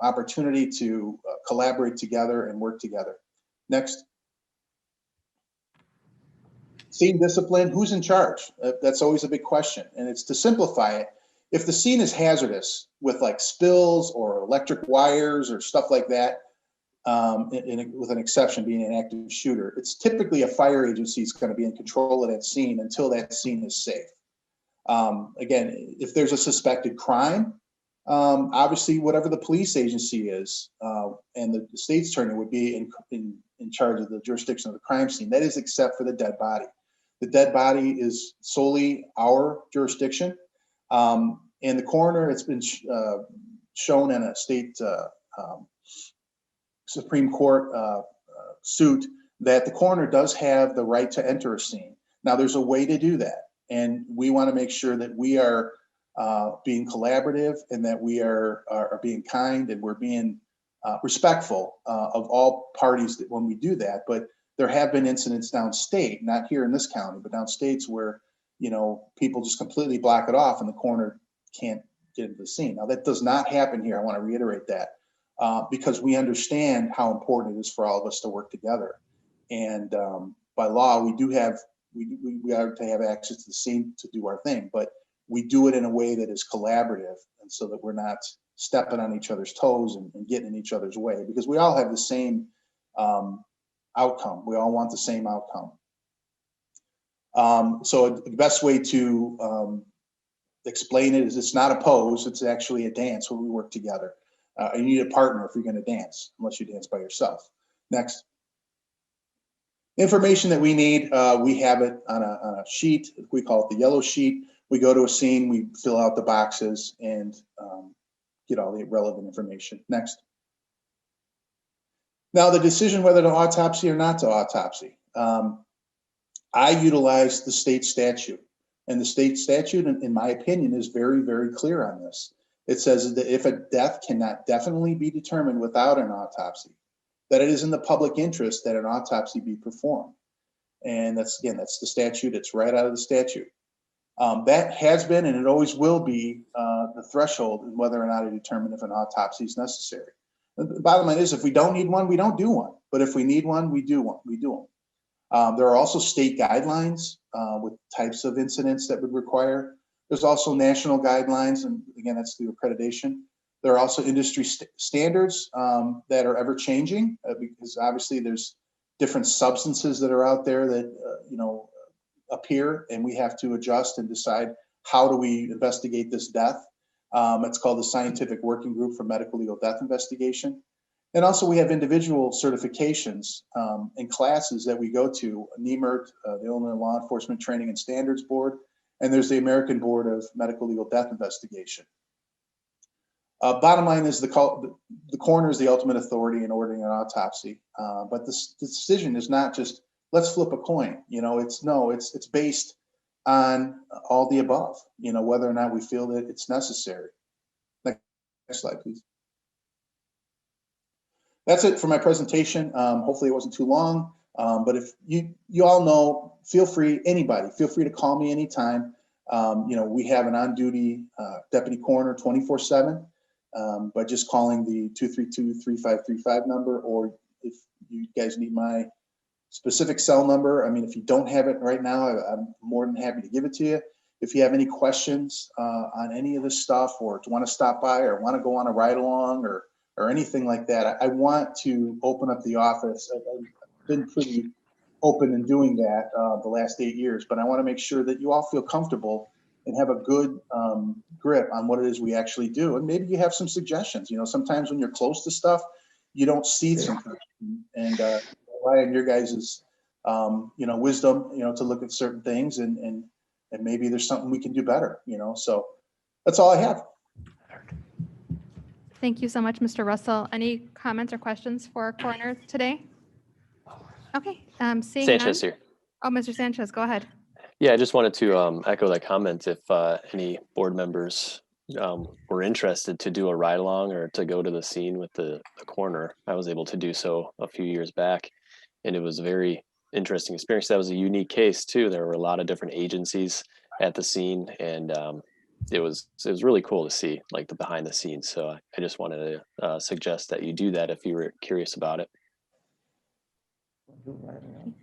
opportunity to collaborate together and work together. Next. Scene discipline, who's in charge? That's always a big question. And it's to simplify it. If the scene is hazardous with like spills or electric wires or stuff like that, with an exception being an active shooter, it's typically a fire agency is going to be in control of that scene until that scene is safe. Again, if there's a suspected crime, obviously whatever the police agency is and the state's attorney would be in charge of the jurisdiction of the crime scene. That is except for the dead body. The dead body is solely our jurisdiction. And the coroner, it's been shown in a state Supreme Court suit that the coroner does have the right to enter a scene. Now there's a way to do that. And we want to make sure that we are being collaborative and that we are being kind and we're being respectful of all parties when we do that. But there have been incidents downstate, not here in this county, but downstates where, people just completely block it off and the coroner can't get into the scene. Now that does not happen here. I want to reiterate that because we understand how important it is for all of us to work together. And by law, we are to have access to the scene to do our thing, but we do it in a way that is collaborative and so that we're not stepping on each other's toes and getting in each other's way, because we all have the same outcome. We all want the same outcome. So the best way to explain it is it's not a pose, it's actually a dance where we work together. You need a partner if you're going to dance, unless you dance by yourself. Next. Information that we need, we have it on a sheet. We call it the yellow sheet. We go to a scene, we fill out the boxes and get all the relevant information. Next. Now the decision whether to autopsy or not to autopsy. I utilize the state statute, and the state statute, in my opinion, is very, very clear on this. It says that if a death cannot definitely be determined without an autopsy, that it is in the public interest that an autopsy be performed. And that's the statute. It's right out of the statute. That has been, and it always will be, the threshold in whether or not to determine if an autopsy is necessary. The bottom line is, if we don't need one, we don't do one. But if we need one, we do one. We do them. There are also state guidelines with types of incidents that would require There's also national guidelines, and again, that's through accreditation. There are also industry standards that are ever changing because obviously there's different substances that are out there that appear, and we have to adjust and decide how do we investigate this death. It's called the Scientific Working Group for Medical Legal Death Investigation. And also we have individual certifications and classes that we go to, NEMERT, the Illinois Law Enforcement Training and Standards Board, and there's the American Board of Medical Legal Death Investigation. Bottom line is the coroner is the ultimate authority in ordering an autopsy, but this decision is not just let's flip a coin. It's based on all the above. Whether or not we feel that it's necessary. Next slide, please. That's it for my presentation. Hopefully it wasn't too long, but if you all know, feel free to call me anytime. We have an on-duty deputy coroner 24/7. By just calling the 232-3535 number, or if you guys need my specific cell number, if you don't have it right now, I'm more than happy to give it to you. If you have any questions on any of this stuff, or want to stop by or want to go on a ride along or anything like that, I want to open up the office. I've been pretty open in doing that the last 8 years, but I want to make sure that you all feel comfortable and have a good grip on what it is we actually do. And maybe you have some suggestions. Sometimes when you're close to stuff, you don't see something, and rely on your guys' wisdom, to look at certain things, and maybe there's something we can do better, so that's all I have. Thank you so much, Mr. Russell. Any comments or questions for coroner today? Okay, seeing Sanchez none. here. Oh, Mr. Sanchez, go ahead. Yeah, I just wanted to echo that comment. If any board members were interested to do a ride along or to go to the scene with the coroner, I was able to do so a few years back, and it was a very interesting experience. That was a unique case too. There were a lot of different agencies at the scene, and it was really cool to see like the behind the scenes. So I just wanted to suggest that you do that if you were curious about it.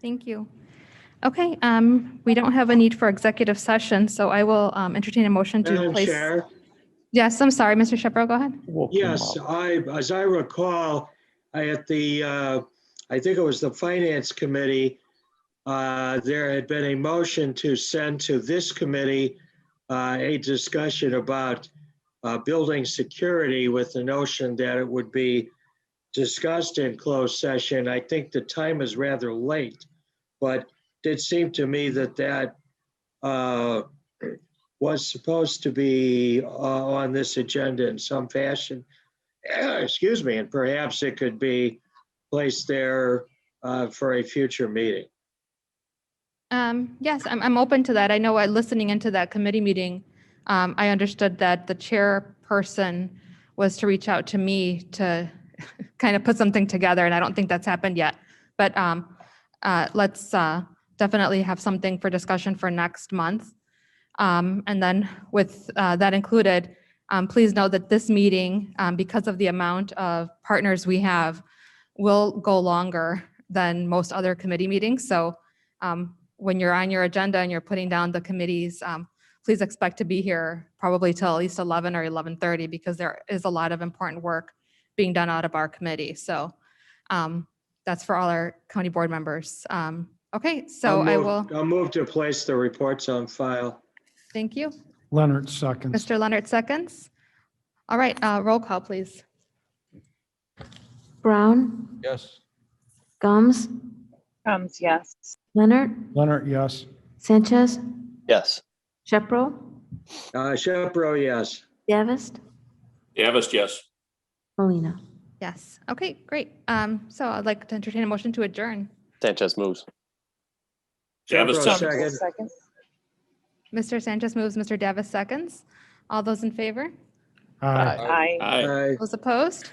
Thank you. Okay, we don't have a need for executive session, so I will entertain a motion to Madam place. Chair. Yes, I'm sorry, Mr. Shepro, go ahead. Yes, as I recall, at the, I think it was the Finance Committee, there had been a motion to send to this committee a discussion about building security with the notion that it would be discussed in closed session. I think the time is rather late, but it seemed to me that was supposed to be on this agenda in some fashion. Excuse me, and perhaps it could be placed there for a future meeting. Yes, I'm open to that. I know listening into that committee meeting, I understood that the chairperson was to reach out to me to kind of put something together, and I don't think that's happened yet. But let's definitely have something for discussion for next month. And then with that included, please know that this meeting, because of the amount of partners we have, will go longer than most other committee meetings. So when you're on your agenda and you're putting down the committees, please expect to be here probably till at least 11 or 11:30, because there is a lot of important work being done out of our committee. So that's for all our county board members. Okay, so I'll move to place the reports on file. Thank you. Leonard seconds. Mr. Leonard seconds. All right, roll call, please. Brown, Yes. Gums, Yes. Leonard, Leonard, yes. Sanchez, Yes. Shepro, Shepro, yes. Davis, Davis, yes. Molina. Yes. Okay, great. So I'd like to entertain a motion to adjourn. Sanchez moves. Davis, Shepro, second. Mr. Sanchez moves, Mr. Davis seconds. All those in favor? Aye. Aye. Those opposed?